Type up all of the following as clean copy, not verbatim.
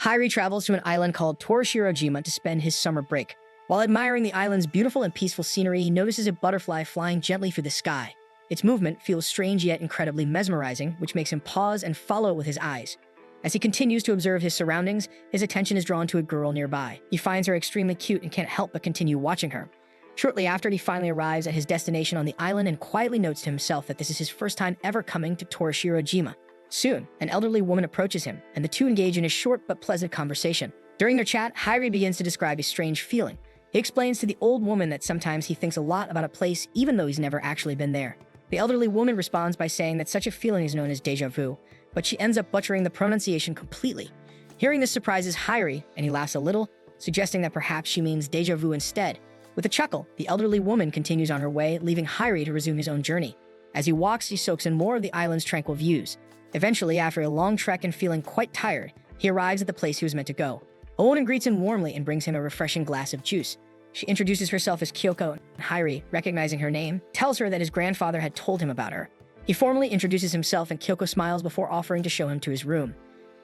Hyrie travels to an island called Torishirojima to spend his summer break. While admiring the island's beautiful and peaceful scenery, he notices a butterfly flying gently through the sky. Its movement feels strange yet incredibly mesmerizing, which makes him pause and follow it with his eyes. As he continues to observe his surroundings, his attention is drawn to a girl nearby. He finds her extremely cute and can't help but continue watching her. Shortly after, he finally arrives at his destination on the island and quietly notes to himself that this is his first time ever coming to Torishirojima. Soon, an elderly woman approaches him, and the two engage in a short but pleasant conversation. During their chat, Hyrie begins to describe a strange feeling. He explains to the old woman that sometimes he thinks a lot about a place even though he's never actually been there. The elderly woman responds by saying that such a feeling is known as déjà vu, but she ends up butchering the pronunciation completely. Hearing this surprises Hyrie, and he laughs a little, suggesting that perhaps she means déjà vu instead. With a chuckle, the elderly woman continues on her way, leaving Hyrie to resume his own journey. As he walks, he soaks in more of the island's tranquil views. Eventually, after a long trek and feeling quite tired, he arrives at the place he was meant to go. A woman greets him warmly and brings him a refreshing glass of juice. She introduces herself as Kyoko, and Hyrie, recognizing her name, tells her that his grandfather had told him about her. He formally introduces himself and Kyoko smiles before offering to show him to his room.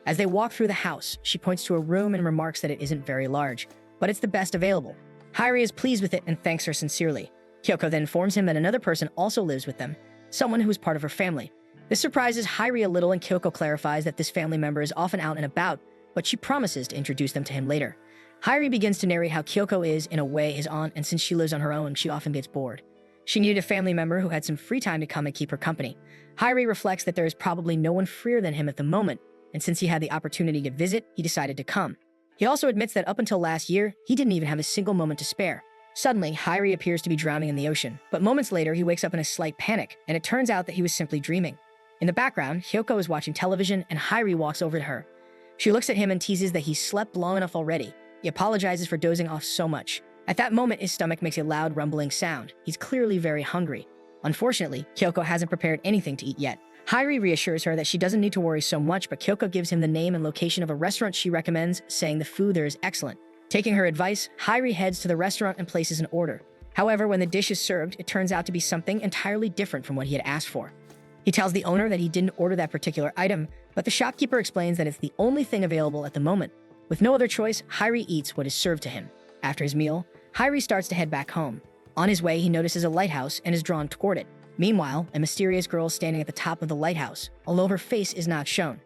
As they walk through the house, she points to a room and remarks that it isn't very large, but it's the best available. Hyrie is pleased with it and thanks her sincerely. Kyoko then informs him that another person also lives with them, someone who is part of her family. This surprises Hyrie a little, and Kyoko clarifies that this family member is often out and about, but she promises to introduce them to him later. Hyrie begins to narrate how Kyoko is, in a way, his aunt, and since she lives on her own, she often gets bored. She needed a family member who had some free time to come and keep her company. Hyrie reflects that there is probably no one freer than him at the moment, and since he had the opportunity to visit, he decided to come. He also admits that up until last year, he didn't even have a single moment to spare. Suddenly, Hyrie appears to be drowning in the ocean, but moments later, he wakes up in a slight panic, and it turns out that he was simply dreaming. In the background, Kyoko is watching television, and Hyrie walks over to her. She looks at him and teases that he's slept long enough already. He apologizes for dozing off so much. At that moment, his stomach makes a loud rumbling sound. He's clearly very hungry. Unfortunately, Kyoko hasn't prepared anything to eat yet. Hyrie reassures her that she doesn't need to worry so much, but Kyoko gives him the name and location of a restaurant she recommends, saying the food there is excellent. Taking her advice, Hyrie heads to the restaurant and places an order. However, when the dish is served, it turns out to be something entirely different from what he had asked for. He tells the owner that he didn't order that particular item, but the shopkeeper explains that it's the only thing available at the moment. With no other choice, Hyrie eats what is served to him. After his meal, Hyrie starts to head back home. On his way, he notices a lighthouse and is drawn toward it. Meanwhile, a mysterious girl is standing at the top of the lighthouse, although her face is not shown.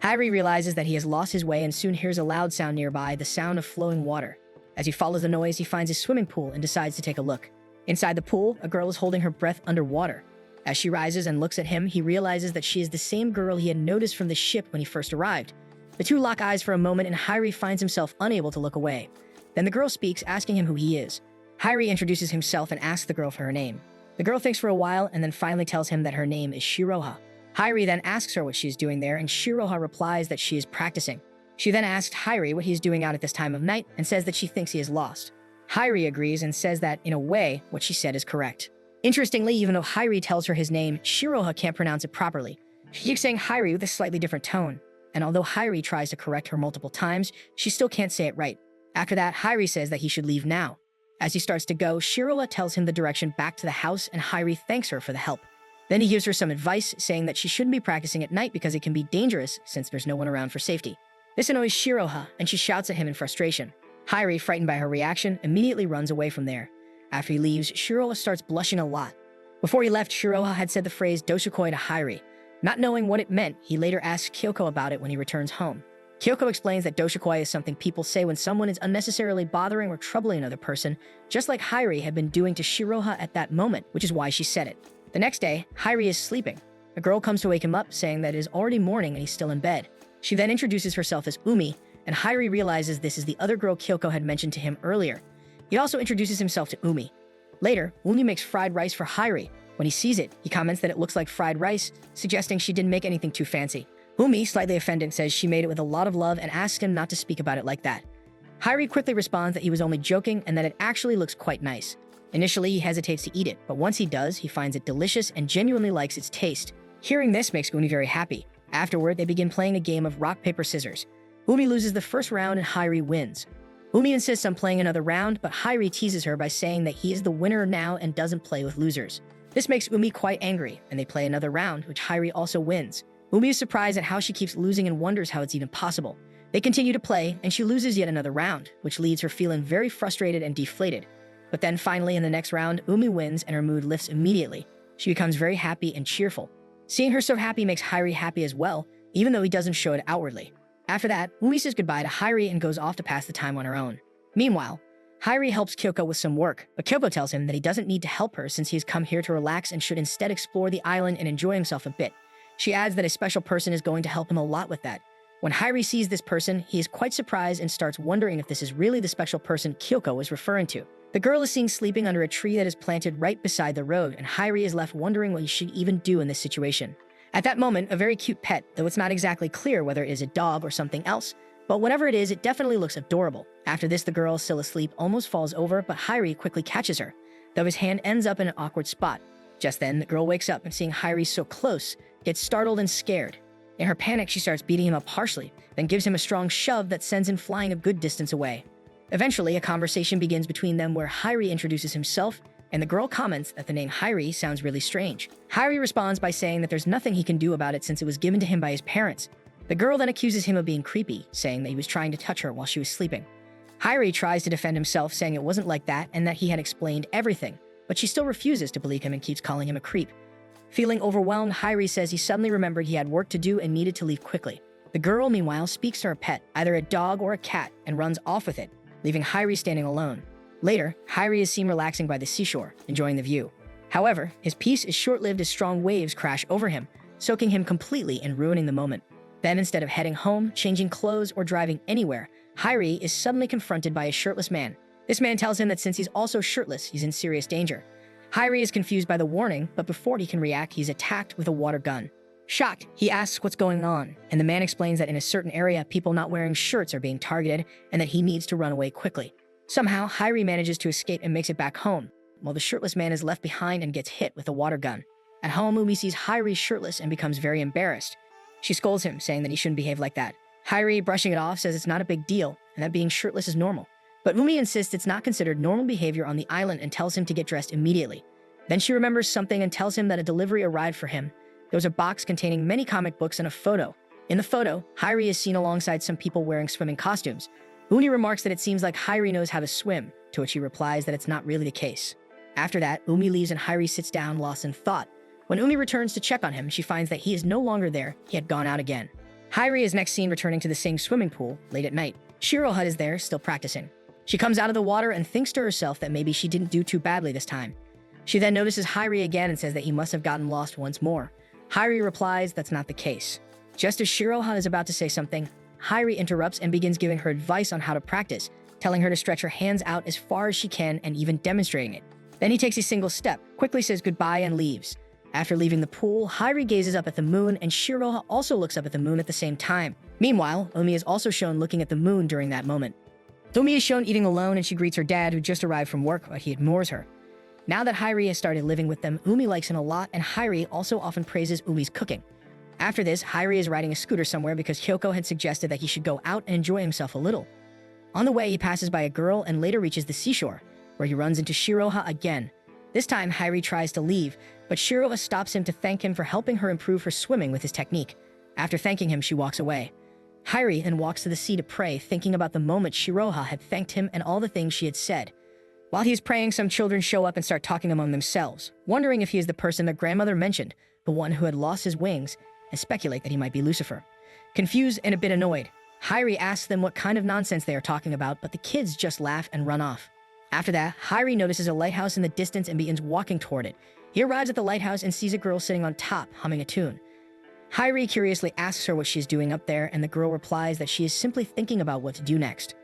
Hyrie realizes that he has lost his way and soon hears a loud sound nearby, the sound of flowing water. As he follows the noise, he finds a swimming pool and decides to take a look. Inside the pool, a girl is holding her breath underwater. As she rises and looks at him, he realizes that she is the same girl he had noticed from the ship when he first arrived. The two lock eyes for a moment, and Hyrie finds himself unable to look away. Then the girl speaks, asking him who he is. Hyrie introduces himself and asks the girl for her name. The girl thinks for a while and then finally tells him that her name is Shiroha. Hyrie then asks her what she is doing there, and Shiroha replies that she is practicing. She then asks Hyrie what he is doing out at this time of night and says that she thinks he is lost. Hyrie agrees and says that, in a way, what she said is correct. Interestingly, even though Hyrie tells her his name, Shiroha can't pronounce it properly. She keeps saying Hyrie with a slightly different tone, and although Hyrie tries to correct her multiple times, she still can't say it right. After that, Hyrie says that he should leave now. As he starts to go, Shiroha tells him the direction back to the house, and Hyrie thanks her for the help. Then he gives her some advice, saying that she shouldn't be practicing at night because it can be dangerous since there's no one around for safety. This annoys Shiroha, and she shouts at him in frustration. Hyrie, frightened by her reaction, immediately runs away from there. After he leaves, Shiroha starts blushing a lot. Before he left, Shiroha had said the phrase doshikoi to Hyrie. Not knowing what it meant, he later asks Kyoko about it when he returns home. Kyoko explains that doshikoi is something people say when someone is unnecessarily bothering or troubling another person, just like Hyrie had been doing to Shiroha at that moment, which is why she said it. The next day, Hyrie is sleeping. A girl comes to wake him up, saying that it is already morning and he's still in bed. She then introduces herself as Umi, and Hyrie realizes this is the other girl Kyoko had mentioned to him earlier. He also introduces himself to Umi. Later, Umi makes fried rice for Hyrie. When he sees it, he comments that it looks like fried rice, suggesting she didn't make anything too fancy. Umi, slightly offended, says she made it with a lot of love and asks him not to speak about it like that. Hyrie quickly responds that he was only joking and that it actually looks quite nice. Initially, he hesitates to eat it, but once he does, he finds it delicious and genuinely likes its taste. Hearing this makes Umi very happy. Afterward, they begin playing a game of rock, paper, scissors. Umi loses the first round and Hyrie wins. Umi insists on playing another round, but Hyrie teases her by saying that he is the winner now and doesn't play with losers. This makes Umi quite angry, and they play another round, which Hyrie also wins. Umi is surprised at how she keeps losing and wonders how it's even possible. They continue to play, and she loses yet another round, which leaves her feeling very frustrated and deflated. But then finally in the next round, Umi wins and her mood lifts immediately. She becomes very happy and cheerful. Seeing her so happy makes Hyrie happy as well, even though he doesn't show it outwardly. After that, Umi says goodbye to Hyrie and goes off to pass the time on her own. Meanwhile, Hyrie helps Kyoko with some work, but Kyoko tells him that he doesn't need to help her since he has come here to relax and should instead explore the island and enjoy himself a bit. She adds that a special person is going to help him a lot with that. When Hyrie sees this person, he is quite surprised and starts wondering if this is really the special person Kyoko is referring to. The girl is seen sleeping under a tree that is planted right beside the road, and Hyrie is left wondering what he should even do in this situation. At that moment, a very cute pet, though it's not exactly clear whether it is a dog or something else, but whatever it is, it definitely looks adorable. After this, the girl, still asleep, almost falls over, but Hyrie quickly catches her, though his hand ends up in an awkward spot. Just then, the girl wakes up and seeing Hyrie so close, gets startled and scared. In her panic, she starts beating him up harshly, then gives him a strong shove that sends him flying a good distance away. Eventually, a conversation begins between them where Hyrie introduces himself, and the girl comments that the name Hyrie sounds really strange. Hyrie responds by saying that there's nothing he can do about it since it was given to him by his parents. The girl then accuses him of being creepy, saying that he was trying to touch her while she was sleeping. Hyrie tries to defend himself, saying it wasn't like that and that he had explained everything, but she still refuses to believe him and keeps calling him a creep. Feeling overwhelmed, Hyrie says he suddenly remembered he had work to do and needed to leave quickly. The girl, meanwhile, speaks to her pet, either a dog or a cat, and runs off with it, leaving Hyrie standing alone. Later, Hyrie is seen relaxing by the seashore, enjoying the view. However, his peace is short-lived as strong waves crash over him, soaking him completely and ruining the moment. Then, instead of heading home, changing clothes, or driving anywhere, Hyrie is suddenly confronted by a shirtless man. This man tells him that since he's also shirtless, he's in serious danger. Hyrie is confused by the warning, but before he can react, he's attacked with a water gun. Shocked, he asks what's going on, and the man explains that in a certain area, people not wearing shirts are being targeted, and that he needs to run away quickly. Somehow, Hyrie manages to escape and makes it back home, while the shirtless man is left behind and gets hit with a water gun. At home, Umi sees Hyrie shirtless and becomes very embarrassed. She scolds him, saying that he shouldn't behave like that. Hyrie, brushing it off, says it's not a big deal, and that being shirtless is normal. But Umi insists it's not considered normal behavior on the island and tells him to get dressed immediately. Then she remembers something and tells him that a delivery arrived for him. There was a box containing many comic books and a photo. In the photo, Hyrie is seen alongside some people wearing swimming costumes. Umi remarks that it seems like Hyrie knows how to swim, to which he replies that it's not really the case. After that, Umi leaves and Hyrie sits down, lost in thought. When Umi returns to check on him, she finds that he is no longer there. He had gone out again. Hyrie is next seen returning to the same swimming pool late at night. Shiroha is there, still practicing. She comes out of the water and thinks to herself that maybe she didn't do too badly this time. She then notices Hyrie again and says that he must have gotten lost once more. Hyrie replies that's not the case. Just as Shiroha is about to say something, Hyrie interrupts and begins giving her advice on how to practice, telling her to stretch her hands out as far as she can and even demonstrating it. Then he takes a single step, quickly says goodbye and leaves. After leaving the pool, Hyrie gazes up at the moon and Shiroha also looks up at the moon at the same time. Meanwhile, Umi is also shown looking at the moon during that moment. Umi is shown eating alone and she greets her dad who just arrived from work, but he ignores her. Now that Hyrie has started living with them, Umi likes him a lot and Hyrie also often praises Umi's cooking. After this, Hyrie is riding a scooter somewhere because Kyoko had suggested that he should go out and enjoy himself a little. On the way, he passes by a girl and later reaches the seashore, where he runs into Shiroha again. This time, Hyrie tries to leave, but Shiroha stops him to thank him for helping her improve her swimming with his technique. After thanking him, she walks away. Hyrie then walks to the sea to pray, thinking about the moment Shiroha had thanked him and all the things she had said. While he is praying, some children show up and start talking among themselves, wondering if he is the person their grandmother mentioned, the one who had lost his wings, and speculate that he might be Lucifer. Confused and a bit annoyed, Hyrie asks them what kind of nonsense they are talking about, but the kids just laugh and run off. After that, Hyrie notices a lighthouse in the distance and begins walking toward it. He arrives at the lighthouse and sees a girl sitting on top, humming a tune. Hyrie curiously asks her what she is doing up there, and the girl replies that she is simply thinking about what to do next.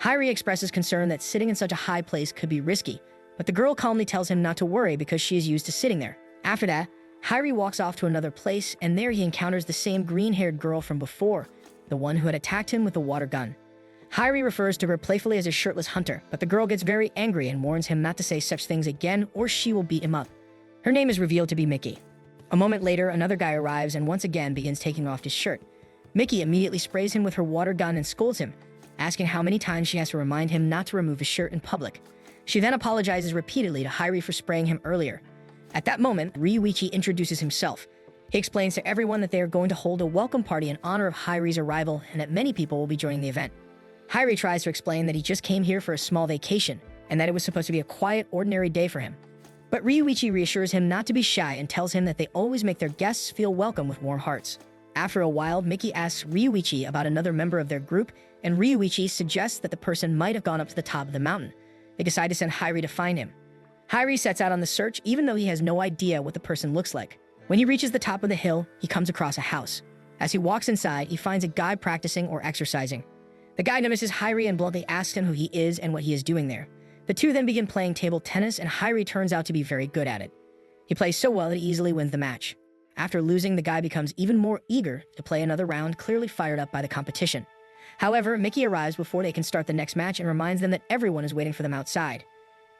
Hyrie expresses concern that sitting in such a high place could be risky, but the girl calmly tells him not to worry because she is used to sitting there. After that, Hyrie walks off to another place, and there he encounters the same green-haired girl from before, the one who had attacked him with a water gun. Hyrie refers to her playfully as a shirtless hunter, but the girl gets very angry and warns him not to say such things again or she will beat him up. Her name is revealed to be Mickey. A moment later, another guy arrives and once again begins taking off his shirt. Mickey immediately sprays him with her water gun and scolds him, asking how many times she has to remind him not to remove his shirt in public. She then apologizes repeatedly to Hyrie for spraying him earlier. At that moment, Ryuichi introduces himself. He explains to everyone that they are going to hold a welcome party in honor of Hyrie's arrival and that many people will be joining the event. Hyrie tries to explain that he just came here for a small vacation and that it was supposed to be a quiet, ordinary day for him. But Ryuichi reassures him not to be shy and tells him that they always make their guests feel welcome with warm hearts. After a while, Miki asks Ryuichi about another member of their group, and Ryuichi suggests that the person might have gone up to the top of the mountain. They decide to send Hyrie to find him. Hyrie sets out on the search even though he has no idea what the person looks like. When he reaches the top of the hill, he comes across a house. As he walks inside, he finds a guy practicing or exercising. The guy notices Hyrie and bluntly asks him who he is and what he is doing there. The two then begin playing table tennis, and Hyrie turns out to be very good at it. He plays so well that he easily wins the match. After losing, the guy becomes even more eager to play another round, clearly fired up by the competition. However, Miki arrives before they can start the next match and reminds them that everyone is waiting for them outside.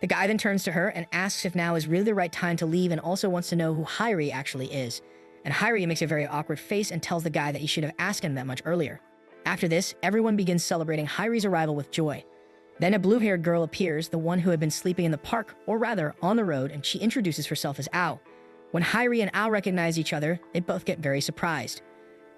The guy then turns to her and asks if now is really the right time to leave and also wants to know who Hyrie actually is. And Hyrie makes a very awkward face and tells the guy that he should have asked him that much earlier. After this, everyone begins celebrating Hyrie's arrival with joy. Then a blue-haired girl appears, the one who had been sleeping in the park, or rather, on the road, and she introduces herself as Ao. When Hyrie and Ao recognize each other, they both get very surprised.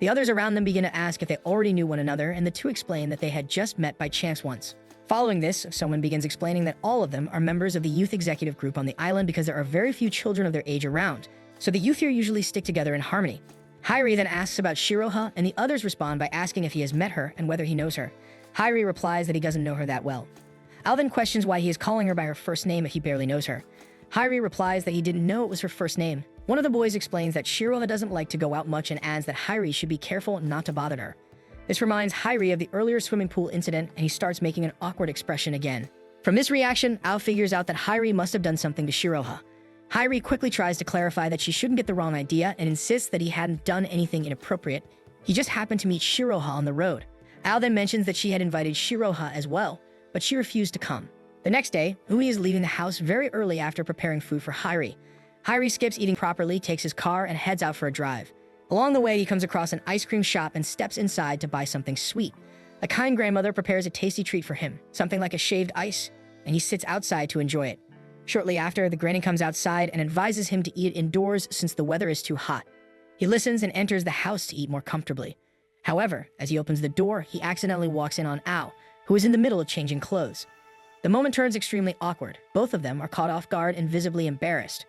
The others around them begin to ask if they already knew one another, and the two explain that they had just met by chance once. Following this, someone begins explaining that all of them are members of the youth executive group on the island because there are very few children of their age around, so the youth here usually stick together in harmony. Hyrie then asks about Shiroha, and the others respond by asking if he has met her and whether he knows her. Hyrie replies that he doesn't know her that well. Ao then questions why he is calling her by her first name if he barely knows her. Hyrie replies that he didn't know it was her first name. One of the boys explains that Shiroha doesn't like to go out much and adds that Hyrie should be careful not to bother her. This reminds Hyrie of the earlier swimming pool incident, and he starts making an awkward expression again. From this reaction, Ao figures out that Hyrie must have done something to Shiroha. Hyrie quickly tries to clarify that she shouldn't get the wrong idea and insists that he hadn't done anything inappropriate. He just happened to meet Shiroha on the road. Ao then mentions that she had invited Shiroha as well, but she refused to come. The next day, Ui is leaving the house very early after preparing food for Hyrie. Hyrie skips eating properly, takes his car, and heads out for a drive. Along the way, he comes across an ice cream shop and steps inside to buy something sweet. A kind grandmother prepares a tasty treat for him, something like a shaved ice, and he sits outside to enjoy it. Shortly after, the granny comes outside and advises him to eat indoors since the weather is too hot. He listens and enters the house to eat more comfortably. However, as he opens the door, he accidentally walks in on Ao, who is in the middle of changing clothes. The moment turns extremely awkward. Both of them are caught off guard and visibly embarrassed.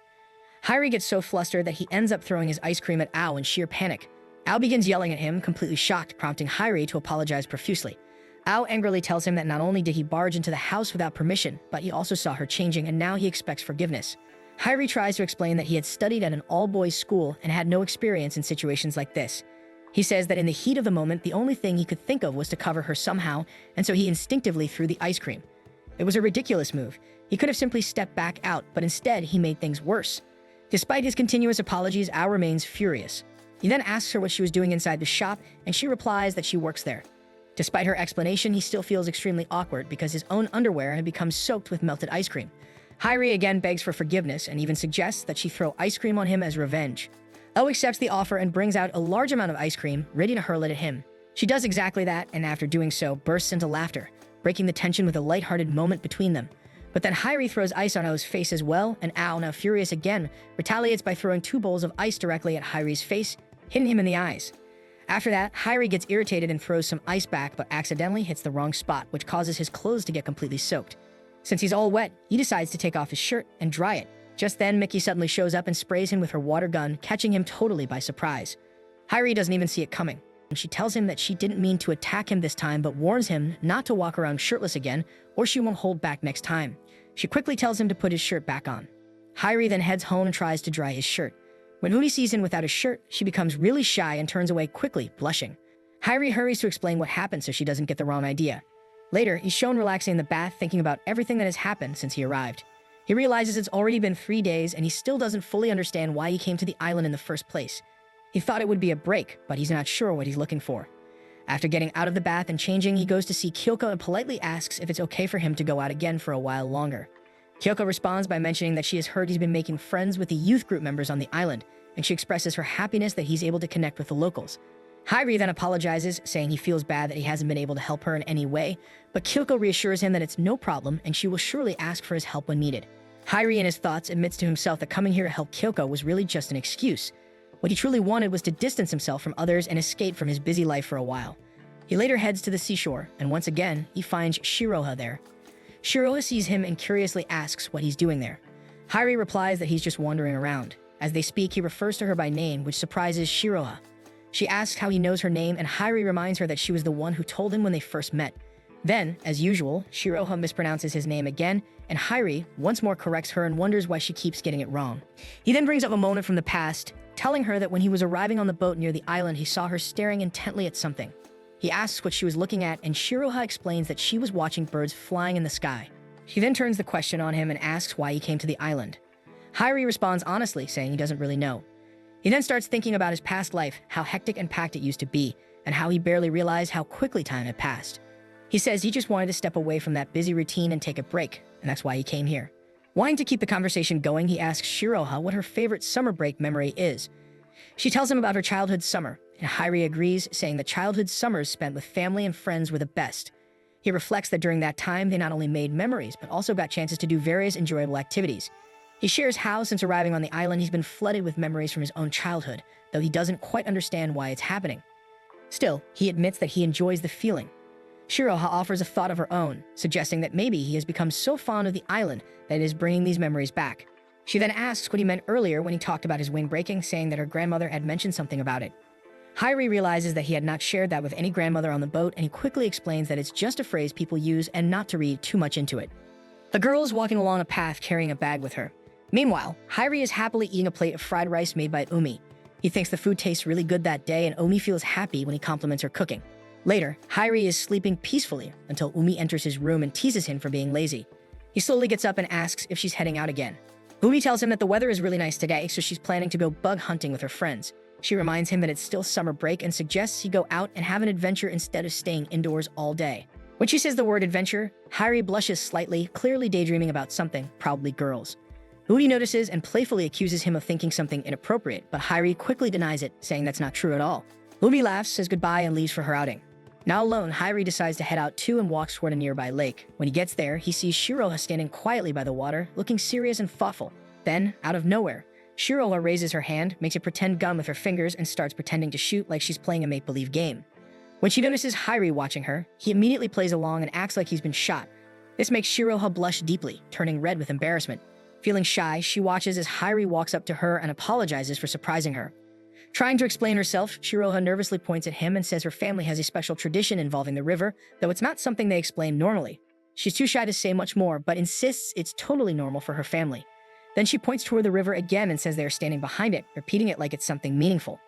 Hyrie gets so flustered that he ends up throwing his ice cream at Ao in sheer panic. Ao begins yelling at him, completely shocked, prompting Hyrie to apologize profusely. Ao angrily tells him that not only did he barge into the house without permission, but he also saw her changing and now he expects forgiveness. Hyrie tries to explain that he had studied at an all-boys school and had no experience in situations like this. He says that in the heat of the moment, the only thing he could think of was to cover her somehow, and so he instinctively threw the ice cream. It was a ridiculous move. He could have simply stepped back out, but instead he made things worse. Despite his continuous apologies, Ao remains furious. He then asks her what she was doing inside the shop, and she replies that she works there. Despite her explanation, he still feels extremely awkward because his own underwear had become soaked with melted ice cream. Hyrie again begs for forgiveness and even suggests that she throw ice cream on him as revenge. Ao accepts the offer and brings out a large amount of ice cream, ready to hurl it at him. She does exactly that, and after doing so, bursts into laughter, breaking the tension with a lighthearted moment between them. But then Hyrie throws ice on Ao's face as well, and Ao, now furious again, retaliates by throwing 2 bowls of ice directly at Hyrie's face, hitting him in the eyes. After that, Hyrie gets irritated and throws some ice back, but accidentally hits the wrong spot, which causes his clothes to get completely soaked. Since he's all wet, he decides to take off his shirt and dry it. Just then, Miki suddenly shows up and sprays him with her water gun, catching him totally by surprise. Hyrie doesn't even see it coming. She tells him that she didn't mean to attack him this time, but warns him not to walk around shirtless again, or she won't hold back next time. She quickly tells him to put his shirt back on. Hyrie then heads home and tries to dry his shirt. When Uni sees him without a shirt, she becomes really shy and turns away quickly, blushing. Hyrie hurries to explain what happened so she doesn't get the wrong idea. Later, he's shown relaxing in the bath, thinking about everything that has happened since he arrived. He realizes it's already been 3 days and he still doesn't fully understand why he came to the island in the first place. He thought it would be a break, but he's not sure what he's looking for. After getting out of the bath and changing, he goes to see Kyoko and politely asks if it's okay for him to go out again for a while longer. Kyoko responds by mentioning that she has heard he's been making friends with the youth group members on the island, and she expresses her happiness that he's able to connect with the locals. Hyrie then apologizes, saying he feels bad that he hasn't been able to help her in any way, but Kyoko reassures him that it's no problem and she will surely ask for his help when needed. Hyrie, in his thoughts, admits to himself that coming here to help Kyoko was really just an excuse. What he truly wanted was to distance himself from others and escape from his busy life for a while. He later heads to the seashore, and once again, he finds Shiroha there. Shiroha sees him and curiously asks what he's doing there. Hyrie replies that he's just wandering around. As they speak, he refers to her by name, which surprises Shiroha. She asks how he knows her name, and Hyrie reminds her that she was the one who told him when they first met. Then, as usual, Shiroha mispronounces his name again, and Hyrie once more corrects her and wonders why she keeps getting it wrong. He then brings up a moment from the past, telling her that when he was arriving on the boat near the island, he saw her staring intently at something. He asks what she was looking at, and Shiroha explains that she was watching birds flying in the sky. She then turns the question on him and asks why he came to the island. Hyrie responds honestly, saying he doesn't really know. He then starts thinking about his past life, how hectic and packed it used to be, and how he barely realized how quickly time had passed. He says he just wanted to step away from that busy routine and take a break, and that's why he came here. Wanting to keep the conversation going, he asks Shiroha what her favorite summer break memory is. She tells him about her childhood summer, and Hyrie agrees, saying that childhood summers spent with family and friends were the best. He reflects that during that time, they not only made memories, but also got chances to do various enjoyable activities. He shares how, since arriving on the island, he's been flooded with memories from his own childhood, though he doesn't quite understand why it's happening. Still, he admits that he enjoys the feeling. Shiroha offers a thought of her own, suggesting that maybe he has become so fond of the island that it is bringing these memories back. She then asks what he meant earlier when he talked about his wing breaking, saying that her grandmother had mentioned something about it. Hyrie realizes that he had not shared that with any grandmother on the boat, and he quickly explains that it's just a phrase people use and not to read too much into it. A girl is walking along a path carrying a bag with her. Meanwhile, Hyrie is happily eating a plate of fried rice made by Umi. He thinks the food tastes really good that day, and Umi feels happy when he compliments her cooking. Later, Hyrie is sleeping peacefully until Umi enters his room and teases him for being lazy. He slowly gets up and asks if she's heading out again. Umi tells him that the weather is really nice today, so she's planning to go bug hunting with her friends. She reminds him that it's still summer break and suggests he go out and have an adventure instead of staying indoors all day. When she says the word adventure, Hyrie blushes slightly, clearly daydreaming about something, probably girls. Umi notices and playfully accuses him of thinking something inappropriate, but Hyrie quickly denies it, saying that's not true at all. Umi laughs, says goodbye, and leaves for her outing. Now alone, Hyrie decides to head out too and walks toward a nearby lake. When he gets there, he sees Shiroha standing quietly by the water, looking serious and thoughtful. Then, out of nowhere, Shiroha raises her hand, makes a pretend gun with her fingers, and starts pretending to shoot like she's playing a make-believe game. When she notices Hyrie watching her, he immediately plays along and acts like he's been shot. This makes Shiroha blush deeply, turning red with embarrassment. Feeling shy, she watches as Hyrie walks up to her and apologizes for surprising her. Trying to explain herself, Shiroha nervously points at him and says her family has a special tradition involving the river, though it's not something they explain normally. She's too shy to say much more, but insists it's totally normal for her family. Then she points toward the river again and says they are standing behind it, repeating it like it's something meaningful.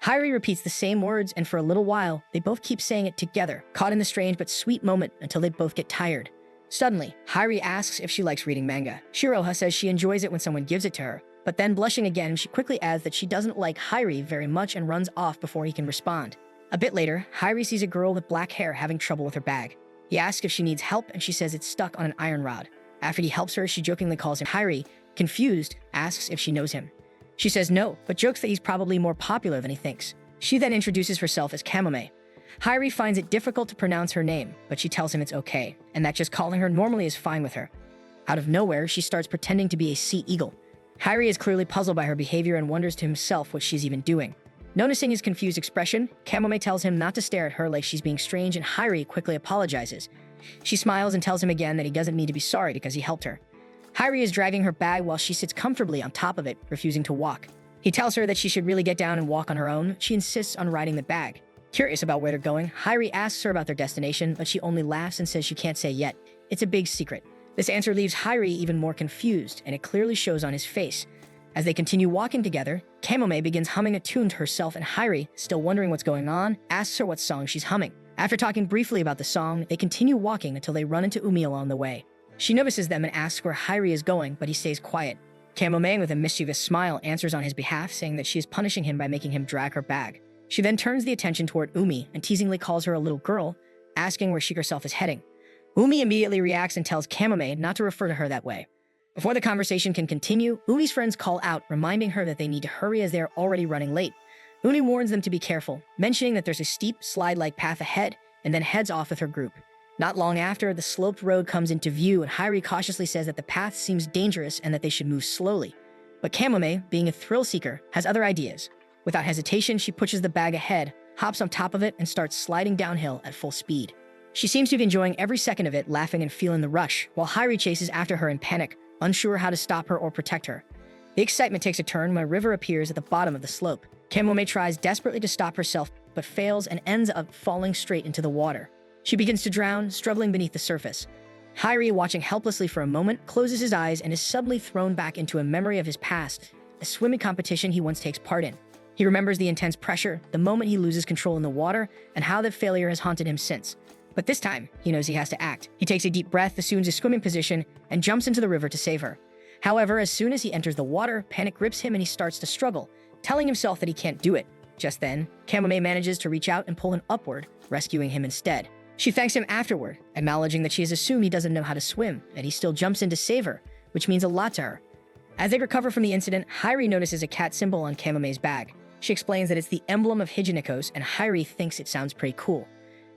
Hyrie repeats the same words, and for a little while, they both keep saying it together, caught in the strange but sweet moment until they both get tired. Suddenly, Hyrie asks if she likes reading manga. Shiroha says she enjoys it when someone gives it to her, but then blushing again, she quickly adds that she doesn't like Hyrie very much and runs off before he can respond. A bit later, Hyrie sees a girl with black hair having trouble with her bag. He asks if she needs help, and she says it's stuck on an iron rod. After he helps her, she jokingly calls him Hyrie. Confused, asks if she knows him. She says no, but jokes that he's probably more popular than he thinks. She then introduces herself as Kamome. Hyrie finds it difficult to pronounce her name, but she tells him it's okay, and that just calling her normally is fine with her. Out of nowhere, she starts pretending to be a sea eagle. Hyrie is clearly puzzled by her behavior and wonders to himself what she's even doing. Noticing his confused expression, Kamome tells him not to stare at her like she's being strange, and Hyrie quickly apologizes. She smiles and tells him again that he doesn't need to be sorry because he helped her. Hyrie is dragging her bag while she sits comfortably on top of it, refusing to walk. He tells her that she should really get down and walk on her own. She insists on riding the bag. Curious about where they're going, Hyrie asks her about their destination, but she only laughs and says she can't say yet. It's a big secret. This answer leaves Hyrie even more confused, and it clearly shows on his face. As they continue walking together, Kamome begins humming a tune to herself, and Hyrie, still wondering what's going on, asks her what song she's humming. After talking briefly about the song, they continue walking until they run into Umi along the way. She notices them and asks where Hyrie is going, but he stays quiet. Kamome, with a mischievous smile, answers on his behalf, saying that she is punishing him by making him drag her bag. She then turns the attention toward Umi and teasingly calls her a little girl, asking where she herself is heading. Umi immediately reacts and tells Kamome not to refer to her that way. Before the conversation can continue, Umi's friends call out, reminding her that they need to hurry as they are already running late. Umi warns them to be careful, mentioning that there's a steep, slide-like path ahead, and then heads off with her group. Not long after, the sloped road comes into view, and Hyrie cautiously says that the path seems dangerous and that they should move slowly. But Kamome, being a thrill seeker, has other ideas. Without hesitation, she pushes the bag ahead, hops on top of it, and starts sliding downhill at full speed. She seems to be enjoying every second of it, laughing and feeling the rush, while Hyrie chases after her in panic, unsure how to stop her or protect her. The excitement takes a turn when a river appears at the bottom of the slope. Kamome tries desperately to stop herself, but fails and ends up falling straight into the water. She begins to drown, struggling beneath the surface. Hyrie, watching helplessly for a moment, closes his eyes and is suddenly thrown back into a memory of his past, a swimming competition he once takes part in. He remembers the intense pressure, the moment he loses control in the water, and how that failure has haunted him since. But this time, he knows he has to act. He takes a deep breath, assumes his swimming position, and jumps into the river to save her. However, as soon as he enters the water, panic grips him and he starts to struggle, telling himself that he can't do it. Just then, Kamome manages to reach out and pull him upward, rescuing him instead. She thanks him afterward, acknowledging that she has assumed he doesn't know how to swim, and he still jumps in to save her, which means a lot to her. As they recover from the incident, Hyrie notices a cat symbol on Kamome's bag. She explains that it's the emblem of Hygienic, and Hyrie thinks it sounds pretty cool.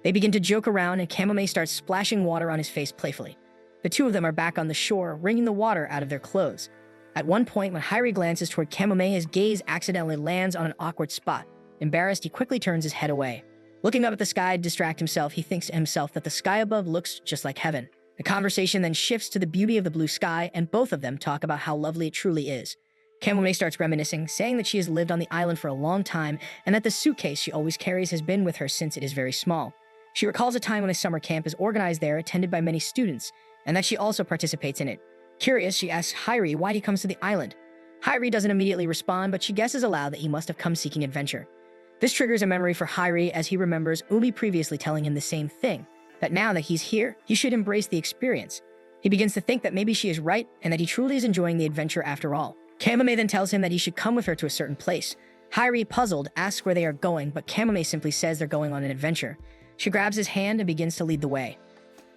They begin to joke around, and Kamome starts splashing water on his face playfully. The two of them are back on the shore, wringing the water out of their clothes. At one point, when Hyrie glances toward Kamome, his gaze accidentally lands on an awkward spot. Embarrassed, he quickly turns his head away. Looking up at the sky to distract himself, he thinks to himself that the sky above looks just like heaven. The conversation then shifts to the beauty of the blue sky, and both of them talk about how lovely it truly is. Kamome starts reminiscing, saying that she has lived on the island for a long time, and that the suitcase she always carries has been with her since it is very small. She recalls a time when a summer camp is organized there, attended by many students, and that she also participates in it. Curious, she asks Hyrie why he comes to the island. Hyrie doesn't immediately respond, but she guesses aloud that he must have come seeking adventure. This triggers a memory for Hyrie as he remembers Umi previously telling him the same thing, that now that he's here, he should embrace the experience. He begins to think that maybe she is right and that he truly is enjoying the adventure after all. Kamome then tells him that he should come with her to a certain place. Hyrie, puzzled, asks where they are going, but Kamome simply says they're going on an adventure. She grabs his hand and begins to lead the way.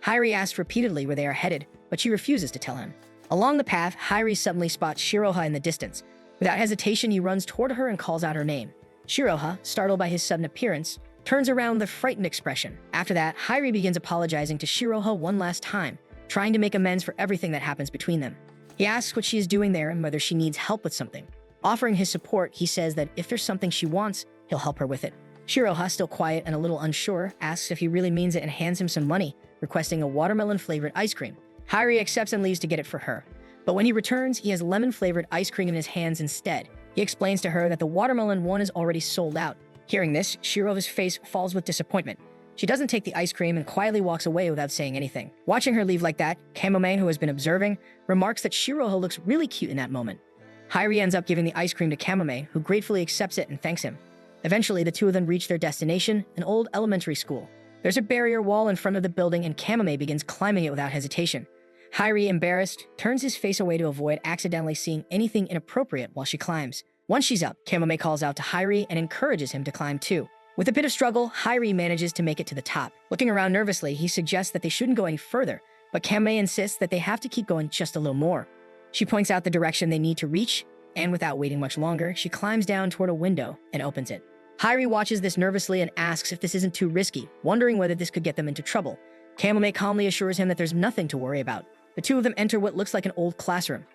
Hyrie asks repeatedly where they are headed, but she refuses to tell him. Along the path, Hyrie suddenly spots Shiroha in the distance. Without hesitation, he runs toward her and calls out her name. Shiroha, startled by his sudden appearance, turns around with a frightened expression. After that, Hyrie begins apologizing to Shiroha one last time, trying to make amends for everything that happens between them. He asks what she is doing there and whether she needs help with something. Offering his support, he says that if there's something she wants, he'll help her with it. Shiroha, still quiet and a little unsure, asks if he really means it and hands him some money, requesting a watermelon-flavored ice cream. Hyrie accepts and leaves to get it for her. But when he returns, he has lemon-flavored ice cream in his hands instead. He explains to her that the watermelon one is already sold out. Hearing this, Shiroha's face falls with disappointment. She doesn't take the ice cream and quietly walks away without saying anything. Watching her leave like that, Kamome, who has been observing, remarks that Shiroha looks really cute in that moment. Hyrie ends up giving the ice cream to Kamome, who gratefully accepts it and thanks him. Eventually, the two of them reach their destination, an old elementary school. There's a barrier wall in front of the building, and Kamome begins climbing it without hesitation. Hyrie, embarrassed, turns his face away to avoid accidentally seeing anything inappropriate while she climbs. Once she's up, Kamome calls out to Hyrie and encourages him to climb too. With a bit of struggle, Hyrie manages to make it to the top. Looking around nervously, he suggests that they shouldn't go any further, but Kamome insists that they have to keep going just a little more. She points out the direction they need to reach, and without waiting much longer, she climbs down toward a window and opens it. Hyrie watches this nervously and asks if this isn't too risky, wondering whether this could get them into trouble. Kamome calmly assures him that there's nothing to worry about. The two of them enter what looks like an old classroom.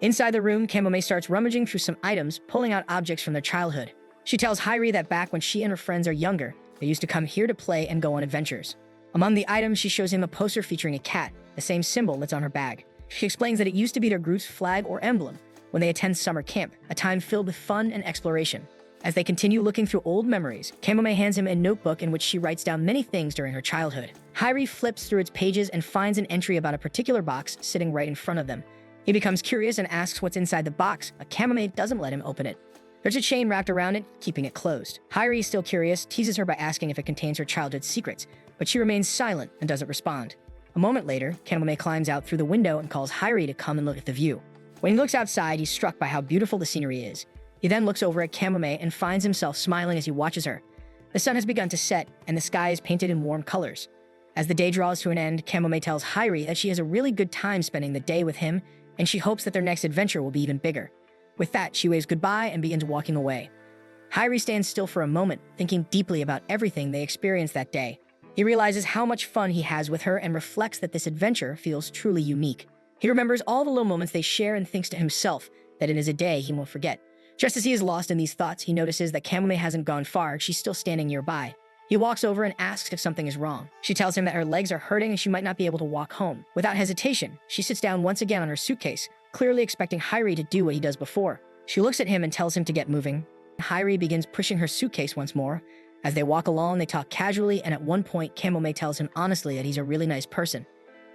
Inside the room, Kamome starts rummaging through some items, pulling out objects from their childhood. She tells Hyrie that back when she and her friends are younger, they used to come here to play and go on adventures. Among the items, she shows him a poster featuring a cat, the same symbol that's on her bag. She explains that it used to be their group's flag or emblem when they attend summer camp, a time filled with fun and exploration. As they continue looking through old memories, Kamome hands him a notebook in which she writes down many things during her childhood. Hyrie flips through its pages and finds an entry about a particular box sitting right in front of them. He becomes curious and asks what's inside the box, but Kamome doesn't let him open it. There's a chain wrapped around it, keeping it closed. Hyrie, still curious, teases her by asking if it contains her childhood secrets, but she remains silent and doesn't respond. A moment later, Kamome climbs out through the window and calls Hyrie to come and look at the view. When he looks outside, he's struck by how beautiful the scenery is. He then looks over at Kamome and finds himself smiling as he watches her. The sun has begun to set, and the sky is painted in warm colors. As the day draws to an end, Kamome tells Hyrie that she has a really good time spending the day with him, and she hopes that their next adventure will be even bigger. With that, she waves goodbye and begins walking away. Hyrie stands still for a moment, thinking deeply about everything they experienced that day. He realizes how much fun he has with her and reflects that this adventure feels truly unique. He remembers all the little moments they share and thinks to himself that it is a day he won't forget. Just as he is lost in these thoughts, he notices that Kamome hasn't gone far. She's still standing nearby. He walks over and asks if something is wrong. She tells him that her legs are hurting and she might not be able to walk home. Without hesitation, she sits down once again on her suitcase, clearly expecting Hyrie to do what he does before. She looks at him and tells him to get moving. Hyrie begins pushing her suitcase once more. As they walk along, they talk casually, and at one point, Kamome tells him honestly that he's a really nice person.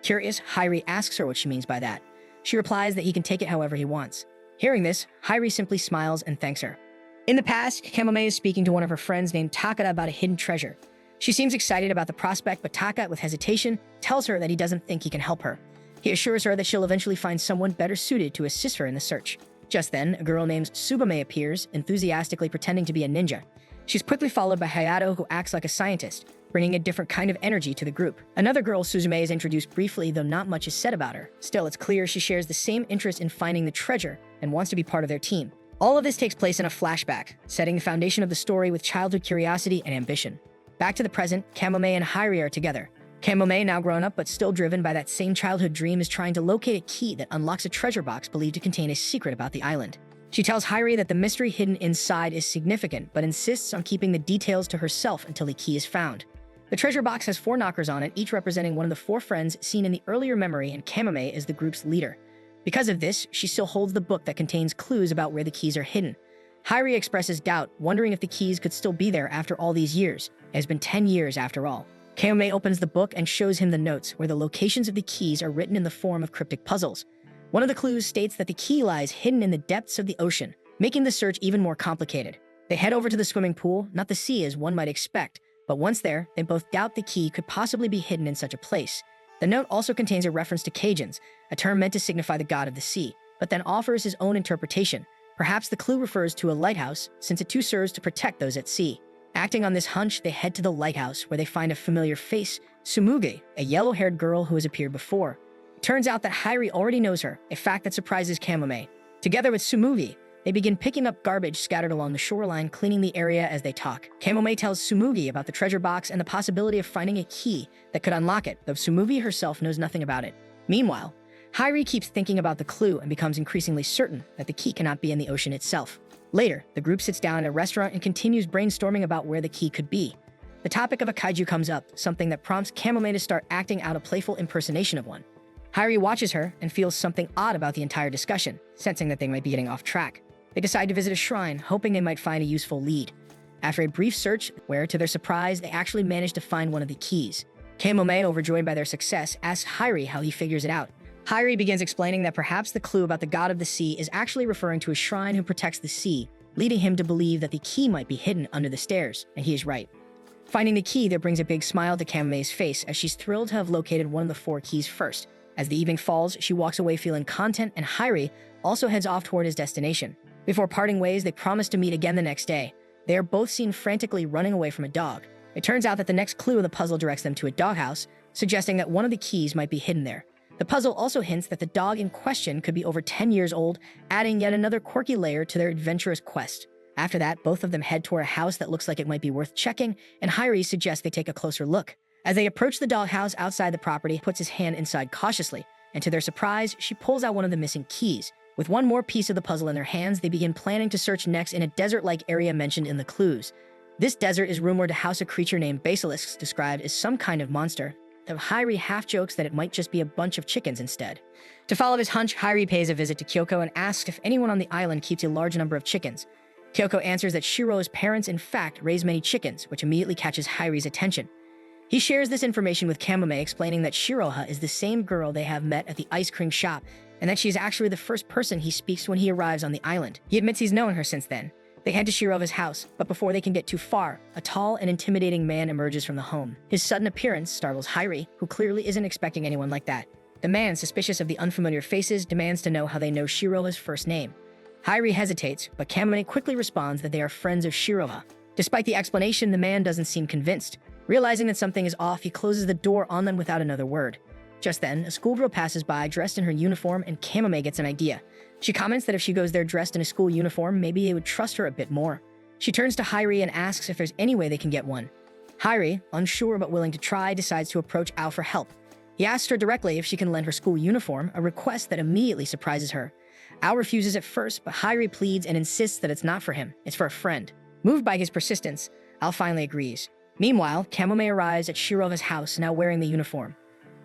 Curious, Hyrie asks her what she means by that. She replies that he can take it however he wants. Hearing this, Hyrie simply smiles and thanks her. In the past, Kamome is speaking to one of her friends named Takada about a hidden treasure. She seems excited about the prospect, but Taka, with hesitation, tells her that he doesn't think he can help her. He assures her that she'll eventually find someone better suited to assist her in the search. Just then, a girl named Tsubame appears, enthusiastically pretending to be a ninja. She's quickly followed by Hayato, who acts like a scientist, bringing a different kind of energy to the group. Another girl, Suzume, is introduced briefly, though not much is said about her. Still, it's clear she shares the same interest in finding the treasure and wants to be part of their team. All of this takes place in a flashback, setting the foundation of the story with childhood curiosity and ambition. Back to the present, Kamome and Hyrie are together. Kamome, now grown up but still driven by that same childhood dream, is trying to locate a key that unlocks a treasure box believed to contain a secret about the island. She tells Hyrie that the mystery hidden inside is significant, but insists on keeping the details to herself until the key is found. The treasure box has 4 knockers on it, each representing one of the 4 friends seen in the earlier memory, and Kamome is the group's leader. Because of this, she still holds the book that contains clues about where the keys are hidden. Hyrie expresses doubt, wondering if the keys could still be there after all these years. It has been 10 years after all. Kamome opens the book and shows him the notes, where the locations of the keys are written in the form of cryptic puzzles. One of the clues states that the key lies hidden in the depths of the ocean, making the search even more complicated. They head over to the swimming pool, not the sea as one might expect, but once there, they both doubt the key could possibly be hidden in such a place. The note also contains a reference to Cajuns, a term meant to signify the god of the sea, but then offers his own interpretation. Perhaps the clue refers to a lighthouse, since it too serves to protect those at sea. Acting on this hunch, they head to the lighthouse, where they find a familiar face, Tsumugi, a yellow-haired girl who has appeared before. It turns out that Hyrie already knows her, a fact that surprises Kamome. Together with Tsumugi, they begin picking up garbage scattered along the shoreline, cleaning the area as they talk. Kamome tells Tsumugi about the treasure box and the possibility of finding a key that could unlock it, though Tsumugi herself knows nothing about it. Meanwhile, Hyrie keeps thinking about the clue and becomes increasingly certain that the key cannot be in the ocean itself. Later, the group sits down at a restaurant and continues brainstorming about where the key could be. The topic of a kaiju comes up, something that prompts Kamome to start acting out a playful impersonation of one. Hyrie watches her and feels something odd about the entire discussion, sensing that they might be getting off track. They decide to visit a shrine, hoping they might find a useful lead. After a brief search, where, to their surprise, they actually manage to find one of the keys. Kamome, overjoyed by their success, asks Hyrie how he figures it out. Hyrie begins explaining that perhaps the clue about the god of the sea is actually referring to a shrine who protects the sea, leading him to believe that the key might be hidden under the stairs, and he is right. Finding the key there brings a big smile to Kamome's face, as she's thrilled to have located one of the 4 keys first. As the evening falls, she walks away feeling content, and Hyrie also heads off toward his destination. Before parting ways, they promise to meet again the next day. They are both seen frantically running away from a dog. It turns out that the next clue of the puzzle directs them to a doghouse, suggesting that one of the keys might be hidden there. The puzzle also hints that the dog in question could be over 10 years old, adding yet another quirky layer to their adventurous quest. After that, both of them head toward a house that looks like it might be worth checking, and Hyrie suggests they take a closer look. As they approach the doghouse outside the property, he puts his hand inside cautiously, and to their surprise, she pulls out one of the missing keys. With one more piece of the puzzle in their hands, they begin planning to search next in a desert-like area mentioned in the clues. This desert is rumored to house a creature named basilisks, described as some kind of monster, though Hyrie half jokes that it might just be a bunch of chickens instead. To follow his hunch, Hyrie pays a visit to Kyoko and asks if anyone on the island keeps a large number of chickens. Kyoko answers that Shiro's parents in fact raise many chickens, which immediately catches Hyrie's attention. He shares this information with Kamome, explaining that Shiroha is the same girl they have met at the ice cream shop, and that she is actually the first person he speaks when he arrives on the island. He admits he's known her since then. They head to Shirova's house, but before they can get too far, a tall and intimidating man emerges from the home. His sudden appearance startles Hyrie, who clearly isn't expecting anyone like that. The man, suspicious of the unfamiliar faces, demands to know how they know Shiroha's first name. Hyrie hesitates, but Kamome quickly responds that they are friends of Shiroha. Despite the explanation, the man doesn't seem convinced. Realizing that something is off, he closes the door on them without another word. Just then, a schoolgirl passes by dressed in her uniform, and Kamome gets an idea. She comments that if she goes there dressed in a school uniform, maybe they would trust her a bit more. She turns to Hyrie and asks if there's any way they can get one. Hyrie, unsure but willing to try, decides to approach Ao for help. He asks her directly if she can lend her school uniform, a request that immediately surprises her. Ao refuses at first, but Hyrie pleads and insists that it's not for him, it's for a friend. Moved by his persistence, Ao finally agrees. Meanwhile, Kamome arrives at Shirova's house, now wearing the uniform.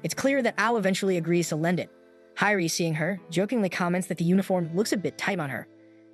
It's clear that Ao eventually agrees to lend it. Hyrie, seeing her, jokingly comments that the uniform looks a bit tight on her.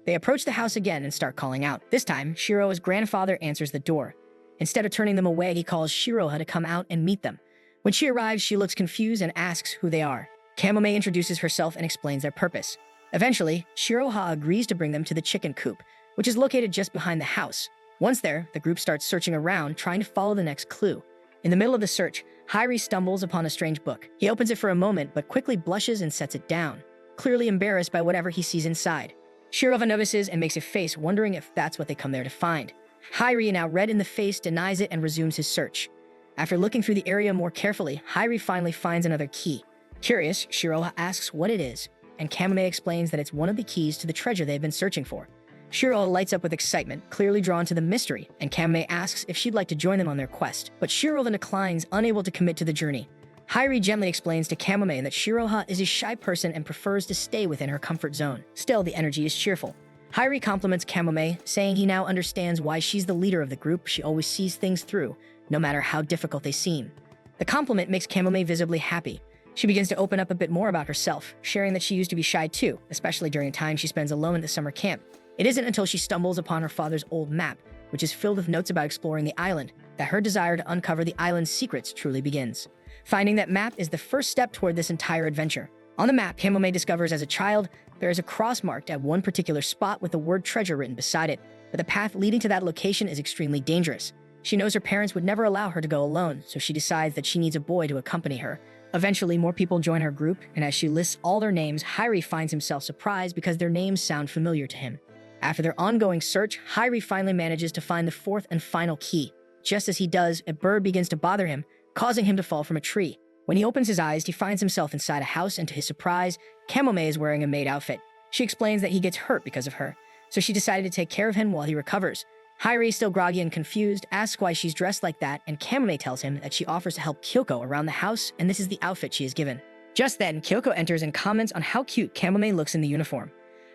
They approach the house again and start calling out. This time, Shiroha's grandfather answers the door. Instead of turning them away, he calls Shiroha to come out and meet them. When she arrives, she looks confused and asks who they are. Kamome introduces herself and explains their purpose. Eventually, Shiroha agrees to bring them to the chicken coop, which is located just behind the house. Once there, the group starts searching around, trying to follow the next clue. In the middle of the search, Hyrie stumbles upon a strange book. He opens it for a moment, but quickly blushes and sets it down, clearly embarrassed by whatever he sees inside. Shirova notices and makes a face, wondering if that's what they come there to find. Hyrie, now red in the face, denies it and resumes his search. After looking through the area more carefully, Hyrie finally finds another key. Curious, Shiroha asks what it is, and Kamome explains that it's one of the keys to the treasure they've been searching for. Shiroha lights up with excitement, clearly drawn to the mystery, and Kamome asks if she'd like to join them on their quest, but Shiroha declines, unable to commit to the journey. Hyrie gently explains to Kamome that Shiroha is a shy person and prefers to stay within her comfort zone. Still, the energy is cheerful. Hyrie compliments Kamome, saying he now understands why she's the leader of the group. She always sees things through, no matter how difficult they seem. The compliment makes Kamome visibly happy. She begins to open up a bit more about herself, sharing that she used to be shy too, especially during time she spends alone at the summer camp. It isn't until she stumbles upon her father's old map, which is filled with notes about exploring the island, that her desire to uncover the island's secrets truly begins. Finding that map is the first step toward this entire adventure. On the map, Kamome discovers as a child, there is a cross marked at one particular spot with the word treasure written beside it, but the path leading to that location is extremely dangerous. She knows her parents would never allow her to go alone, so she decides that she needs a boy to accompany her. Eventually, more people join her group, and as she lists all their names, Hyrie finds himself surprised because their names sound familiar to him. After their ongoing search, Hyrie finally manages to find the fourth and final key. Just as he does, a bird begins to bother him, causing him to fall from a tree. When he opens his eyes, he finds himself inside a house, and to his surprise, Kamome is wearing a maid outfit. She explains that he gets hurt because of her, so she decided to take care of him while he recovers. Hyrie, still groggy and confused, asks why she's dressed like that, and Kamome tells him that she offers to help Kyoko around the house, and this is the outfit she is given. Just then, Kyoko enters and comments on how cute Kamome looks in the uniform.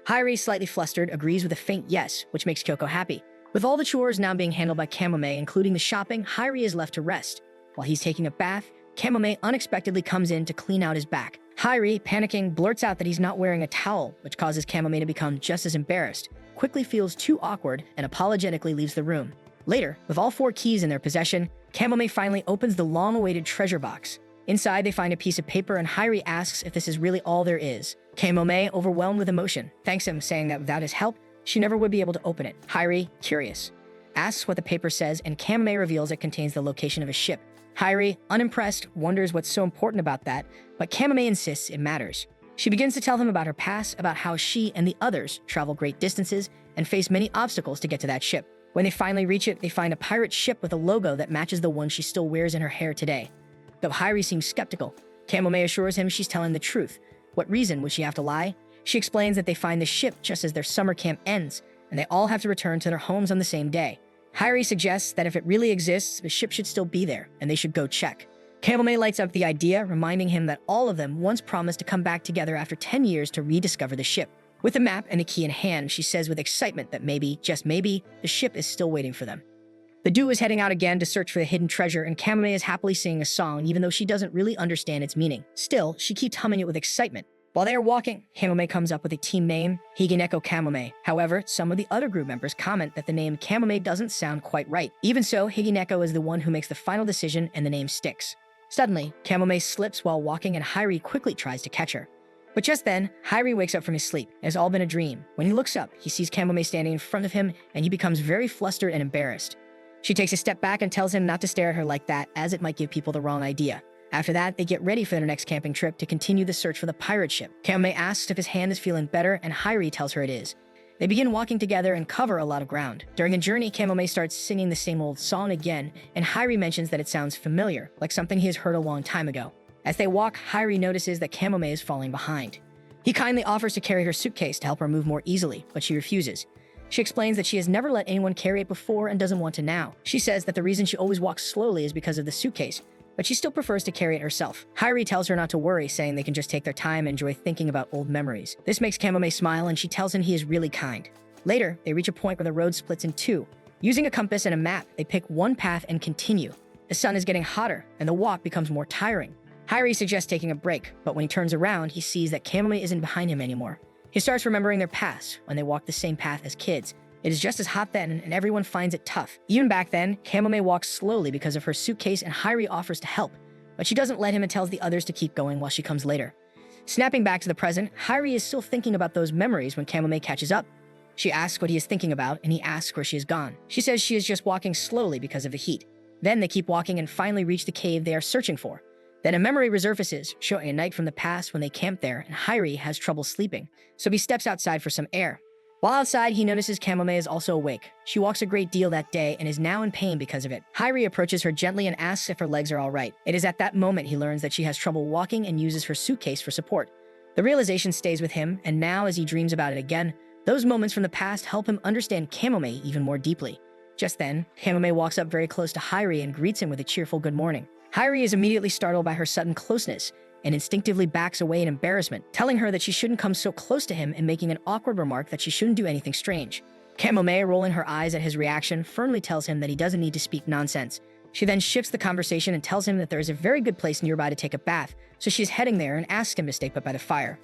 Hyrie, slightly flustered, agrees with a faint yes, which makes Kyoko happy. With all the chores now being handled by Kamome, including the shopping, Hyrie is left to rest. While he's taking a bath, Kamome unexpectedly comes in to clean out his back. Hyrie, panicking, blurts out that he's not wearing a towel, which causes Kamome to become just as embarrassed, quickly feels too awkward, and apologetically leaves the room. Later, with all 4 keys in their possession, Kamome finally opens the long-awaited treasure box. Inside, they find a piece of paper, and Hyrie asks if this is really all there is. Kamome, overwhelmed with emotion, thanks him, saying that without his help, she never would be able to open it. Hyrie, curious, asks what the paper says, and Kamome reveals it contains the location of a ship. Hyrie, unimpressed, wonders what's so important about that, but Kamome insists it matters. She begins to tell him about her past, about how she and the others travel great distances and face many obstacles to get to that ship. When they finally reach it, they find a pirate ship with a logo that matches the one she still wears in her hair today. Though Hyrie seems skeptical, Kamome assures him she's telling the truth. What reason would she have to lie? She explains that they find the ship just as their summer camp ends, and they all have to return to their homes on the same day. Hyrie suggests that if it really exists, the ship should still be there, and they should go check. Kamome lights up the idea, reminding him that all of them once promised to come back together after 10 years to rediscover the ship. With the map and the key in hand, she says with excitement that maybe, just maybe, the ship is still waiting for them. The duo is heading out again to search for the hidden treasure, and Kamome is happily singing a song even though she doesn't really understand its meaning. Still, she keeps humming it with excitement. While they are walking, Kamome comes up with a team name, Higineko Kamome. However, some of the other group members comment that the name Kamome doesn't sound quite right. Even so, Higineko is the one who makes the final decision and the name sticks. Suddenly, Kamome slips while walking and Hyrie quickly tries to catch her. But just then, Hyrie wakes up from his sleep. It has all been a dream. When he looks up, he sees Kamome standing in front of him and he becomes very flustered and embarrassed. She takes a step back and tells him not to stare at her like that, as it might give people the wrong idea. After that, they get ready for their next camping trip to continue the search for the pirate ship. Kamome asks if his hand is feeling better, and Hyrie tells her it is. They begin walking together and cover a lot of ground. During the journey, Kamome starts singing the same old song again, and Hyrie mentions that it sounds familiar, like something he has heard a long time ago. As they walk, Hyrie notices that Kamome is falling behind. He kindly offers to carry her suitcase to help her move more easily, but she refuses. She explains that she has never let anyone carry it before and doesn't want to now. She says that the reason she always walks slowly is because of the suitcase, but she still prefers to carry it herself. Hyrie tells her not to worry, saying they can just take their time and enjoy thinking about old memories. This makes Kamome smile, and she tells him he is really kind. Later, they reach a point where the road splits in two. Using a compass and a map, they pick one path and continue. The sun is getting hotter, and the walk becomes more tiring. Hyrie suggests taking a break, but when he turns around, he sees that Kamome isn't behind him anymore. He starts remembering their past, when they walked the same path as kids. It is just as hot then, and everyone finds it tough. Even back then, Kamome walks slowly because of her suitcase, and Hyrie offers to help, but she doesn't let him and tells the others to keep going while she comes later. Snapping back to the present, Hyrie is still thinking about those memories when Kamome catches up. She asks what he is thinking about, and he asks where she has gone. She says she is just walking slowly because of the heat. Then they keep walking and finally reach the cave they are searching for. Then a memory resurfaces, showing a night from the past when they camped there, and Hyrie has trouble sleeping, so he steps outside for some air. While outside, he notices Kamome is also awake. She walks a great deal that day and is now in pain because of it. Hyrie approaches her gently and asks if her legs are all right. It is at that moment he learns that she has trouble walking and uses her suitcase for support. The realization stays with him, and now as he dreams about it again, those moments from the past help him understand Kamome even more deeply. Just then, Kamome walks up very close to Hyrie and greets him with a cheerful good morning. Hyrie is immediately startled by her sudden closeness and instinctively backs away in embarrassment, telling her that she shouldn't come so close to him and making an awkward remark that she shouldn't do anything strange. Kamome, rolling her eyes at his reaction, firmly tells him that he doesn't need to speak nonsense. She then shifts the conversation and tells him that there is a very good place nearby to take a bath, so she is heading there and asks him to stay put by the fire.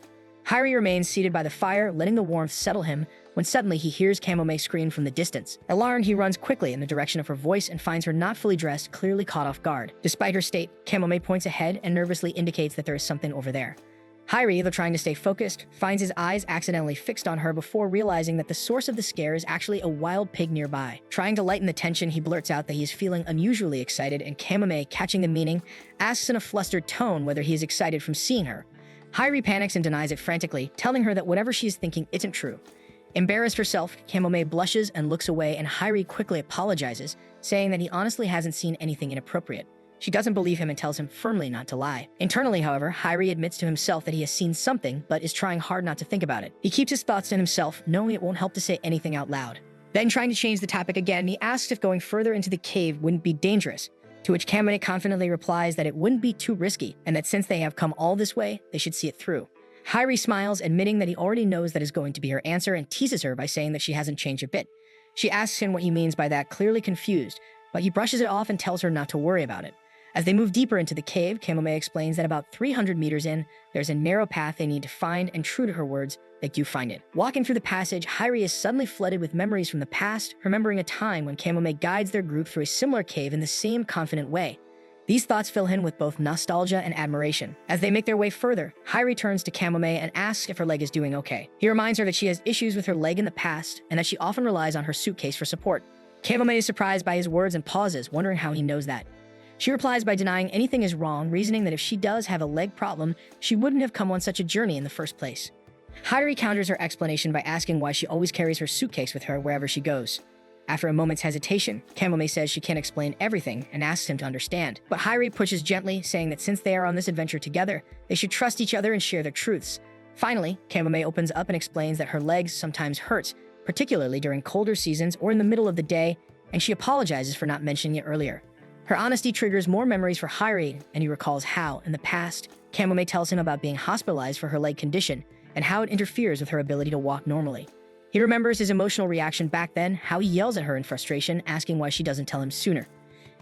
Hyrie remains seated by the fire, letting the warmth settle him, when suddenly he hears Kamome scream from the distance. Alarmed, he runs quickly in the direction of her voice and finds her not fully dressed, clearly caught off guard. Despite her state, Kamome points ahead and nervously indicates that there is something over there. Hyrie, though trying to stay focused, finds his eyes accidentally fixed on her before realizing that the source of the scare is actually a wild pig nearby. Trying to lighten the tension, he blurts out that he is feeling unusually excited, and Kamome, catching the meaning, asks in a flustered tone whether he is excited from seeing her. Hyrie panics and denies it frantically, telling her that whatever she is thinking isn't true. Embarrassed herself, Kamome blushes and looks away, and Hyrie quickly apologizes, saying that he honestly hasn't seen anything inappropriate. She doesn't believe him and tells him firmly not to lie. Internally, however, Hyrie admits to himself that he has seen something, but is trying hard not to think about it. He keeps his thoughts to himself, knowing it won't help to say anything out loud. Then, trying to change the topic again, he asks if going further into the cave wouldn't be dangerous, to which Kamome confidently replies that it wouldn't be too risky, and that since they have come all this way, they should see it through. Hyrie smiles, admitting that he already knows that is going to be her answer, and teases her by saying that she hasn't changed a bit. She asks him what he means by that, clearly confused, but he brushes it off and tells her not to worry about it. As they move deeper into the cave, Kamome explains that about 300 meters in, there's a narrow path they need to find, and true to her words, they do find it. Walking through the passage, Hyrie is suddenly flooded with memories from the past, remembering a time when Kamome guides their group through a similar cave in the same confident way. These thoughts fill him with both nostalgia and admiration. As they make their way further, Hyrie turns to Kamome and asks if her leg is doing okay. He reminds her that she has issues with her leg in the past and that she often relies on her suitcase for support. Kamome is surprised by his words and pauses, wondering how he knows that. She replies by denying anything is wrong, reasoning that if she does have a leg problem, she wouldn't have come on such a journey in the first place. Hyrie counters her explanation by asking why she always carries her suitcase with her wherever she goes. After a moment's hesitation, Kamome says she can't explain everything and asks him to understand. But Hyrie pushes gently, saying that since they are on this adventure together, they should trust each other and share their truths. Finally, Kamome opens up and explains that her legs sometimes hurt, particularly during colder seasons or in the middle of the day, and she apologizes for not mentioning it earlier. Her honesty triggers more memories for Hyrie, and he recalls how, in the past, Kamome tells him about being hospitalized for her leg condition and how it interferes with her ability to walk normally. He remembers his emotional reaction back then, how he yells at her in frustration, asking why she doesn't tell him sooner.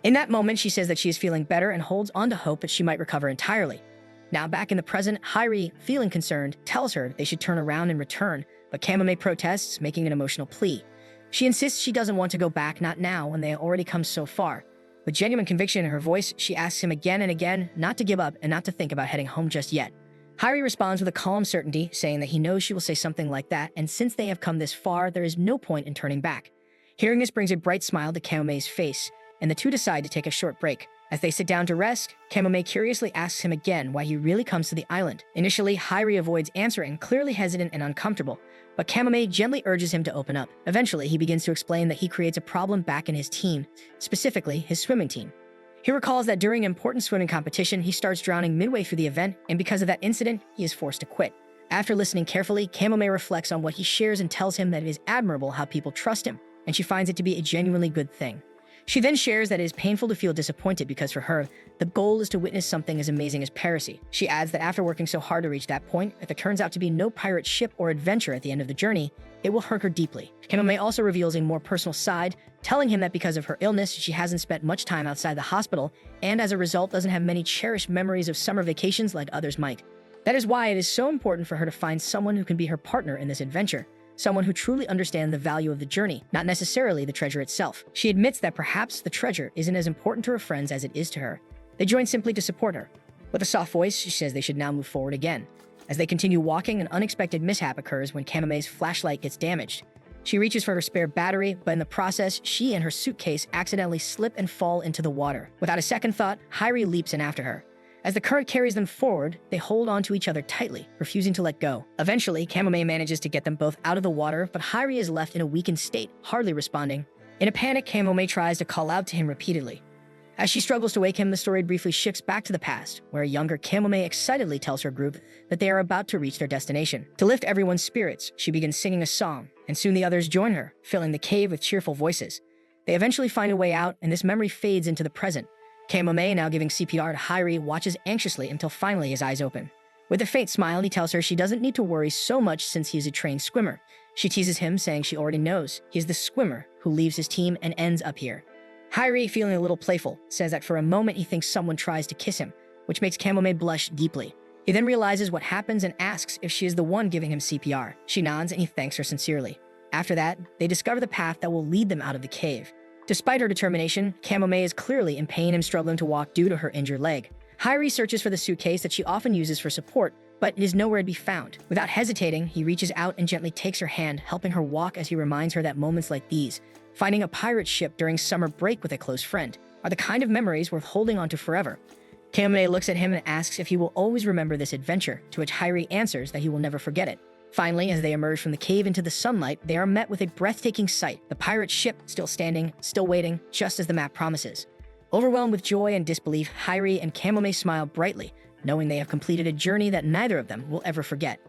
In that moment, she says that she is feeling better and holds on to hope that she might recover entirely. Now back in the present, Hyrie, feeling concerned, tells her they should turn around and return, but Kamome protests, making an emotional plea. She insists she doesn't want to go back, not now, when they have already come so far. With genuine conviction in her voice, she asks him again and again not to give up and not to think about heading home just yet. Hyrie responds with a calm certainty, saying that he knows she will say something like that, and since they have come this far, there is no point in turning back. Hearing this brings a bright smile to Kamome's face, and the two decide to take a short break. As they sit down to rest, Kamome curiously asks him again why he really comes to the island. Initially, Hyrie avoids answering, clearly hesitant and uncomfortable, but Kamome gently urges him to open up. Eventually, he begins to explain that he creates a problem back in his team, specifically his swimming team. He recalls that during an important swimming competition, he starts drowning midway through the event, and because of that incident, he is forced to quit. After listening carefully, Kamome reflects on what he shares and tells him that it is admirable how people trust him, and she finds it to be a genuinely good thing. She then shares that it is painful to feel disappointed because for her, the goal is to witness something as amazing as piracy. She adds that after working so hard to reach that point, if it turns out to be no pirate ship or adventure at the end of the journey, it will hurt her deeply. Kamome also reveals a more personal side, telling him that because of her illness, she hasn't spent much time outside the hospital, and as a result doesn't have many cherished memories of summer vacations like others might. That is why it is so important for her to find someone who can be her partner in this adventure. Someone who truly understands the value of the journey, not necessarily the treasure itself. She admits that perhaps the treasure isn't as important to her friends as it is to her. They join simply to support her. With a soft voice, she says they should now move forward again. As they continue walking, an unexpected mishap occurs when Kamome's flashlight gets damaged. She reaches for her spare battery, but in the process, she and her suitcase accidentally slip and fall into the water. Without a second thought, Hyrie leaps in after her. As the current carries them forward, they hold onto each other tightly, refusing to let go. Eventually, Kamome manages to get them both out of the water, but Hyrie is left in a weakened state, hardly responding. In a panic, Kamome tries to call out to him repeatedly. As she struggles to wake him, the story briefly shifts back to the past, where a younger Kamome excitedly tells her group that they are about to reach their destination. To lift everyone's spirits, she begins singing a song, and soon the others join her, filling the cave with cheerful voices. They eventually find a way out, and this memory fades into the present. Kamome, now giving CPR to Hyrie, watches anxiously until finally his eyes open. With a faint smile, he tells her she doesn't need to worry so much since he is a trained swimmer. She teases him, saying she already knows. He is the swimmer who leaves his team and ends up here. Hyrie, feeling a little playful, says that for a moment he thinks someone tries to kiss him, which makes Kamome blush deeply. He then realizes what happens and asks if she is the one giving him CPR. She nods and he thanks her sincerely. After that, they discover the path that will lead them out of the cave. Despite her determination, Kamome is clearly in pain and struggling to walk due to her injured leg. Hyrie searches for the suitcase that she often uses for support, but it is nowhere to be found. Without hesitating, he reaches out and gently takes her hand, helping her walk as he reminds her that moments like these, finding a pirate ship during summer break with a close friend, are the kind of memories worth holding on to forever. Kamome looks at him and asks if he will always remember this adventure, to which Hyrie answers that he will never forget it. Finally, as they emerge from the cave into the sunlight, they are met with a breathtaking sight, the pirate ship still standing, still waiting, just as the map promises. Overwhelmed with joy and disbelief, Hyrie and Kamome smile brightly, knowing they have completed a journey that neither of them will ever forget.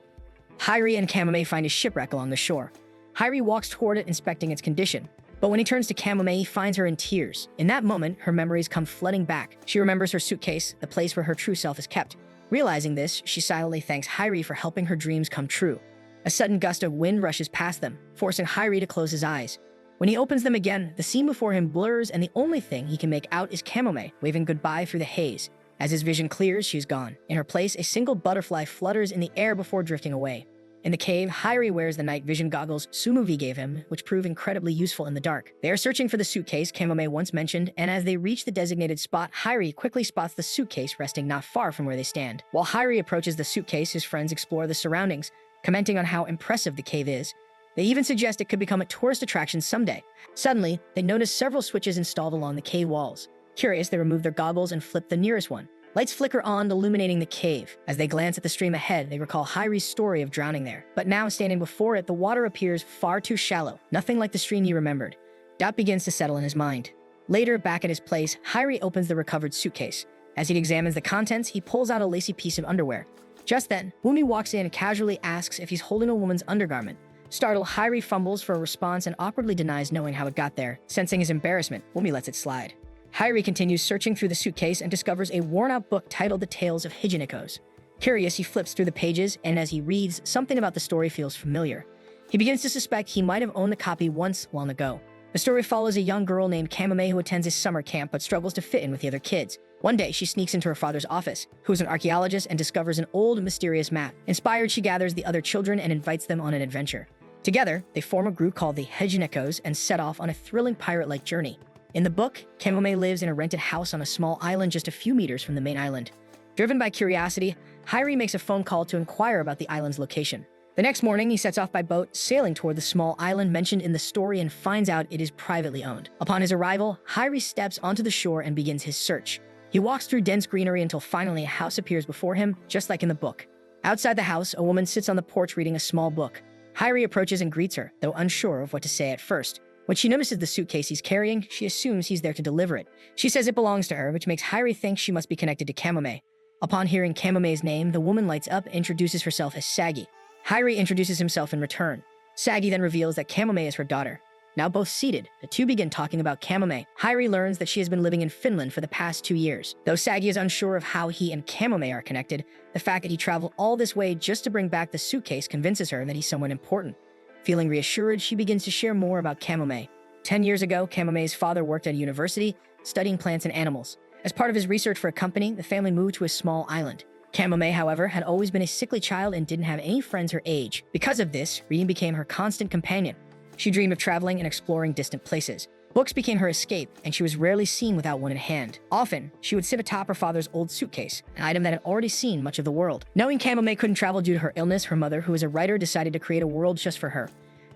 Hyrie and Kamome find a shipwreck along the shore. Hyrie walks toward it, inspecting its condition. But when he turns to Kamome, he finds her in tears. In that moment, her memories come flooding back. She remembers her suitcase, the place where her true self is kept. Realizing this, she silently thanks Hyrie for helping her dreams come true. A sudden gust of wind rushes past them, forcing Hyrie to close his eyes. When he opens them again, the scene before him blurs and the only thing he can make out is Kamome waving goodbye through the haze. As his vision clears, she's gone. In her place, a single butterfly flutters in the air before drifting away. In the cave, Hyrie wears the night vision goggles Sumuvi gave him, which prove incredibly useful in the dark. They are searching for the suitcase Kamome once mentioned, and as they reach the designated spot, Hyrie quickly spots the suitcase resting not far from where they stand. While Hyrie approaches the suitcase, his friends explore the surroundings, commenting on how impressive the cave is. They even suggest it could become a tourist attraction someday. Suddenly, they notice several switches installed along the cave walls. Curious, they remove their goggles and flip the nearest one. Lights flicker on, illuminating the cave. As they glance at the stream ahead, they recall Hyrie's story of drowning there. But now, standing before it, the water appears far too shallow, nothing like the stream he remembered. Doubt begins to settle in his mind. Later, back at his place, Hyrie opens the recovered suitcase. As he examines the contents, he pulls out a lacy piece of underwear. Just then, Wumi walks in and casually asks if he's holding a woman's undergarment. Startled, Hyrie fumbles for a response and awkwardly denies knowing how it got there. Sensing his embarrassment, Wumi lets it slide. Hyrie continues searching through the suitcase and discovers a worn-out book titled The Tales of Hygienekos. Curious, he flips through the pages, and as he reads, something about the story feels familiar. He begins to suspect he might have owned the copy once long ago. The story follows a young girl named Kamome who attends a summer camp but struggles to fit in with the other kids. One day, she sneaks into her father's office, who is an archaeologist, and discovers an old, mysterious map. Inspired, she gathers the other children and invites them on an adventure. Together, they form a group called the Hygienekos and set off on a thrilling pirate-like journey. In the book, Kamome lives in a rented house on a small island just a few meters from the main island. Driven by curiosity, Hyrie makes a phone call to inquire about the island's location. The next morning, he sets off by boat, sailing toward the small island mentioned in the story and finds out it is privately owned. Upon his arrival, Hyrie steps onto the shore and begins his search. He walks through dense greenery until finally a house appears before him, just like in the book. Outside the house, a woman sits on the porch reading a small book. Hyrie approaches and greets her, though unsure of what to say at first. When she notices the suitcase he's carrying, she assumes he's there to deliver it. She says it belongs to her, which makes Hyrie think she must be connected to Kamome. Upon hearing Kamome's name, the woman lights up and introduces herself as Sagi. Hyrie introduces himself in return. Sagi then reveals that Kamome is her daughter. Now both seated, the two begin talking about Kamome. Hyrie learns that she has been living in Finland for the past 2 years. Though Sagi is unsure of how he and Kamome are connected, the fact that he traveled all this way just to bring back the suitcase convinces her that he's someone important. Feeling reassured, she begins to share more about Kamome. 10 years ago, Kamome's father worked at a university, studying plants and animals. As part of his research for a company, the family moved to a small island. Kamome, however, had always been a sickly child and didn't have any friends her age. Because of this, reading became her constant companion. She dreamed of traveling and exploring distant places. Books became her escape, and she was rarely seen without one in hand. Often, she would sit atop her father's old suitcase, an item that had already seen much of the world. Knowing Kamome couldn't travel due to her illness, her mother, who was a writer, decided to create a world just for her.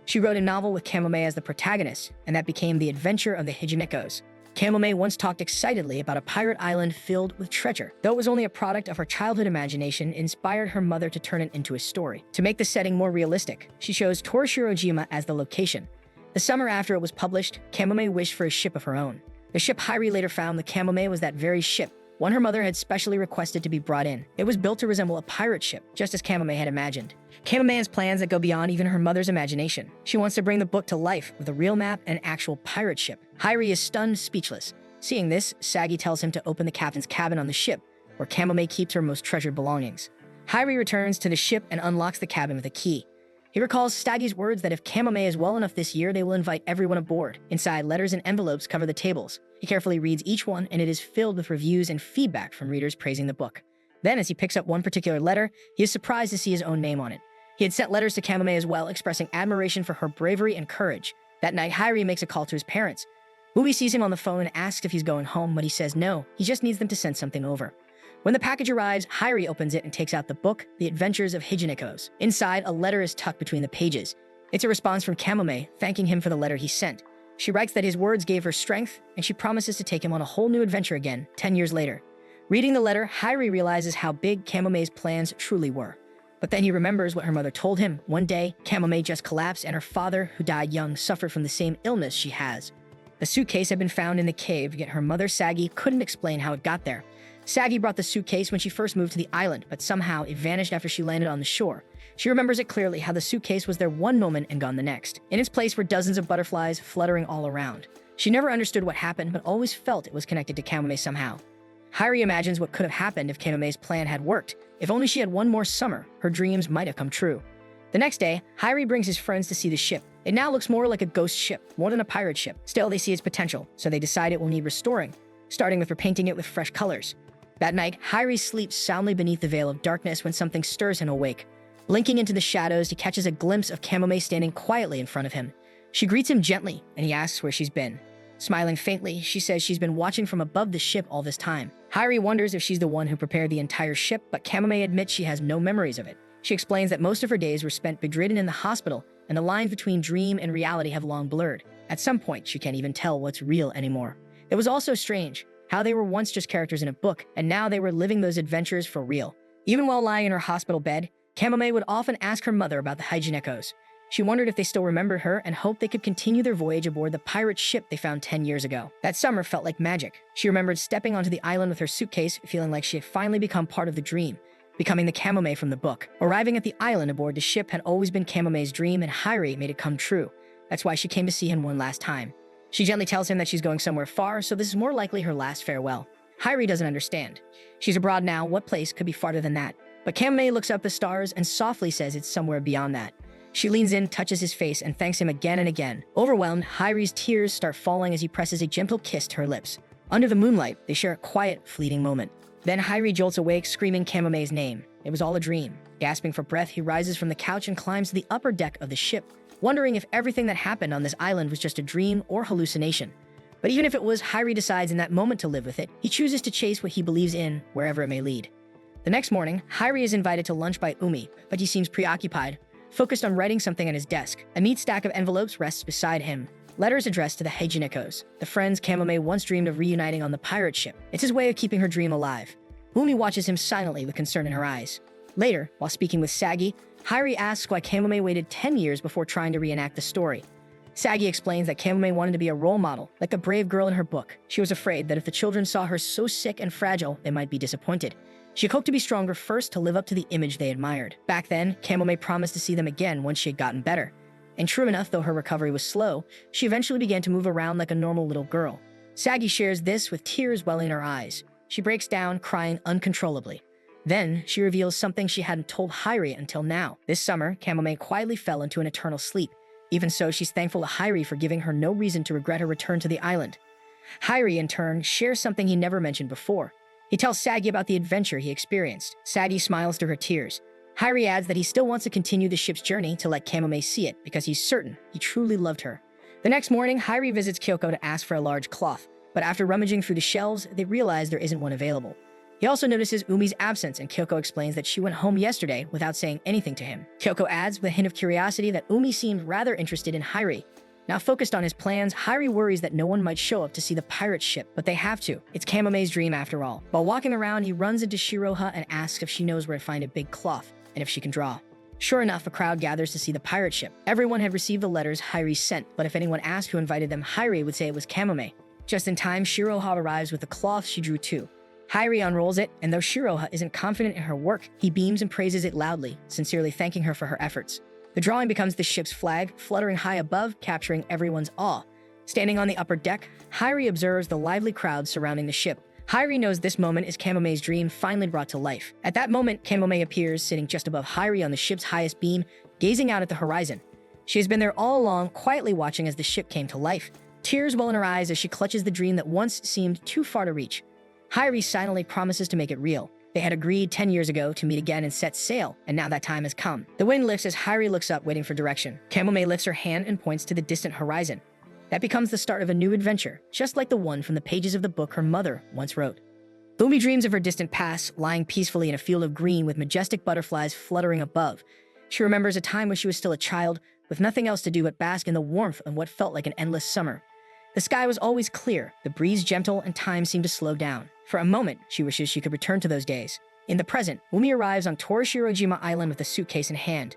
She wrote a novel with Kamome as the protagonist, and that became The Adventure of the Hyrie. Kamome once talked excitedly about a pirate island filled with treasure. Though it was only a product of her childhood imagination, it inspired her mother to turn it into a story. To make the setting more realistic, she chose Torishirojima as the location. The summer after it was published, Kamome wished for a ship of her own. The ship Hyrie later found the Kamome was that very ship, one her mother had specially requested to be brought in. It was built to resemble a pirate ship, just as Kamome had imagined. Kamome has plans that go beyond even her mother's imagination. She wants to bring the book to life with a real map and an actual pirate ship. Hyrie is stunned, speechless. Seeing this, Sagi tells him to open the captain's cabin on the ship, where Kamome keeps her most treasured belongings. Hyrie returns to the ship and unlocks the cabin with a key. He recalls Sagi's words that if Kamome is well enough this year, they will invite everyone aboard. Inside, letters and envelopes cover the tables. He carefully reads each one, and it is filled with reviews and feedback from readers praising the book. Then, as he picks up one particular letter, he is surprised to see his own name on it. He had sent letters to Kamome as well, expressing admiration for her bravery and courage. That night, Hyrie makes a call to his parents. Umi sees him on the phone and asks if he's going home, but he says no, he just needs them to send something over. When the package arrives, Hyrie opens it and takes out the book, The Adventures of Hyrie. Inside, a letter is tucked between the pages. It's a response from Kamome, thanking him for the letter he sent. She writes that his words gave her strength, and she promises to take him on a whole new adventure again, 10 years later. Reading the letter, Hyrie realizes how big Kamome's plans truly were. But then he remembers what her mother told him. One day, Kamome just collapsed, and her father, who died young, suffered from the same illness she has. The suitcase had been found in the cave, yet her mother, Sagi, couldn't explain how it got there. Sagi brought the suitcase when she first moved to the island, but somehow it vanished after she landed on the shore. She remembers it clearly, how the suitcase was there one moment and gone the next. In its place were dozens of butterflies fluttering all around. She never understood what happened, but always felt it was connected to Kamome somehow. Hyrie imagines what could have happened if Kamome's plan had worked. If only she had one more summer, her dreams might have come true. The next day, Hyrie brings his friends to see the ship. It now looks more like a ghost ship, more than a pirate ship. Still, they see its potential, so they decide it will need restoring, starting with repainting it with fresh colors. That night, Hyrie sleeps soundly beneath the veil of darkness when something stirs him awake. Blinking into the shadows, he catches a glimpse of Kamome standing quietly in front of him. She greets him gently, and he asks where she's been. Smiling faintly, she says she's been watching from above the ship all this time. Hyrie wonders if she's the one who prepared the entire ship, but Kamome admits she has no memories of it. She explains that most of her days were spent bedridden in the hospital, and the lines between dream and reality have long blurred. At some point, she can't even tell what's real anymore. It was also strange how they were once just characters in a book, and now they were living those adventures for real. Even while lying in her hospital bed, Kamome would often ask her mother about the Hyrie. She wondered if they still remembered her and hoped they could continue their voyage aboard the pirate ship they found 10 years ago. That summer felt like magic. She remembered stepping onto the island with her suitcase, feeling like she had finally become part of the dream, becoming the Kamome from the book. Arriving at the island aboard the ship had always been Kamome's dream, and Hyrie made it come true. That's why she came to see him one last time. She gently tells him that she's going somewhere far, so this is more likely her last farewell. Hyrie doesn't understand. She's abroad now, what place could be farther than that? But Kamome looks up the stars and softly says it's somewhere beyond that. She leans in, touches his face, and thanks him again and again. Overwhelmed, Hyrie's tears start falling as he presses a gentle kiss to her lips. Under the moonlight, they share a quiet, fleeting moment. Then Hyrie jolts awake, screaming Kamome's name. It was all a dream. Gasping for breath, he rises from the couch and climbs to the upper deck of the ship, wondering if everything that happened on this island was just a dream or hallucination. But even if it was, Hyrie decides in that moment to live with it. He chooses to chase what he believes in, wherever it may lead. The next morning, Hyrie is invited to lunch by Umi, but he seems preoccupied, focused on writing something at his desk. A neat stack of envelopes rests beside him. Letters addressed to the Hyrie, the friends Kamome once dreamed of reuniting on the pirate ship. It's his way of keeping her dream alive. Umi watches him silently with concern in her eyes. Later, while speaking with Sagi, Hyrie asks why Kamome waited 10 years before trying to reenact the story. Sagi explains that Kamome wanted to be a role model, like the brave girl in her book. She was afraid that if the children saw her so sick and fragile, they might be disappointed. She hoped to be stronger first to live up to the image they admired. Back then, Kamome promised to see them again once she had gotten better. And true enough, though her recovery was slow, she eventually began to move around like a normal little girl. Sagi shares this with tears welling in her eyes. She breaks down, crying uncontrollably. Then, she reveals something she hadn't told Hyrie until now. This summer, Kamome quietly fell into an eternal sleep. Even so, she's thankful to Hyrie for giving her no reason to regret her return to the island. Hyrie, in turn, shares something he never mentioned before. He tells Sagi about the adventure he experienced. Sagi smiles through her tears. Hyrie adds that he still wants to continue the ship's journey to let Kamome see it because he's certain he truly loved her. The next morning, Hyrie visits Kyoko to ask for a large cloth, but after rummaging through the shelves, they realize there isn't one available. He also notices Umi's absence, and Kyoko explains that she went home yesterday without saying anything to him. Kyoko adds with a hint of curiosity that Umi seemed rather interested in Hyrie. Now focused on his plans, Hyrie worries that no one might show up to see the pirate ship, but they have to. It's Kamome's dream after all. While walking around, he runs into Shiroha and asks if she knows where to find a big cloth, and if she can draw. Sure enough, a crowd gathers to see the pirate ship. Everyone had received the letters Hyrie sent, but if anyone asked who invited them, Hyrie would say it was Kamome. Just in time, Shiroha arrives with the cloth she drew too. Hyrie unrolls it, and though Shiroha isn't confident in her work, he beams and praises it loudly, sincerely thanking her for her efforts. The drawing becomes the ship's flag, fluttering high above, capturing everyone's awe. Standing on the upper deck, Hyrie observes the lively crowd surrounding the ship. Hyrie knows this moment is Kamome's dream finally brought to life. At that moment, Kamome appears, sitting just above Hyrie on the ship's highest beam, gazing out at the horizon. She has been there all along, quietly watching as the ship came to life. Tears well in her eyes as she clutches the dream that once seemed too far to reach. Hyrie silently promises to make it real. They had agreed 10 years ago to meet again and set sail, and now that time has come. The wind lifts as Hyrie looks up, waiting for direction. Kamome lifts her hand and points to the distant horizon. That becomes the start of a new adventure, just like the one from the pages of the book her mother once wrote. Umi dreams of her distant past, lying peacefully in a field of green with majestic butterflies fluttering above. She remembers a time when she was still a child, with nothing else to do but bask in the warmth of what felt like an endless summer. The sky was always clear, the breeze gentle, and time seemed to slow down. For a moment, she wishes she could return to those days. In the present, Umi arrives on Torishirojima Island with a suitcase in hand.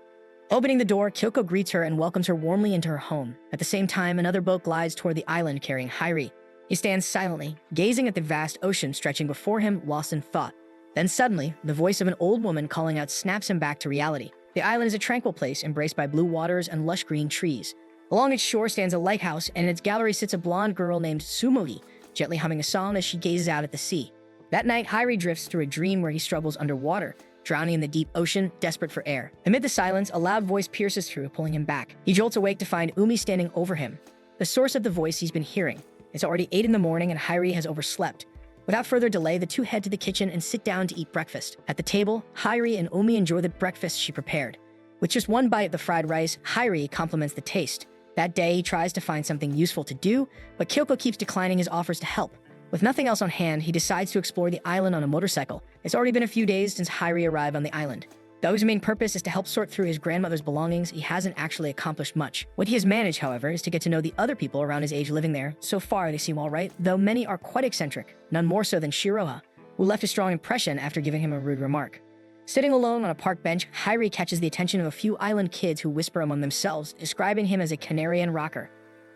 Opening the door, Kyoko greets her and welcomes her warmly into her home. At the same time, another boat glides toward the island carrying Hyrie. He stands silently, gazing at the vast ocean stretching before him, lost in thought. Then suddenly, the voice of an old woman calling out snaps him back to reality. The island is a tranquil place embraced by blue waters and lush green trees. Along its shore stands a lighthouse, and in its gallery sits a blonde girl named Sumogi, gently humming a song as she gazes out at the sea. That night, Hyrie drifts through a dream where he struggles underwater, drowning in the deep ocean, desperate for air. Amid the silence, a loud voice pierces through, pulling him back. He jolts awake to find Umi standing over him, the source of the voice he's been hearing. It's already 8 in the morning, and Hyrie has overslept. Without further delay, the two head to the kitchen and sit down to eat breakfast. At the table, Hyrie and Umi enjoy the breakfast she prepared. With just one bite of the fried rice, Hyrie compliments the taste. That day, he tries to find something useful to do, but Kyoko keeps declining his offers to help. With nothing else on hand, he decides to explore the island on a motorcycle. It's already been a few days since Hyrie arrived on the island. Though his main purpose is to help sort through his grandmother's belongings, he hasn't actually accomplished much. What he has managed, however, is to get to know the other people around his age living there. So far, they seem all right, though many are quite eccentric, none more so than Shiroha, who left a strong impression after giving him a rude remark. Sitting alone on a park bench, Hyrie catches the attention of a few island kids who whisper among themselves, describing him as a Canarian rocker.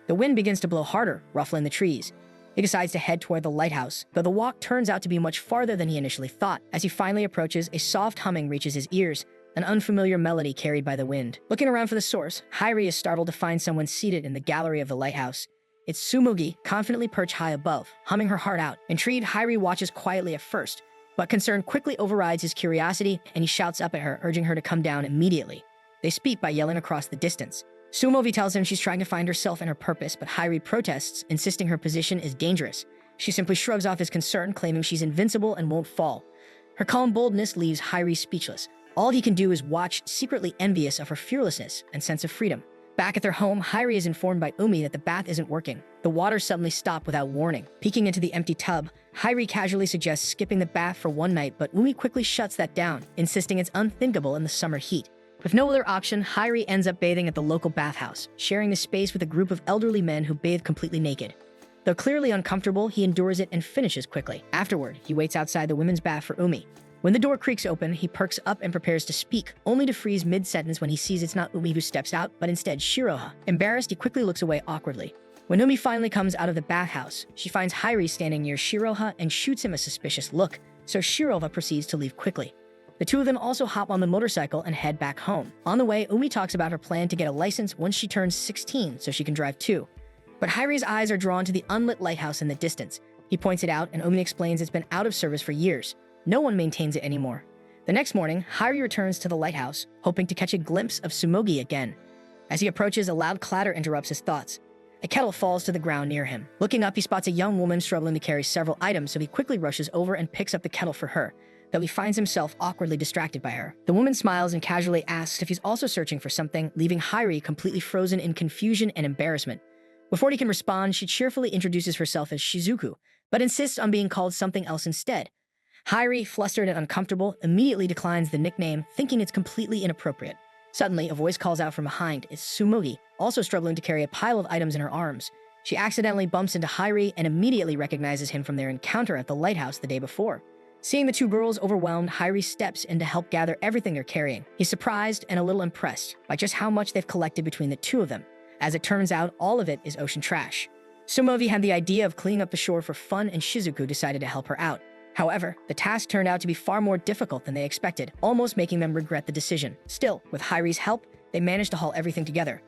The wind begins to blow harder, ruffling the trees. He decides to head toward the lighthouse, though the walk turns out to be much farther than he initially thought. As he finally approaches, a soft humming reaches his ears, an unfamiliar melody carried by the wind. Looking around for the source, Hyrie is startled to find someone seated in the gallery of the lighthouse. It's Sumogi, confidently perched high above, humming her heart out. Intrigued, Hyrie watches quietly at first, but concern quickly overrides his curiosity, and he shouts up at her, urging her to come down immediately. They speak by yelling across the distance. Sumogi tells him she's trying to find herself and her purpose, but Hyrie protests, insisting her position is dangerous. She simply shrugs off his concern, claiming she's invincible and won't fall. Her calm boldness leaves Hyrie speechless. All he can do is watch, secretly envious of her fearlessness and sense of freedom. Back at their home, Hyrie is informed by Umi that the bath isn't working. The water suddenly stopped without warning. Peeking into the empty tub, Hyrie casually suggests skipping the bath for one night, but Umi quickly shuts that down, insisting it's unthinkable in the summer heat. With no other option, Hyrie ends up bathing at the local bathhouse, sharing the space with a group of elderly men who bathe completely naked. Though clearly uncomfortable, he endures it and finishes quickly. Afterward, he waits outside the women's bath for Umi. When the door creaks open, he perks up and prepares to speak, only to freeze mid-sentence when he sees it's not Umi who steps out, but instead Shiroha. Embarrassed, he quickly looks away awkwardly. When Umi finally comes out of the bathhouse, she finds Hyrie standing near Shiroha and shoots him a suspicious look, so Shiroha proceeds to leave quickly. The two of them also hop on the motorcycle and head back home. On the way, Umi talks about her plan to get a license once she turns 16 so she can drive too. But Hyrie's eyes are drawn to the unlit lighthouse in the distance. He points it out, and Umi explains it's been out of service for years. No one maintains it anymore. The next morning, Hyrie returns to the lighthouse, hoping to catch a glimpse of Sumogi again. As he approaches, a loud clatter interrupts his thoughts. A kettle falls to the ground near him. Looking up, he spots a young woman struggling to carry several items, so he quickly rushes over and picks up the kettle for her, though he finds himself awkwardly distracted by her. The woman smiles and casually asks if he's also searching for something, leaving Hyrie completely frozen in confusion and embarrassment. Before he can respond, she cheerfully introduces herself as Shizuku, but insists on being called something else instead. Hyrie, flustered and uncomfortable, immediately declines the nickname, thinking it's completely inappropriate. Suddenly, a voice calls out from behind. It's Sumogi, also struggling to carry a pile of items in her arms. She accidentally bumps into Hyrie and immediately recognizes him from their encounter at the lighthouse the day before. Seeing the two girls overwhelmed, Hyrie steps in to help gather everything they're carrying. He's surprised and a little impressed by just how much they've collected between the two of them. As it turns out, all of it is ocean trash. Sumogi had the idea of cleaning up the shore for fun, and Shizuku decided to help her out. However, the task turned out to be far more difficult than they expected, almost making them regret the decision. Still, with Hyrie's help, they managed to haul everything together.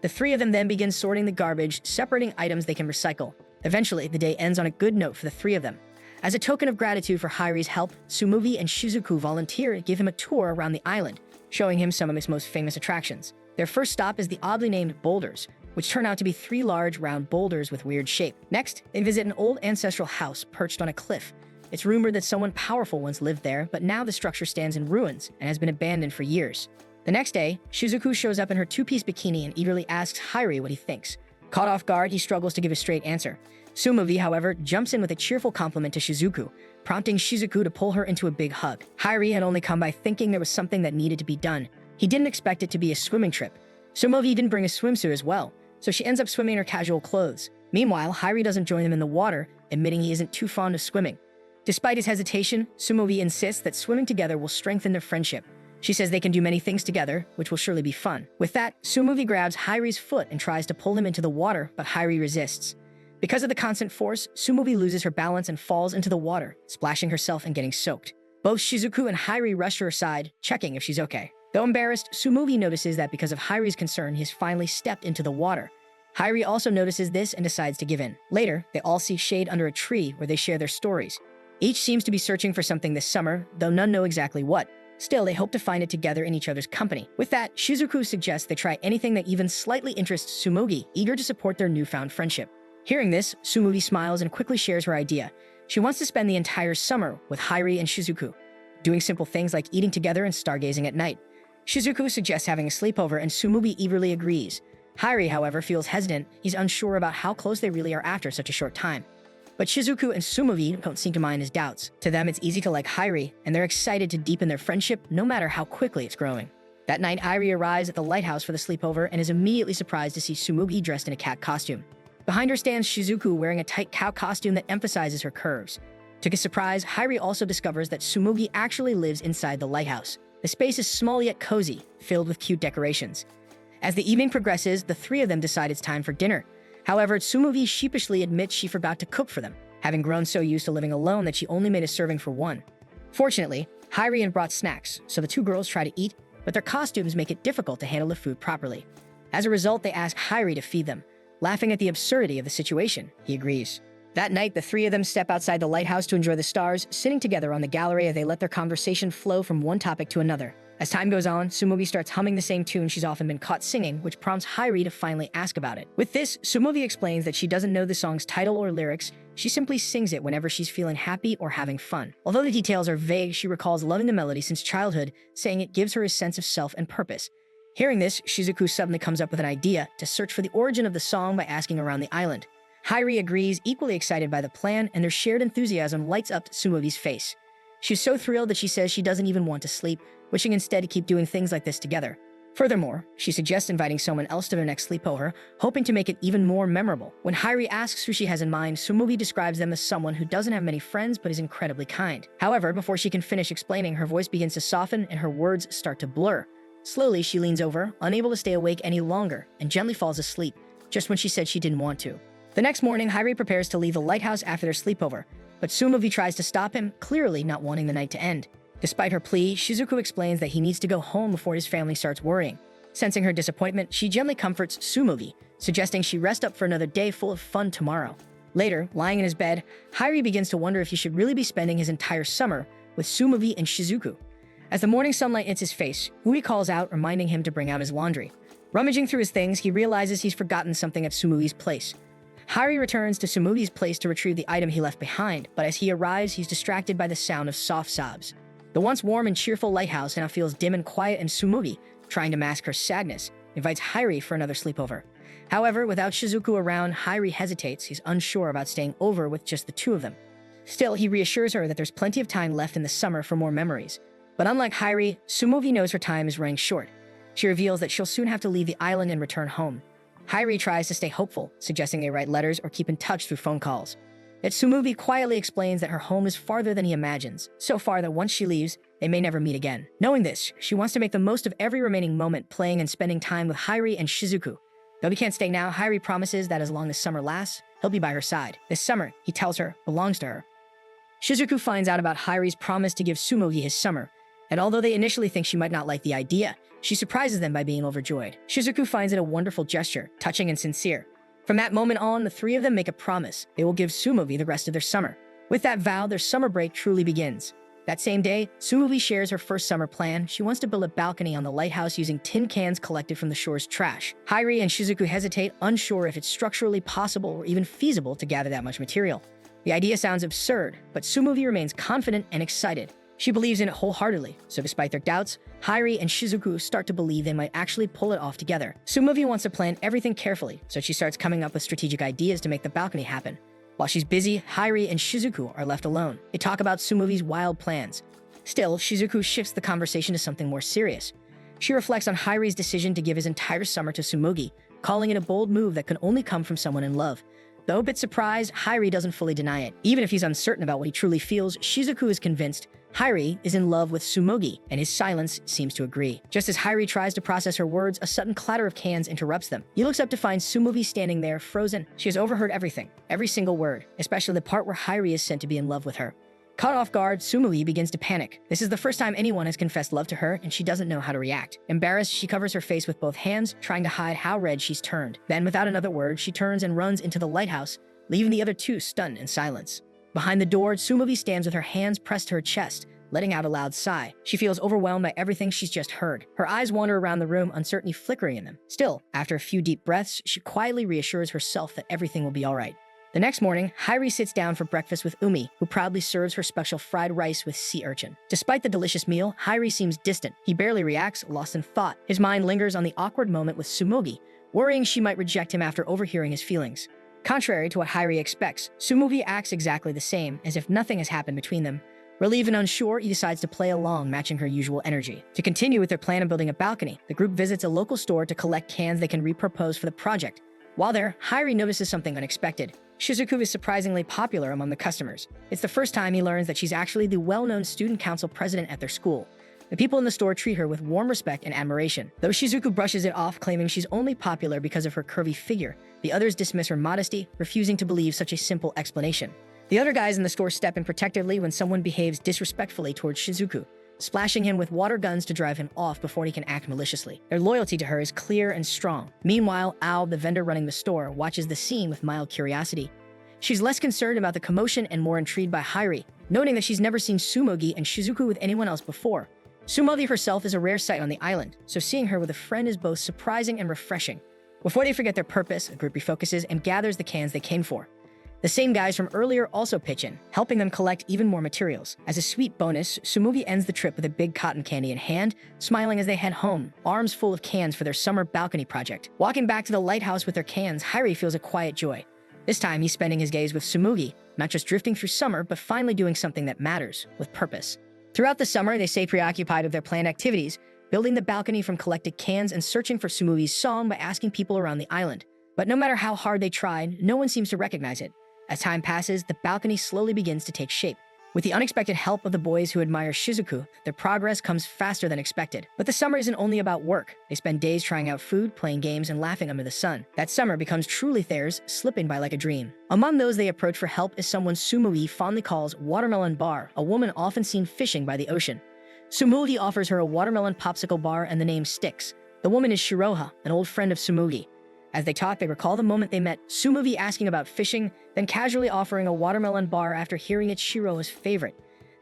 The three of them then begin sorting the garbage, separating items they can recycle. Eventually, the day ends on a good note for the three of them. As a token of gratitude for Hyrie's help, Sumogi and Shizuku volunteer to give him a tour around the island, showing him some of its most famous attractions. Their first stop is the oddly named Boulders, which turn out to be 3 large round boulders with weird shape. Next, they visit an old ancestral house perched on a cliff. It's rumored that someone powerful once lived there, but now the structure stands in ruins and has been abandoned for years. The next day, Shizuku shows up in her 2-piece bikini and eagerly asks Hyrie what he thinks. Caught off guard, he struggles to give a straight answer. Sumogi, however, jumps in with a cheerful compliment to Shizuku, prompting Shizuku to pull her into a big hug. Hyrie had only come by thinking there was something that needed to be done. He didn't expect it to be a swimming trip. Sumogi didn't bring a swimsuit as well, so she ends up swimming in her casual clothes. Meanwhile, Hyrie doesn't join them in the water, admitting he isn't too fond of swimming. Despite his hesitation, Sumogi insists that swimming together will strengthen their friendship. She says they can do many things together, which will surely be fun. With that, Sumogi grabs Hyrie's foot and tries to pull him into the water, but Hyrie resists. Because of the constant force, Sumogi loses her balance and falls into the water, splashing herself and getting soaked. Both Shizuku and Hyrie rush to her side, checking if she's okay. Though embarrassed, Sumogi notices that because of Hyrie's concern, he has finally stepped into the water. Hyrie also notices this and decides to give in. Later, they all seek shade under a tree where they share their stories. Each seems to be searching for something this summer, though none know exactly what. Still, they hope to find it together in each other's company. With that, Shizuku suggests they try anything that even slightly interests Sumogi, eager to support their newfound friendship. Hearing this, Sumogi smiles and quickly shares her idea. She wants to spend the entire summer with Hyrie and Shizuku, doing simple things like eating together and stargazing at night. Shizuku suggests having a sleepover, and Sumogi eagerly agrees. Hyrie, however, feels hesitant. He's unsure about how close they really are after such a short time. But Shizuku and Sumogi don't seem to mind his doubts. To them, it's easy to like Hyrie, and they're excited to deepen their friendship no matter how quickly it's growing. That night, Hyrie arrives at the lighthouse for the sleepover and is immediately surprised to see Sumogi dressed in a cat costume. Behind her stands Shizuku wearing a tight cow costume that emphasizes her curves. To his surprise, Hyrie also discovers that Sumogi actually lives inside the lighthouse. The space is small yet cozy, filled with cute decorations. As the evening progresses, the three of them decide it's time for dinner. However, Sumogi sheepishly admits she forgot to cook for them, having grown so used to living alone that she only made a serving for one. Fortunately, Hyrie brought snacks, so the two girls try to eat, but their costumes make it difficult to handle the food properly. As a result, they ask Hyrie to feed them. Laughing at the absurdity of the situation, he agrees. That night, the three of them step outside the lighthouse to enjoy the stars, sitting together on the gallery as they let their conversation flow from one topic to another. As time goes on, Sumogi starts humming the same tune she's often been caught singing, which prompts Hyrie to finally ask about it. With this, Sumogi explains that she doesn't know the song's title or lyrics, she simply sings it whenever she's feeling happy or having fun. Although the details are vague, she recalls loving the melody since childhood, saying it gives her a sense of self and purpose. Hearing this, Shizuku suddenly comes up with an idea to search for the origin of the song by asking around the island. Hyrie agrees, equally excited by the plan, and their shared enthusiasm lights up Sumogi's face. She's so thrilled that she says she doesn't even want to sleep, wishing instead to keep doing things like this together. Furthermore, she suggests inviting someone else to their next sleepover, hoping to make it even more memorable. When Hyrie asks who she has in mind, Sumogi describes them as someone who doesn't have many friends but is incredibly kind. However, before she can finish explaining, her voice begins to soften and her words start to blur. Slowly, she leans over, unable to stay awake any longer, and gently falls asleep, just when she said she didn't want to. The next morning, Hyrie prepares to leave the lighthouse after their sleepover, but Sumogi tries to stop him, clearly not wanting the night to end. Despite her plea, Shizuku explains that he needs to go home before his family starts worrying. Sensing her disappointment, she gently comforts Tsumugi, suggesting she rest up for another day full of fun tomorrow. Later, lying in his bed, Hyrie begins to wonder if he should really be spending his entire summer with Tsumugi and Shizuku. As the morning sunlight hits his face, Ui calls out, reminding him to bring out his laundry. Rummaging through his things, he realizes he's forgotten something at Tsumugi's place. Hyrie returns to Tsumugi's place to retrieve the item he left behind, but as he arrives, he's distracted by the sound of soft sobs. The once warm and cheerful lighthouse now feels dim and quiet, and Tsumugi, trying to mask her sadness, invites Hyrie for another sleepover. However, without Shizuku around, Hyrie hesitates. He's unsure about staying over with just the two of them. Still, he reassures her that there's plenty of time left in the summer for more memories. But unlike Hyrie, Tsumugi knows her time is running short. She reveals that she'll soon have to leave the island and return home. Hyrie tries to stay hopeful, suggesting they write letters or keep in touch through phone calls. Yet Tsumugi quietly explains that her home is farther than he imagines, so far that once she leaves, they may never meet again. Knowing this, she wants to make the most of every remaining moment playing and spending time with Hyrie and Shizuku. Though he can't stay now, Hyrie promises that as long as summer lasts, he'll be by her side. This summer, he tells her, belongs to her. Shizuku finds out about Hyrie's promise to give Tsumugi his summer, and although they initially think she might not like the idea, she surprises them by being overjoyed. Shizuku finds it a wonderful gesture, touching and sincere. From that moment on, the three of them make a promise. They will give Tsumugi the rest of their summer. With that vow, their summer break truly begins. That same day, Tsumugi shares her first summer plan. She wants to build a balcony on the lighthouse using tin cans collected from the shore's trash. Hyrie and Shizuku hesitate, unsure if it's structurally possible or even feasible to gather that much material. The idea sounds absurd, but Tsumugi remains confident and excited. She believes in it wholeheartedly, so despite their doubts, Hyrie and Shizuku start to believe they might actually pull it off together. Tsumugi wants to plan everything carefully, so she starts coming up with strategic ideas to make the balcony happen. While she's busy, Hyrie and Shizuku are left alone. They talk about Tsumugi's wild plans. Still, Shizuku shifts the conversation to something more serious. She reflects on Hyrie's decision to give his entire summer to Tsumugi, calling it a bold move that can only come from someone in love. Though a bit surprised, Hyrie doesn't fully deny it. Even if he's uncertain about what he truly feels, Shizuku is convinced Hyrie is in love with Tsumugi, and his silence seems to agree. Just as Hyrie tries to process her words, a sudden clatter of cans interrupts them. He looks up to find Tsumugi standing there, frozen. She has overheard everything, every single word, especially the part where Hyrie is said to be in love with her. Caught off guard, Tsumugi begins to panic. This is the first time anyone has confessed love to her, and she doesn't know how to react. Embarrassed, she covers her face with both hands, trying to hide how red she's turned. Then, without another word, she turns and runs into the lighthouse, leaving the other two stunned in silence. Behind the door, Tsumugi stands with her hands pressed to her chest, letting out a loud sigh. She feels overwhelmed by everything she's just heard. Her eyes wander around the room, uncertainty flickering in them. Still, after a few deep breaths, she quietly reassures herself that everything will be all right. The next morning, Hyrie sits down for breakfast with Umi, who proudly serves her special fried rice with sea urchin. Despite the delicious meal, Hyrie seems distant. He barely reacts, lost in thought. His mind lingers on the awkward moment with Tsumugi, worrying she might reject him after overhearing his feelings. Contrary to what Hyrie expects, Tsumugi acts exactly the same, as if nothing has happened between them. Relieved and unsure, he decides to play along, matching her usual energy. To continue with their plan of building a balcony, the group visits a local store to collect cans they can repurpose for the project. While there, Hyrie notices something unexpected. Shizuku is surprisingly popular among the customers. It's the first time he learns that she's actually the well-known student council president at their school. The people in the store treat her with warm respect and admiration. Though Shizuku brushes it off, claiming she's only popular because of her curvy figure, the others dismiss her modesty, refusing to believe such a simple explanation. The other guys in the store step in protectively when someone behaves disrespectfully towards Shizuku, splashing him with water guns to drive him off before he can act maliciously. Their loyalty to her is clear and strong. Meanwhile, Ao, the vendor running the store, watches the scene with mild curiosity. She's less concerned about the commotion and more intrigued by Hyrie, noting that she's never seen Tsumugi and Shizuku with anyone else before. Tsumugi herself is a rare sight on the island, so seeing her with a friend is both surprising and refreshing. Before they forget their purpose, the group refocuses and gathers the cans they came for. The same guys from earlier also pitch in, helping them collect even more materials. As a sweet bonus, Tsumugi ends the trip with a big cotton candy in hand, smiling as they head home, arms full of cans for their summer balcony project. Walking back to the lighthouse with their cans, Hyrie feels a quiet joy. This time, he's spending his days with Tsumugi, not just drifting through summer, but finally doing something that matters, with purpose. Throughout the summer, they stay preoccupied with their planned activities, building the balcony from collected cans and searching for Tsumugi's song by asking people around the island. But no matter how hard they tried, no one seems to recognize it. As time passes, the balcony slowly begins to take shape. With the unexpected help of the boys who admire Shizuku, their progress comes faster than expected. But the summer isn't only about work. They spend days trying out food, playing games, and laughing under the sun. That summer becomes truly theirs, slipping by like a dream. Among those they approach for help is someone Tsumugi fondly calls Watermelon Bar, a woman often seen fishing by the ocean. Sumugi offers her a watermelon popsicle bar and the name sticks. The woman is Shiroha, an old friend of Sumugi. As they talk, they recall the moment they met, Sumugi asking about fishing, then casually offering a watermelon bar after hearing it's Shiroha's favorite.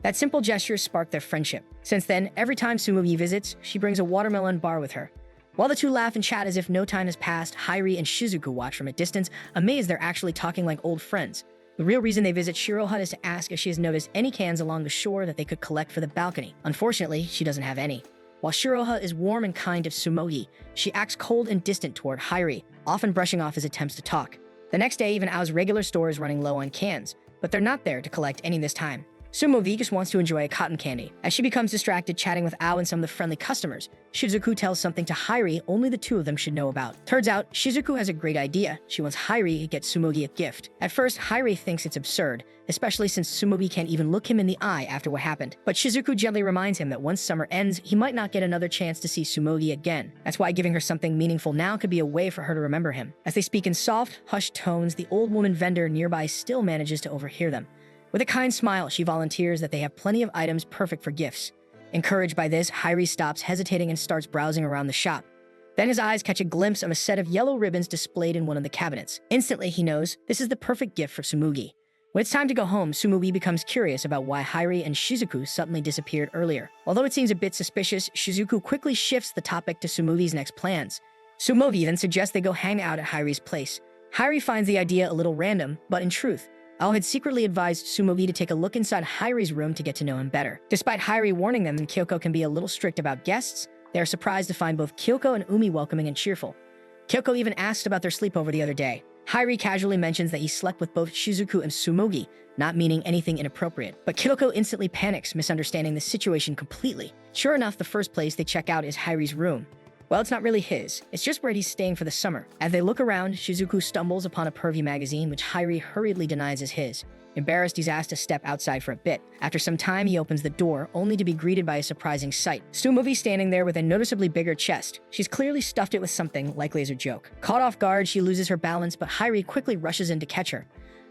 That simple gesture sparked their friendship. Since then, every time Sumugi visits, she brings a watermelon bar with her. While the two laugh and chat as if no time has passed, Hyrie and Shizuku watch from a distance, amazed they're actually talking like old friends. The real reason they visit Shiroha is to ask if she has noticed any cans along the shore that they could collect for the balcony. Unfortunately, she doesn't have any. While Shiroha is warm and kind to Sumugi, she acts cold and distant toward Hyrie, often brushing off his attempts to talk. The next day, even Ao's regular store is running low on cans, but they're not there to collect any this time. Sumugi just wants to enjoy a cotton candy. As she becomes distracted chatting with Ao and some of the friendly customers, Shizuku tells something to Hyrie only the two of them should know about. Turns out, Shizuku has a great idea. She wants Hyrie to get Sumugi a gift. At first, Hyrie thinks it's absurd, especially since Sumugi can't even look him in the eye after what happened. But Shizuku gently reminds him that once summer ends, he might not get another chance to see Sumugi again. That's why giving her something meaningful now could be a way for her to remember him. As they speak in soft, hushed tones, the old woman vendor nearby still manages to overhear them. With a kind smile, she volunteers that they have plenty of items perfect for gifts. Encouraged by this, Hyrie stops hesitating and starts browsing around the shop. Then his eyes catch a glimpse of a set of yellow ribbons displayed in one of the cabinets. Instantly, he knows this is the perfect gift for Sumugi. When it's time to go home, Sumugi becomes curious about why Hyrie and Shizuku suddenly disappeared earlier. Although it seems a bit suspicious, Shizuku quickly shifts the topic to Sumugi's next plans. Sumugi then suggests they go hang out at Hyrie's place. Hyrie finds the idea a little random, but in truth, Ao had secretly advised Sumugi to take a look inside Hyrie's room to get to know him better. Despite Hyrie warning them that Kyoko can be a little strict about guests, they are surprised to find both Kyoko and Umi welcoming and cheerful. Kyoko even asked about their sleepover the other day. Hyrie casually mentions that he slept with both Shizuku and Sumugi, not meaning anything inappropriate. But Kyoko instantly panics, misunderstanding the situation completely. Sure enough, the first place they check out is Hyrie's room. Well, it's not really his. It's just where he's staying for the summer. As they look around, Shizuku stumbles upon a pervy magazine, which Hyrie hurriedly denies is his. Embarrassed, he's asked to step outside for a bit. After some time, he opens the door, only to be greeted by a surprising sight. Sumugi standing there with a noticeably bigger chest. She's clearly stuffed it with something, likely as a joke. Caught off guard, she loses her balance, but Hyrie quickly rushes in to catch her.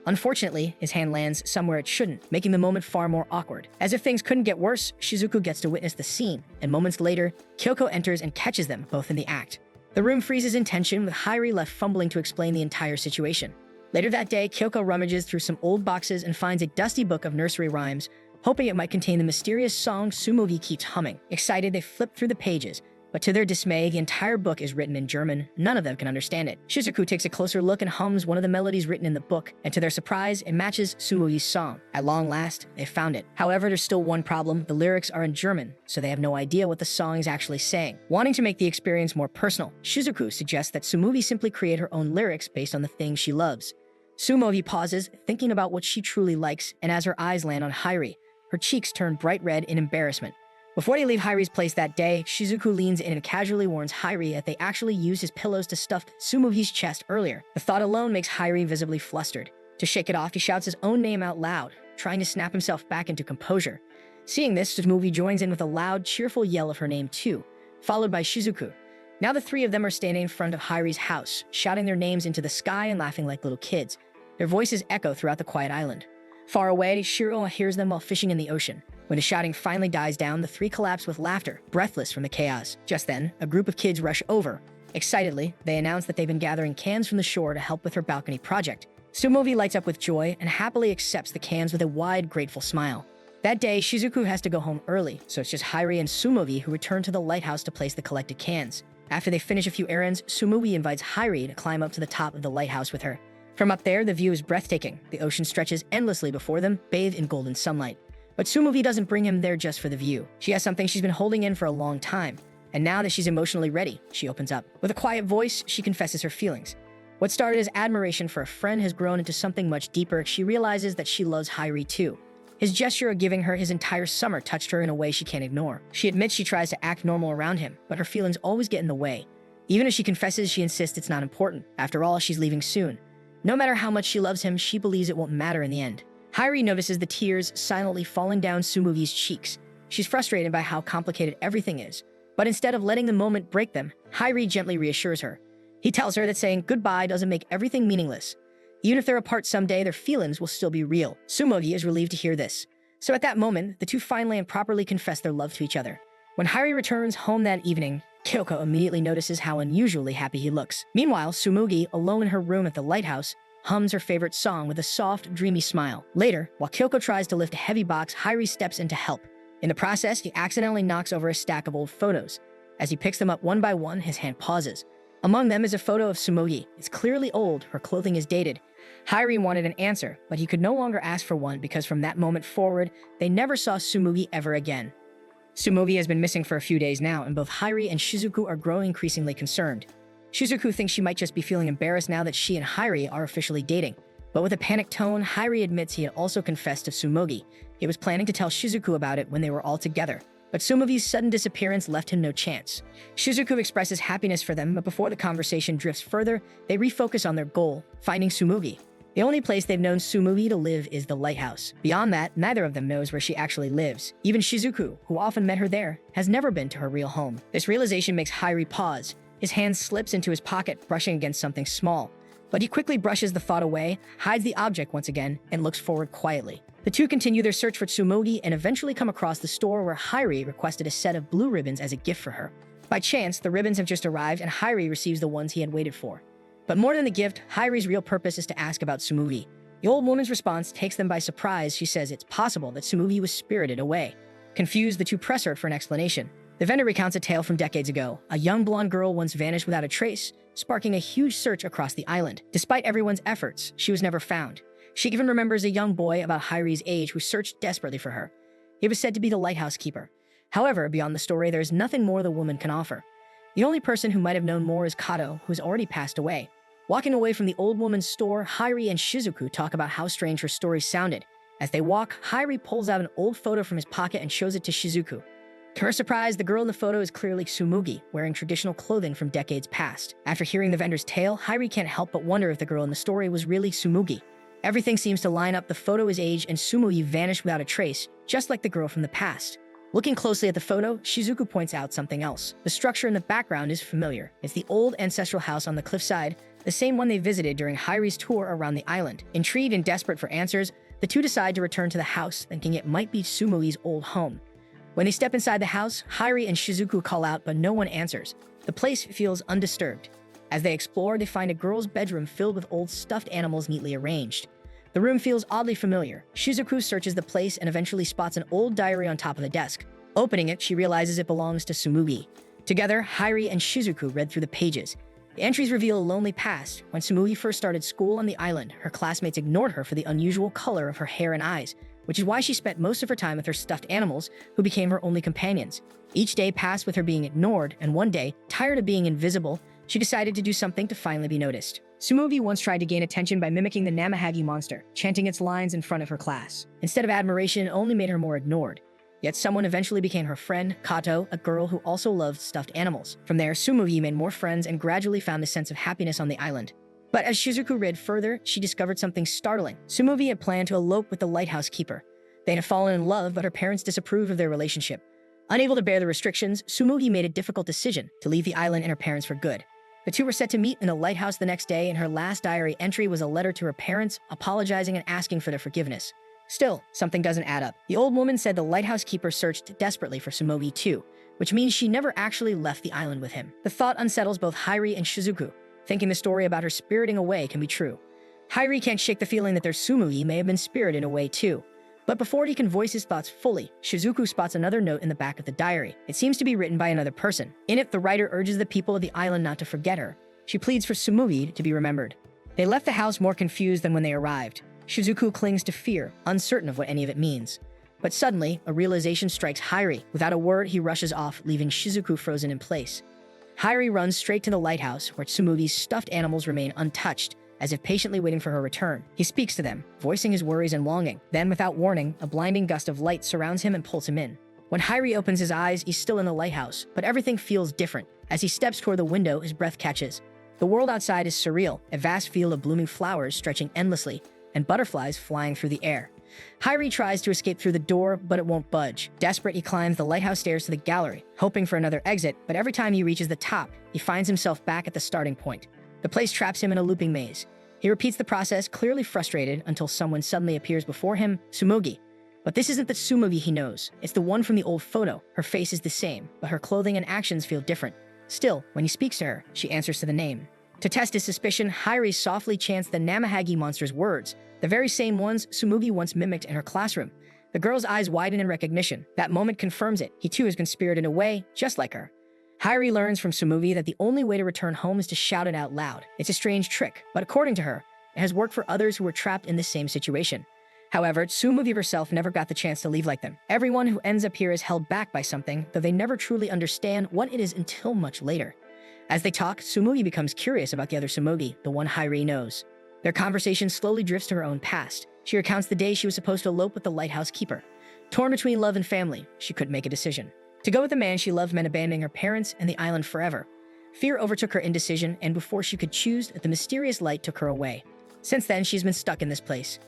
Unfortunately, his hand lands somewhere it shouldn't, making the moment far more awkward. As if things couldn't get worse, Shizuku gets to witness the scene, and moments later, Kyoko enters and catches them, both in the act. The room freezes in tension, with Hyrie left fumbling to explain the entire situation. Later that day, Kyoko rummages through some old boxes and finds a dusty book of nursery rhymes, hoping it might contain the mysterious song Sumugi keeps humming. Excited, they flip through the pages, but to their dismay, the entire book is written in German. None of them can understand it. Shizuku takes a closer look and hums one of the melodies written in the book, and to their surprise, it matches Sumugi's song. At long last, they found it. However, there's still one problem. The lyrics are in German, so they have no idea what the song is actually saying. Wanting to make the experience more personal, Shizuku suggests that Sumugi simply create her own lyrics based on the things she loves. Sumugi pauses, thinking about what she truly likes, and as her eyes land on Hyrie, her cheeks turn bright red in embarrassment. Before they leave Hyrie's place that day, Shizuku leans in and casually warns Hyrie that they actually used his pillows to stuff Sumugi's chest earlier. The thought alone makes Hyrie visibly flustered. To shake it off, he shouts his own name out loud, trying to snap himself back into composure. Seeing this, Sumugi joins in with a loud, cheerful yell of her name too, followed by Shizuku. Now the three of them are standing in front of Hyrie's house, shouting their names into the sky and laughing like little kids. Their voices echo throughout the quiet island. Far away, Shiro hears them while fishing in the ocean. When the shouting finally dies down, the three collapse with laughter, breathless from the chaos. Just then, a group of kids rush over. Excitedly, they announce that they've been gathering cans from the shore to help with her balcony project. Sumugi lights up with joy and happily accepts the cans with a wide, grateful smile. That day, Shizuku has to go home early, so it's just Hyrie and Sumugi who return to the lighthouse to place the collected cans. After they finish a few errands, Sumugi invites Hyrie to climb up to the top of the lighthouse with her. From up there, the view is breathtaking. The ocean stretches endlessly before them, bathed in golden sunlight. But Sumugi doesn't bring him there just for the view. She has something she's been holding in for a long time, and now that she's emotionally ready, she opens up. With a quiet voice, she confesses her feelings. What started as admiration for a friend has grown into something much deeper. She realizes that she loves Hyrie too. His gesture of giving her his entire summer touched her in a way she can't ignore. She admits she tries to act normal around him, but her feelings always get in the way. Even as she confesses, she insists it's not important. After all, she's leaving soon. No matter how much she loves him, she believes it won't matter in the end. Hyrie notices the tears silently falling down Sumugi's cheeks. She's frustrated by how complicated everything is. But instead of letting the moment break them, Hyrie gently reassures her. He tells her that saying goodbye doesn't make everything meaningless. Even if they're apart someday, their feelings will still be real. Sumugi is relieved to hear this. So at that moment, the two finally and properly confess their love to each other. When Hyrie returns home that evening, Kyoko immediately notices how unusually happy he looks. Meanwhile, Tsumugi, alone in her room at the lighthouse, hums her favorite song with a soft, dreamy smile. Later, while Kyoko tries to lift a heavy box, Hyrie steps in to help. In the process, he accidentally knocks over a stack of old photos. As he picks them up one by one, his hand pauses. Among them is a photo of Tsumugi. It's clearly old, her clothing is dated. Hyrie wanted an answer, but he could no longer ask for one because from that moment forward, they never saw Tsumugi ever again. Tsumugi has been missing for a few days now, and both Hyrie and Shizuku are growing increasingly concerned. Shizuku thinks she might just be feeling embarrassed now that she and Hyrie are officially dating. But with a panicked tone, Hyrie admits he had also confessed to Tsumugi. He was planning to tell Shizuku about it when they were all together. But Tsumugi's sudden disappearance left him no chance. Shizuku expresses happiness for them, but before the conversation drifts further, they refocus on their goal, finding Tsumugi. The only place they've known Tsumugi to live is the lighthouse. Beyond that, neither of them knows where she actually lives. Even Shizuku, who often met her there, has never been to her real home. This realization makes Hyrie pause. His hand slips into his pocket, brushing against something small. But he quickly brushes the thought away, hides the object once again, and looks forward quietly. The two continue their search for Tsumugi and eventually come across the store where Hyrie requested a set of blue ribbons as a gift for her. By chance, the ribbons have just arrived and Hyrie receives the ones he had waited for. But more than the gift, Hyrie's real purpose is to ask about Tsumugi. The old woman's response takes them by surprise. She says it's possible that Tsumugi was spirited away. Confused, the two press her for an explanation. The vendor recounts a tale from decades ago. A young blonde girl once vanished without a trace, sparking a huge search across the island. Despite everyone's efforts, she was never found. She even remembers a young boy about Hyrie's age who searched desperately for her. He was said to be the lighthouse keeper. However, beyond the story, there is nothing more the woman can offer. The only person who might have known more is Kato, who has already passed away. Walking away from the old woman's store, Hyrie and Shizuku talk about how strange her story sounded. As they walk, Hyrie pulls out an old photo from his pocket and shows it to Shizuku. To her surprise, the girl in the photo is clearly Tsumugi, wearing traditional clothing from decades past. After hearing the vendor's tale, Hyrie can't help but wonder if the girl in the story was really Tsumugi. Everything seems to line up. The photo is aged and Tsumugi vanished without a trace, just like the girl from the past. Looking closely at the photo, Shizuku points out something else. The structure in the background is familiar. It's the old ancestral house on the cliffside, the same one they visited during Hyrie's tour around the island. Intrigued and desperate for answers, the two decide to return to the house, thinking it might be Tsumugi's old home. When they step inside the house, Hyrie and Shizuku call out, but no one answers. The place feels undisturbed. As they explore, they find a girl's bedroom filled with old stuffed animals neatly arranged. The room feels oddly familiar. Shizuku searches the place and eventually spots an old diary on top of the desk. Opening it, she realizes it belongs to Tsumugi. Together, Hyrie and Shizuku read through the pages. The entries reveal a lonely past. When Tsumugi first started school on the island, her classmates ignored her for the unusual color of her hair and eyes, which is why she spent most of her time with her stuffed animals, who became her only companions. Each day passed with her being ignored, and one day, tired of being invisible, she decided to do something to finally be noticed. Tsumugi once tried to gain attention by mimicking the Namahagi monster, chanting its lines in front of her class. Instead of admiration, it only made her more ignored. Yet someone eventually became her friend, Kato, a girl who also loved stuffed animals. From there, Tsumugi made more friends and gradually found a sense of happiness on the island. But as Shizuku read further, she discovered something startling. Tsumugi had planned to elope with the lighthouse keeper. They had fallen in love, but her parents disapproved of their relationship. Unable to bear the restrictions, Tsumugi made a difficult decision to leave the island and her parents for good. The two were set to meet in the lighthouse the next day, and her last diary entry was a letter to her parents, apologizing and asking for their forgiveness. Still, something doesn't add up. The old woman said the lighthouse keeper searched desperately for Tsumugi too, which means she never actually left the island with him. The thought unsettles both Hyrie and Shizuku, thinking the story about her spiriting away can be true. Hyrie can't shake the feeling that their Tsumugi may have been spirited away too. But before he can voice his thoughts fully, Shizuku spots another note in the back of the diary. It seems to be written by another person. In it, the writer urges the people of the island not to forget her. She pleads for Tsumugi to be remembered. They left the house more confused than when they arrived. Shizuku clings to fear, uncertain of what any of it means. But suddenly, a realization strikes Hyrie. Without a word, he rushes off, leaving Shizuku frozen in place. Hyrie runs straight to the lighthouse, where Tsumugi's stuffed animals remain untouched, as if patiently waiting for her return. He speaks to them, voicing his worries and longing. Then, without warning, a blinding gust of light surrounds him and pulls him in. When Hyrie opens his eyes, he's still in the lighthouse, but everything feels different. As he steps toward the window, his breath catches. The world outside is surreal, a vast field of blooming flowers stretching endlessly, and butterflies flying through the air. Hyrie tries to escape through the door, but it won't budge. Desperate, he climbs the lighthouse stairs to the gallery, hoping for another exit, but every time he reaches the top, he finds himself back at the starting point. The place traps him in a looping maze. He repeats the process, clearly frustrated, until someone suddenly appears before him, Tsumugi. But this isn't the Tsumugi he knows. It's the one from the old photo. Her face is the same, but her clothing and actions feel different. Still, when he speaks to her, she answers to the name. To test his suspicion, Hyrie softly chants the Namahagi monster's words, the very same ones Tsumugi once mimicked in her classroom. The girl's eyes widen in recognition. That moment confirms it. He too has been spirited away, just like her. Hyrie learns from Tsumugi that the only way to return home is to shout it out loud. It's a strange trick, but according to her, it has worked for others who were trapped in the same situation. However, Tsumugi herself never got the chance to leave like them. Everyone who ends up here is held back by something, though they never truly understand what it is until much later. As they talk, Tsumugi becomes curious about the other Tsumugi, the one Hyrie knows. Their conversation slowly drifts to her own past. She recounts the day she was supposed to elope with the lighthouse keeper. Torn between love and family, she couldn't make a decision. To go with the man she loved meant abandoning her parents and the island forever. Fear overtook her indecision, and before she could choose, the mysterious light took her away. Since then, she's been stuck in this place.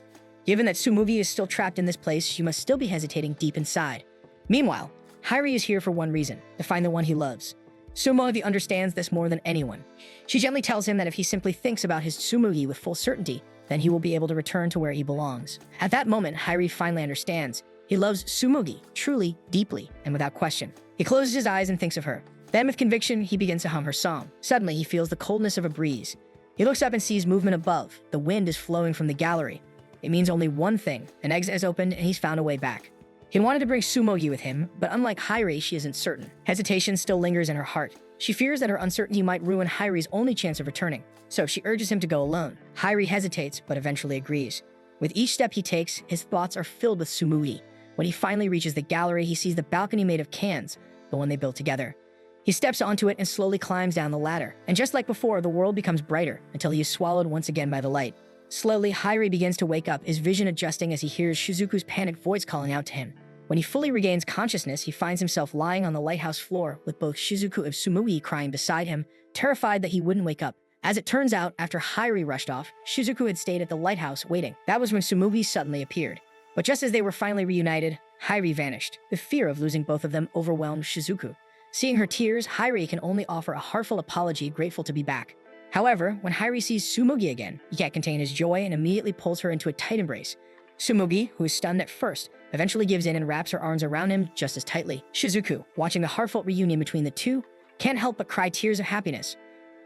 Given that Tsumugi is still trapped in this place, she must still be hesitating deep inside. Meanwhile, Hyrie is here for one reason, to find the one he loves. Tsumugi understands this more than anyone. She gently tells him that if he simply thinks about his Tsumugi with full certainty, then he will be able to return to where he belongs. At that moment, Hyrie finally understands. He loves Tsumugi, truly, deeply, and without question. He closes his eyes and thinks of her. Then with conviction, he begins to hum her song. Suddenly, he feels the coldness of a breeze. He looks up and sees movement above. The wind is flowing from the gallery. It means only one thing. An exit has opened and he's found a way back. He wanted to bring Tsumugi with him, but unlike Hyrie, she isn't certain. Hesitation still lingers in her heart. She fears that her uncertainty might ruin Hyrie's only chance of returning, so she urges him to go alone. Hyrie hesitates, but eventually agrees. With each step he takes, his thoughts are filled with Tsumugi. When he finally reaches the gallery, he sees the balcony made of cans, the one they built together. He steps onto it and slowly climbs down the ladder. And just like before, the world becomes brighter until he is swallowed once again by the light. Slowly, Hyrie begins to wake up, his vision adjusting as he hears Shizuku's panicked voice calling out to him. When he fully regains consciousness, he finds himself lying on the lighthouse floor with both Shizuku and Tsumugi crying beside him, terrified that he wouldn't wake up. As it turns out, after Hyrie rushed off, Shizuku had stayed at the lighthouse waiting. That was when Tsumugi suddenly appeared. But just as they were finally reunited, Hyrie vanished. The fear of losing both of them overwhelmed Shizuku. Seeing her tears, Hyrie can only offer a heartfelt apology, grateful to be back. However, when Hyrie sees Tsumugi again, he can't contain his joy and immediately pulls her into a tight embrace. Tsumugi, who is stunned at first, eventually gives in and wraps her arms around him just as tightly. Shizuku, watching the heartfelt reunion between the two, can't help but cry tears of happiness.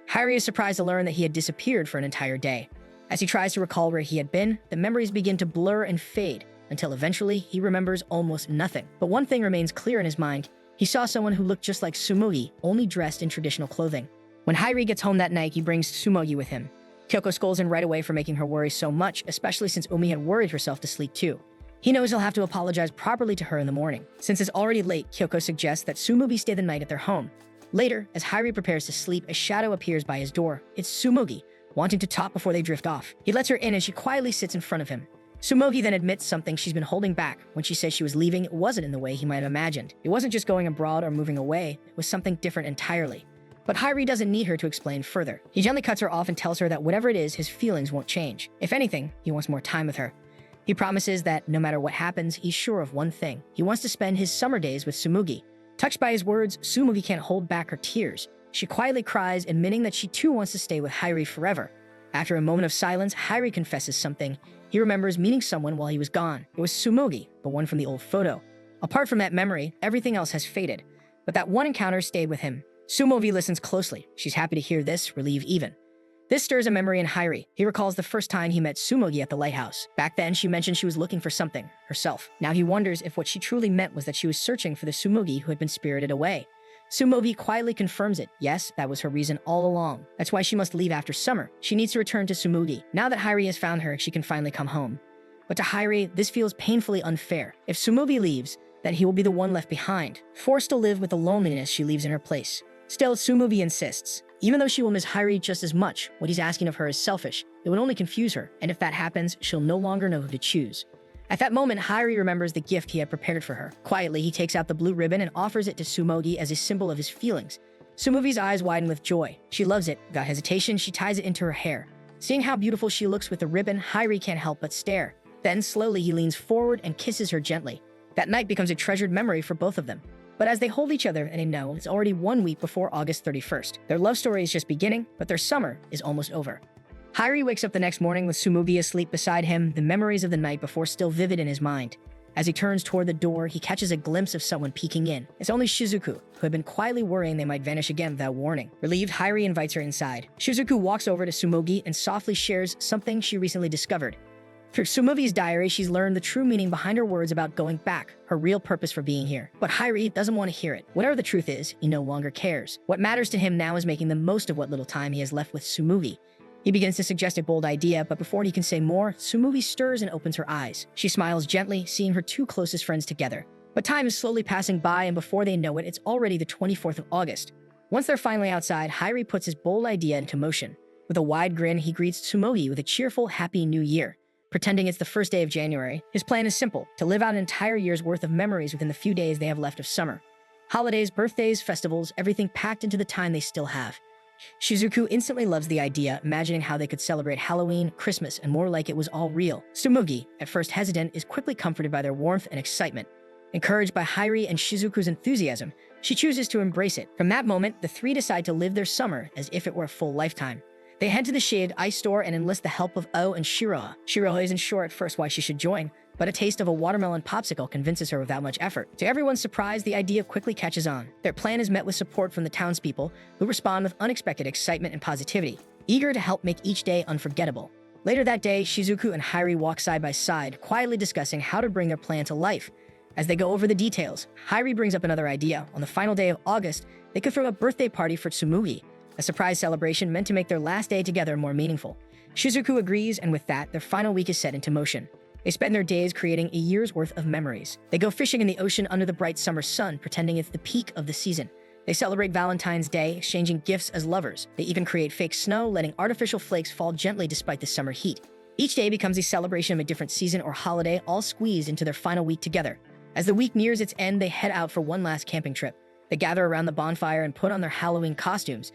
Hyrie is surprised to learn that he had disappeared for an entire day. As he tries to recall where he had been, the memories begin to blur and fade, until eventually he remembers almost nothing. But one thing remains clear in his mind. He saw someone who looked just like Tsumugi, only dressed in traditional clothing. When Hyrie gets home that night, he brings Tsumugi with him. Kyoko scolds him right away for making her worry so much, especially since Umi had worried herself to sleep too. He knows he'll have to apologize properly to her in the morning. Since it's already late, Kyoko suggests that Tsumugi stay the night at their home. Later, as Hyrie prepares to sleep, a shadow appears by his door. It's Tsumugi, wanting to talk before they drift off. He lets her in and she quietly sits in front of him. Tsumugi then admits something she's been holding back. When she says she was leaving, it wasn't in the way he might have imagined. It wasn't just going abroad or moving away, it was something different entirely. But Hyrie doesn't need her to explain further. He gently cuts her off and tells her that whatever it is, his feelings won't change. If anything, he wants more time with her. He promises that no matter what happens, he's sure of one thing. He wants to spend his summer days with Tsumugi. Touched by his words, Tsumugi can't hold back her tears. She quietly cries, admitting that she too wants to stay with Hyrie forever. After a moment of silence, Hyrie confesses something. He remembers meeting someone while he was gone. It was Tsumugi, the one from the old photo. Apart from that memory, everything else has faded. But that one encounter stayed with him. Tsumugi listens closely. She's happy to hear this, relieved even. This stirs a memory in Hyrie. He recalls the first time he met Tsumugi at the lighthouse. Back then, she mentioned she was looking for something, herself. Now he wonders if what she truly meant was that she was searching for the Tsumugi who had been spirited away. Tsumugi quietly confirms it. Yes, that was her reason all along. That's why she must leave after summer. She needs to return to Tsumugi. Now that Hyrie has found her, she can finally come home. But to Hyrie, this feels painfully unfair. If Tsumugi leaves, then he will be the one left behind, forced to live with the loneliness she leaves in her place. Still, Tsumugi insists. Even though she will miss Hyrie just as much, what he's asking of her is selfish. It would only confuse her, and if that happens, she'll no longer know who to choose. At that moment, Hyrie remembers the gift he had prepared for her. Quietly, he takes out the blue ribbon and offers it to Tsumugi as a symbol of his feelings. Tsumugi's eyes widen with joy. She loves it. Without hesitation, she ties it into her hair. Seeing how beautiful she looks with the ribbon, Hyrie can't help but stare. Then, slowly, he leans forward and kisses her gently. That night becomes a treasured memory for both of them. But as they hold each other and they know it's already 1 week before August 31st, their love story is just beginning, but their summer is almost over. Hyrie wakes up the next morning with Tsumugi asleep beside him, the memories of the night before still vivid in his mind. As he turns toward the door, he catches a glimpse of someone peeking in. It's only Shizuku, who had been quietly worrying they might vanish again without warning. Relieved, Hyrie invites her inside. Shizuku walks over to Tsumogi and softly shares something she recently discovered. Through Tsumogi's diary, she's learned the true meaning behind her words about going back, her real purpose for being here. But Hyrie doesn't want to hear it. Whatever the truth is, he no longer cares. What matters to him now is making the most of what little time he has left with Tsumogi. He begins to suggest a bold idea, but before he can say more, Tsumogi stirs and opens her eyes. She smiles gently, seeing her two closest friends together. But time is slowly passing by, and before they know it, it's already the 24th of August. Once they're finally outside, Hyrie puts his bold idea into motion. With a wide grin, he greets Tsumogi with a cheerful, happy new year. Pretending it's the first day of January, his plan is simple: to live out an entire year's worth of memories within the few days they have left of summer. Holidays, birthdays, festivals, everything packed into the time they still have. Shizuku instantly loves the idea, imagining how they could celebrate Halloween, Christmas, and more like it was all real. Tsumogi, at first hesitant, is quickly comforted by their warmth and excitement. Encouraged by Hyrie and Shizuku's enthusiasm, she chooses to embrace it. From that moment, the three decide to live their summer as if it were a full lifetime. They head to the shaded ice store and enlist the help of O and Shiroha. Shiroha isn't sure at first why she should join, but a taste of a watermelon popsicle convinces her without much effort. To everyone's surprise, the idea quickly catches on. Their plan is met with support from the townspeople, who respond with unexpected excitement and positivity, eager to help make each day unforgettable. Later that day, Shizuku and Hyrie walk side by side, quietly discussing how to bring their plan to life. As they go over the details, Hyrie brings up another idea. On the final day of August, they could throw a birthday party for Tsumogi, a surprise celebration meant to make their last day together more meaningful. Shizuku agrees, and with that, their final week is set into motion. They spend their days creating a year's worth of memories. They go fishing in the ocean under the bright summer sun, pretending it's the peak of the season. They celebrate Valentine's Day, exchanging gifts as lovers. They even create fake snow, letting artificial flakes fall gently despite the summer heat. Each day becomes a celebration of a different season or holiday, all squeezed into their final week together. As the week nears its end, they head out for one last camping trip. They gather around the bonfire and put on their Halloween costumes.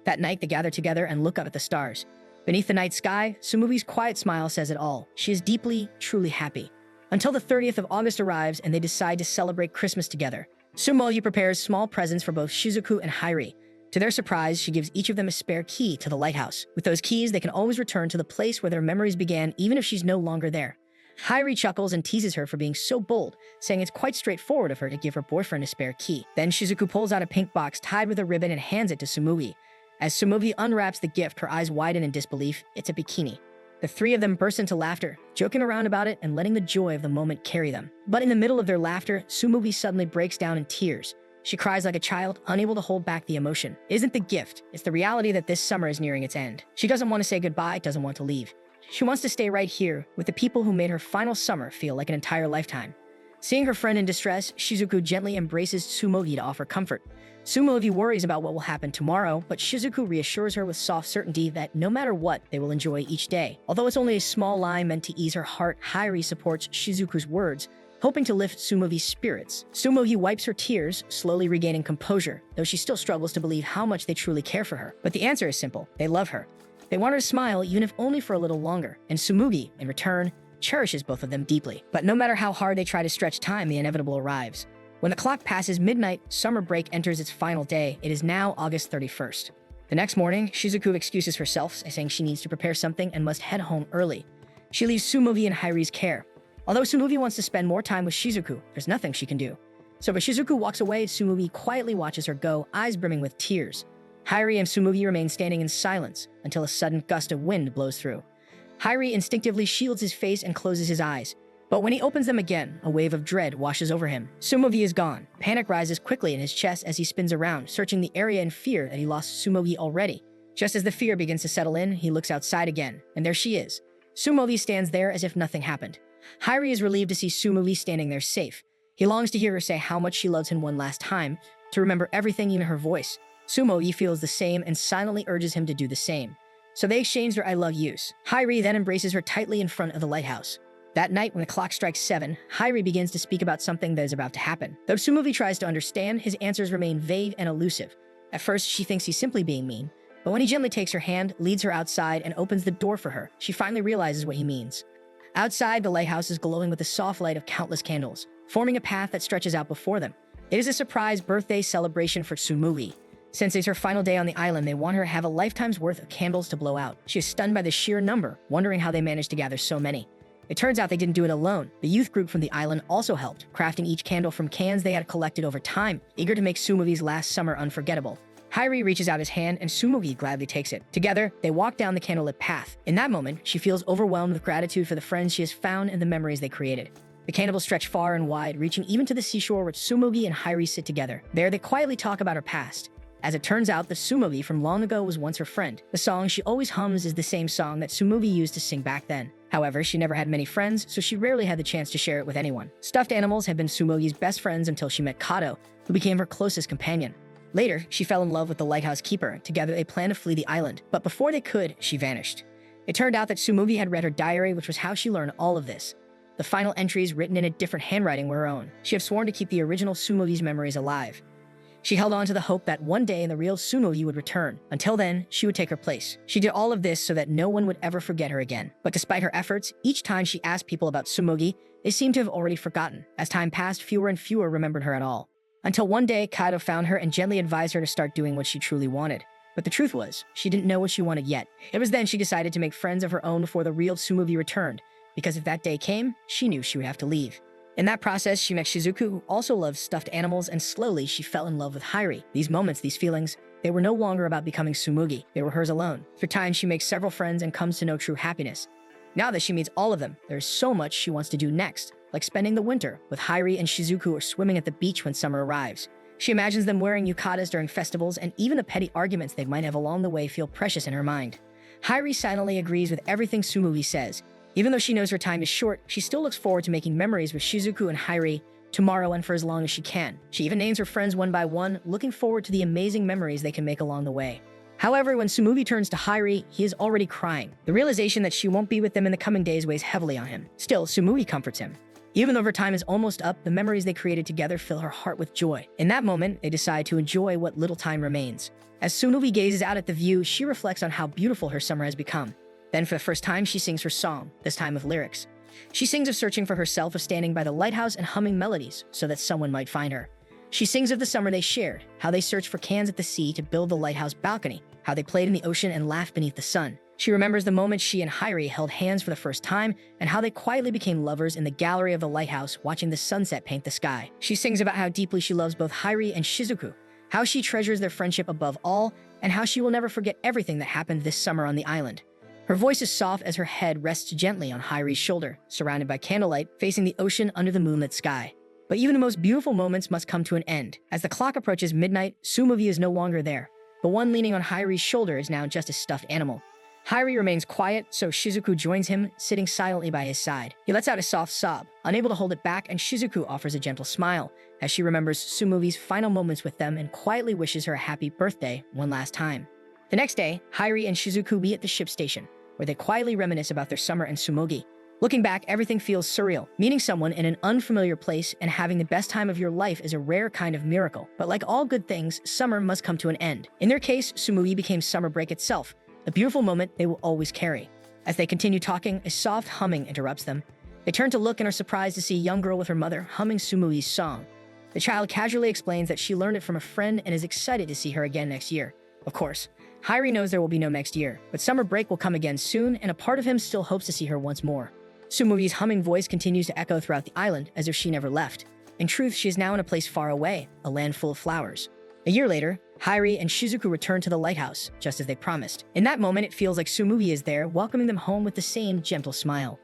That night, they gather together and look up at the stars. Beneath the night sky, Tsumogi's quiet smile says it all. She is deeply, truly happy. Until the 30th of August arrives and they decide to celebrate Christmas together. Tsumogi prepares small presents for both Shizuku and Hyrie. To their surprise, she gives each of them a spare key to the lighthouse. With those keys, they can always return to the place where their memories began, even if she's no longer there. Hyrie chuckles and teases her for being so bold, saying it's quite straightforward of her to give her boyfriend a spare key. Then Shizuku pulls out a pink box tied with a ribbon and hands it to Tsumogi. As Tsumogi unwraps the gift, her eyes widen in disbelief. It's a bikini. The three of them burst into laughter, joking around about it and letting the joy of the moment carry them. But in the middle of their laughter, Tsumogi suddenly breaks down in tears. She cries like a child, unable to hold back the emotion. It isn't the gift, it's the reality that this summer is nearing its end. She doesn't want to say goodbye, doesn't want to leave. She wants to stay right here with the people who made her final summer feel like an entire lifetime. Seeing her friend in distress, Shizuku gently embraces Tsumogi to offer comfort. Tsumogi worries about what will happen tomorrow, but Shizuku reassures her with soft certainty that no matter what, they will enjoy each day. Although it's only a small lie meant to ease her heart, Hyrie supports Shizuku's words, hoping to lift Tsumogi's spirits. Tsumogi wipes her tears, slowly regaining composure, though she still struggles to believe how much they truly care for her. But the answer is simple: they love her. They want her to smile, even if only for a little longer, and Tsumogi, in return, cherishes both of them deeply. But no matter how hard they try to stretch time, the inevitable arrives. When the clock passes midnight, summer break enters its final day. It is now August 31st. The next morning, Shizuku excuses herself, saying she needs to prepare something and must head home early. She leaves Tsumogi in Hyrie's care. Although Tsumogi wants to spend more time with Shizuku, there's nothing she can do. So as Shizuku walks away, Tsumogi quietly watches her go, eyes brimming with tears. Hyrie and Tsumogi remain standing in silence until a sudden gust of wind blows through. Hyrie instinctively shields his face and closes his eyes. But when he opens them again, a wave of dread washes over him. Tsumogi is gone. Panic rises quickly in his chest as he spins around, searching the area in fear that he lost Tsumogi already. Just as the fear begins to settle in, he looks outside again, and there she is. Tsumogi stands there as if nothing happened. Hyrie is relieved to see Tsumogi standing there safe. He longs to hear her say how much she loves him one last time, to remember everything, even her voice. Tsumogi feels the same and silently urges him to do the same. So they exchange their I love yous. Hyrie then embraces her tightly in front of the lighthouse. That night, when the clock strikes 7, Hyrie begins to speak about something that is about to happen. Though Tsumogi tries to understand, his answers remain vague and elusive. At first, she thinks he's simply being mean, but when he gently takes her hand, leads her outside, and opens the door for her, she finally realizes what he means. Outside, the lighthouse is glowing with the soft light of countless candles, forming a path that stretches out before them. It is a surprise birthday celebration for Tsumogi. Since it's her final day on the island, they want her to have a lifetime's worth of candles to blow out. She is stunned by the sheer number, wondering how they managed to gather so many. It turns out they didn't do it alone. The youth group from the island also helped, crafting each candle from cans they had collected over time, eager to make Tsumugi's last summer unforgettable. Hyrie reaches out his hand and Tsumugi gladly takes it. Together, they walk down the candlelit path. In that moment, she feels overwhelmed with gratitude for the friends she has found and the memories they created. The candles stretch far and wide, reaching even to the seashore where Tsumugi and Hyrie sit together. There, they quietly talk about her past. As it turns out, the Tsumugi from long ago was once her friend. The song she always hums is the same song that Tsumugi used to sing back then. However, she never had many friends, so she rarely had the chance to share it with anyone. Stuffed animals had been Tsumugi's best friends until she met Kato, who became her closest companion. Later, she fell in love with the lighthouse keeper. Together, they planned to flee the island, but before they could, she vanished. It turned out that Tsumugi had read her diary, which was how she learned all of this. The final entries, written in a different handwriting, were her own. She had sworn to keep the original Tsumugi's memories alive. She held on to the hope that one day the real Tsumugi would return. Until then, she would take her place. She did all of this so that no one would ever forget her again. But despite her efforts, each time she asked people about Tsumugi, they seemed to have already forgotten. As time passed, fewer and fewer remembered her at all. Until one day, Kato found her and gently advised her to start doing what she truly wanted. But the truth was, she didn't know what she wanted yet. It was then she decided to make friends of her own before the real Tsumugi returned, because if that day came, she knew she would have to leave. In that process, she met Shizuku, who also loved stuffed animals, and slowly she fell in love with Hyrie. These moments, these feelings, they were no longer about becoming Tsumugi. They were hers alone. Through time, she makes several friends and comes to know true happiness. Now that she meets all of them, there's so much she wants to do next, like spending the winter with Hyrie and Shizuku or swimming at the beach when summer arrives. She imagines them wearing yukatas during festivals, and even the petty arguments they might have along the way feel precious in her mind. Hyrie silently agrees with everything Tsumugi says. Even though she knows her time is short, she still looks forward to making memories with Shizuku and Hyrie tomorrow and for as long as she can. She even names her friends one by one, looking forward to the amazing memories they can make along the way. However, when Tsumugi turns to Hyrie, he is already crying. The realization that she won't be with them in the coming days weighs heavily on him. Still, Tsumugi comforts him. Even though her time is almost up, the memories they created together fill her heart with joy. In that moment, they decide to enjoy what little time remains. As Tsumugi gazes out at the view, she reflects on how beautiful her summer has become. Then for the first time, she sings her song, this time with lyrics. She sings of searching for herself, of standing by the lighthouse and humming melodies so that someone might find her. She sings of the summer they shared, how they searched for cans at the sea to build the lighthouse balcony, how they played in the ocean and laughed beneath the sun. She remembers the moment she and Hyrie held hands for the first time and how they quietly became lovers in the gallery of the lighthouse watching the sunset paint the sky. She sings about how deeply she loves both Hyrie and Shizuku, how she treasures their friendship above all, and how she will never forget everything that happened this summer on the island. Her voice is soft as her head rests gently on Hyrie's shoulder, surrounded by candlelight, facing the ocean under the moonlit sky. But even the most beautiful moments must come to an end. As the clock approaches midnight, Tsumugi is no longer there. The one leaning on Hyrie's shoulder is now just a stuffed animal. Hyrie remains quiet, so Shizuku joins him, sitting silently by his side. He lets out a soft sob, unable to hold it back, and Shizuku offers a gentle smile as she remembers Tsumugi's final moments with them and quietly wishes her a happy birthday one last time. The next day, Hyrie and Shizuku meet at the ship station, where they quietly reminisce about their summer and Tsumugi. Looking back, everything feels surreal. Meeting someone in an unfamiliar place and having the best time of your life is a rare kind of miracle. But like all good things, summer must come to an end. In their case, Tsumugi became summer break itself, a beautiful moment they will always carry. As they continue talking, a soft humming interrupts them. They turn to look and are surprised to see a young girl with her mother humming Tsumugi's song. The child casually explains that she learned it from a friend and is excited to see her again next year. Of course, Hyrie knows there will be no next year, but summer break will come again soon, and a part of him still hopes to see her once more. Tsumugi's humming voice continues to echo throughout the island as if she never left. In truth, she is now in a place far away, a land full of flowers. A year later, Hyrie and Shizuku return to the lighthouse, just as they promised. In that moment, it feels like Tsumugi is there, welcoming them home with the same gentle smile.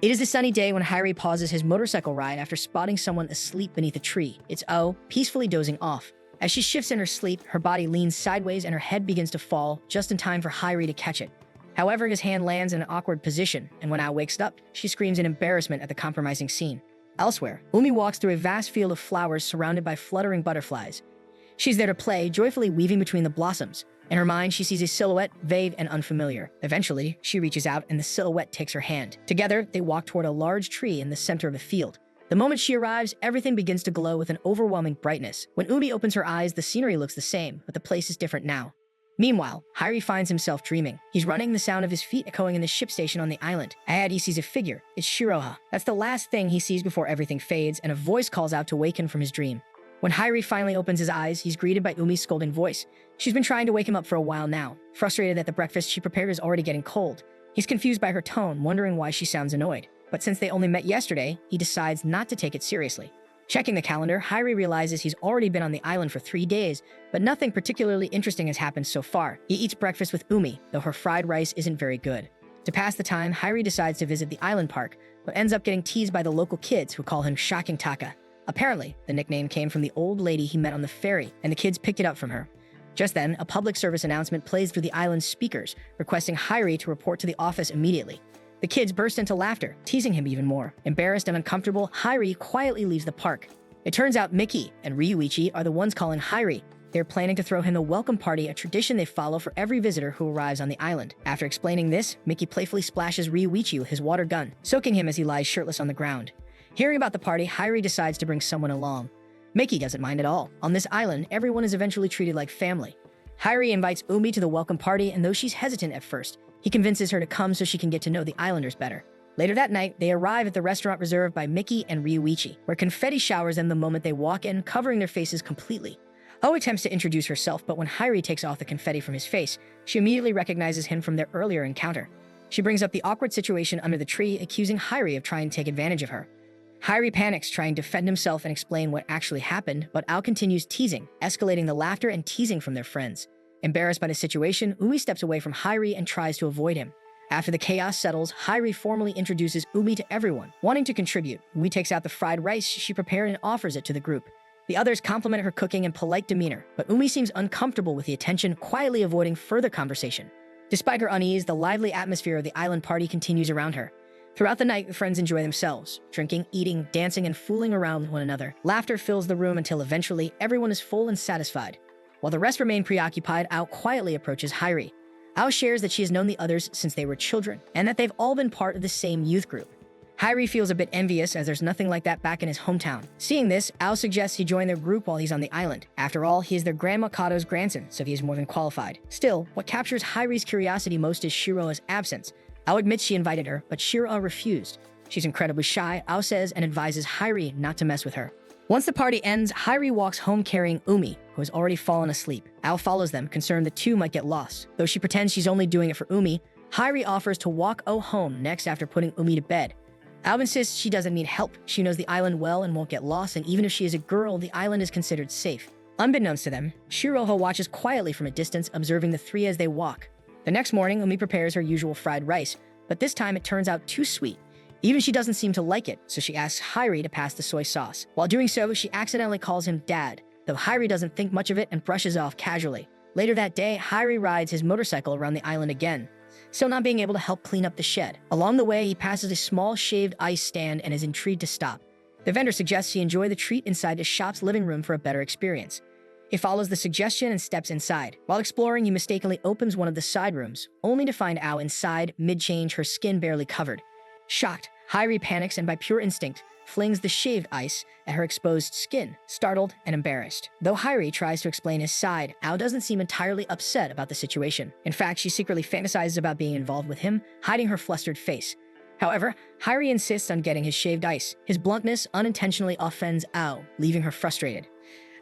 It is a sunny day when Hyrie pauses his motorcycle ride after spotting someone asleep beneath a tree. It's O, peacefully dozing off. As she shifts in her sleep, her body leans sideways and her head begins to fall, just in time for Hyrie to catch it. However, his hand lands in an awkward position, and when Ao wakes up, she screams in embarrassment at the compromising scene. Elsewhere, Umi walks through a vast field of flowers surrounded by fluttering butterflies. She's there to play, joyfully weaving between the blossoms. In her mind, she sees a silhouette, vague and unfamiliar. Eventually, she reaches out and the silhouette takes her hand. Together, they walk toward a large tree in the center of the field. The moment she arrives, everything begins to glow with an overwhelming brightness. When Umi opens her eyes, the scenery looks the same, but the place is different now. Meanwhile, Hyrie finds himself dreaming. He's running, the sound of his feet echoing in the ship station on the island. Ahead, he sees a figure. It's Shiroha. That's the last thing he sees before everything fades, and a voice calls out to wake him from his dream. When Hyrie finally opens his eyes, he's greeted by Umi's scolding voice. She's been trying to wake him up for a while now, frustrated that the breakfast she prepared is already getting cold. He's confused by her tone, wondering why she sounds annoyed. But since they only met yesterday, he decides not to take it seriously. Checking the calendar, Hyrie realizes he's already been on the island for 3 days, but nothing particularly interesting has happened so far. He eats breakfast with Umi, though her fried rice isn't very good. To pass the time, Hyrie decides to visit the island park, but ends up getting teased by the local kids who call him Shocking Taka. Apparently, the nickname came from the old lady he met on the ferry, and the kids picked it up from her. Just then, a public service announcement plays through the island's speakers, requesting Hyrie to report to the office immediately. The kids burst into laughter, teasing him even more. Embarrassed and uncomfortable, Hyrie quietly leaves the park. It turns out Mickey and Ryuichi are the ones calling Hyrie. They're planning to throw him a welcome party, a tradition they follow for every visitor who arrives on the island. After explaining this, Mickey playfully splashes Ryuichi with his water gun, soaking him as he lies shirtless on the ground. Hearing about the party, Hyrie decides to bring someone along. Mickey doesn't mind at all. On this island, everyone is eventually treated like family. Hyrie invites Umi to the welcome party, and though she's hesitant at first, he convinces her to come so she can get to know the islanders better. Later that night, they arrive at the restaurant reserved by Mickey and Ryuichi, where confetti showers them the moment they walk in, covering their faces completely. O attempts to introduce herself, but when Hyrie takes off the confetti from his face, she immediately recognizes him from their earlier encounter. She brings up the awkward situation under the tree, accusing Hyrie of trying to take advantage of her. Hyrie panics, trying to defend himself and explain what actually happened, but Ao continues teasing, escalating the laughter and teasing from their friends. Embarrassed by the situation, Umi steps away from Hyrie and tries to avoid him. After the chaos settles, Hyrie formally introduces Umi to everyone. Wanting to contribute, Umi takes out the fried rice she prepared and offers it to the group. The others compliment her cooking and polite demeanor, but Umi seems uncomfortable with the attention, quietly avoiding further conversation. Despite her unease, the lively atmosphere of the island party continues around her. Throughout the night, the friends enjoy themselves, drinking, eating, dancing, and fooling around with one another. Laughter fills the room until eventually everyone is full and satisfied. While the rest remain preoccupied, Ao quietly approaches Hyrie. Ao shares that she has known the others since they were children, and that they've all been part of the same youth group. Hyrie feels a bit envious, as there's nothing like that back in his hometown. Seeing this, Ao suggests he join their group while he's on the island. After all, he is their Grandma Kato's grandson, so he is more than qualified. Still, what captures Hyrie's curiosity most is Shiroa's absence. Ao admits she invited her, but Shiroa refused. She's incredibly shy, Ao says, and advises Hyrie not to mess with her. Once the party ends, Hyrie walks home carrying Umi, who has already fallen asleep. Ao follows them, concerned the two might get lost. Though she pretends she's only doing it for Umi, Hyrie offers to walk O home next after putting Umi to bed. Ao insists she doesn't need help. She knows the island well and won't get lost, and even if she is a girl, the island is considered safe. Unbeknownst to them, Shiroha watches quietly from a distance, observing the three as they walk. The next morning, Umi prepares her usual fried rice, but this time it turns out too sweet. Even she doesn't seem to like it, so she asks Hyrie to pass the soy sauce. While doing so, she accidentally calls him Dad, though Hyrie doesn't think much of it and brushes off casually. Later that day, Hyrie rides his motorcycle around the island again, still not being able to help clean up the shed. Along the way, he passes a small shaved ice stand and is intrigued to stop. The vendor suggests he enjoy the treat inside the shop's living room for a better experience. He follows the suggestion and steps inside. While exploring, he mistakenly opens one of the side rooms, only to find Ao inside, mid-change, her skin barely covered. Shocked, Hyrie panics and by pure instinct, flings the shaved ice at her exposed skin, startled and embarrassed. Though Hyrie tries to explain his side, Ao doesn't seem entirely upset about the situation. In fact, she secretly fantasizes about being involved with him, hiding her flustered face. However, Hyrie insists on getting his shaved ice. His bluntness unintentionally offends Ao, leaving her frustrated.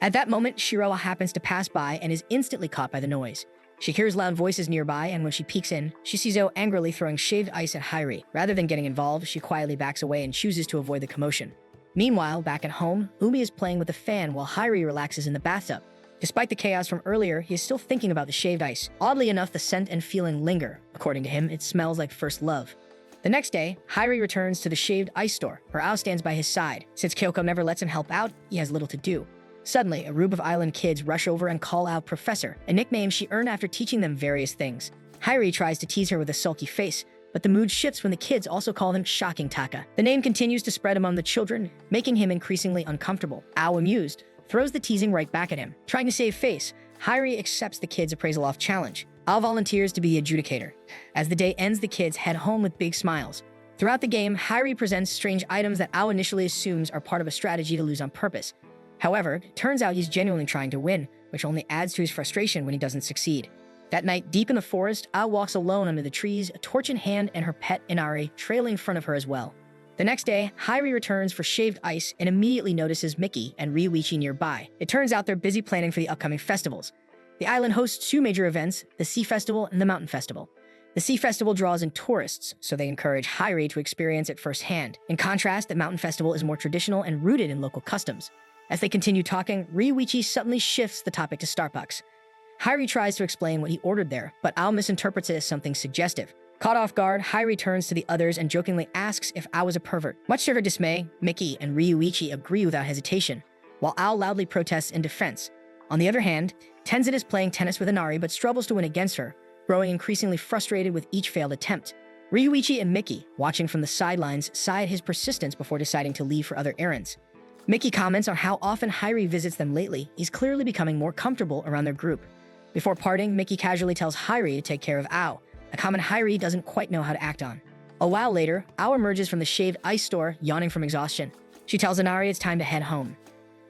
At that moment, Shiroa happens to pass by and is instantly caught by the noise. She hears loud voices nearby, and when she peeks in, she sees O angrily throwing shaved ice at Hyrie. Rather than getting involved, she quietly backs away and chooses to avoid the commotion. Meanwhile, back at home, Umi is playing with a fan while Hyrie relaxes in the bathtub. Despite the chaos from earlier, he is still thinking about the shaved ice. Oddly enough, the scent and feeling linger. According to him, it smells like first love. The next day, Hyrie returns to the shaved ice store, where Ao stands by his side. Since Kyoko never lets him help out, he has little to do. Suddenly, a group of island kids rush over and call out Professor, a nickname she earned after teaching them various things. Hyrie tries to tease her with a sulky face, but the mood shifts when the kids also call him Shocking Taka. The name continues to spread among the children, making him increasingly uncomfortable. Ao, amused, throws the teasing right back at him. Trying to save face, Hyrie accepts the kids' appraisal-off challenge. Ao volunteers to be the adjudicator. As the day ends, the kids head home with big smiles. Throughout the game, Hyrie presents strange items that Ao initially assumes are part of a strategy to lose on purpose. However, it turns out he's genuinely trying to win, which only adds to his frustration when he doesn't succeed. That night, deep in the forest, Ao walks alone under the trees, a torch in hand and her pet Inari trailing in front of her as well. The next day, Hyrie returns for shaved ice and immediately notices Mickey and Ryuichi nearby. It turns out they're busy planning for the upcoming festivals. The island hosts two major events, the Sea Festival and the Mountain Festival. The Sea Festival draws in tourists, so they encourage Hyrie to experience it firsthand. In contrast, the Mountain Festival is more traditional and rooted in local customs. As they continue talking, Ryuichi suddenly shifts the topic to Starbucks. Hyrie tries to explain what he ordered there, but Ao misinterprets it as something suggestive. Caught off guard, Hyrie turns to the others and jokingly asks if Ao was a pervert. Much to her dismay, Miki and Ryuichi agree without hesitation, while Ao loudly protests in defense. On the other hand, Tenzin is playing tennis with Inari but struggles to win against her, growing increasingly frustrated with each failed attempt. Ryuichi and Miki, watching from the sidelines, sigh at his persistence before deciding to leave for other errands. Miki comments on how often Hyrie visits them lately. He's clearly becoming more comfortable around their group. Before parting, Miki casually tells Hyrie to take care of Ao, a comment Hyrie doesn't quite know how to act on. A while later, Ao emerges from the shaved ice store, yawning from exhaustion. She tells Inari it's time to head home.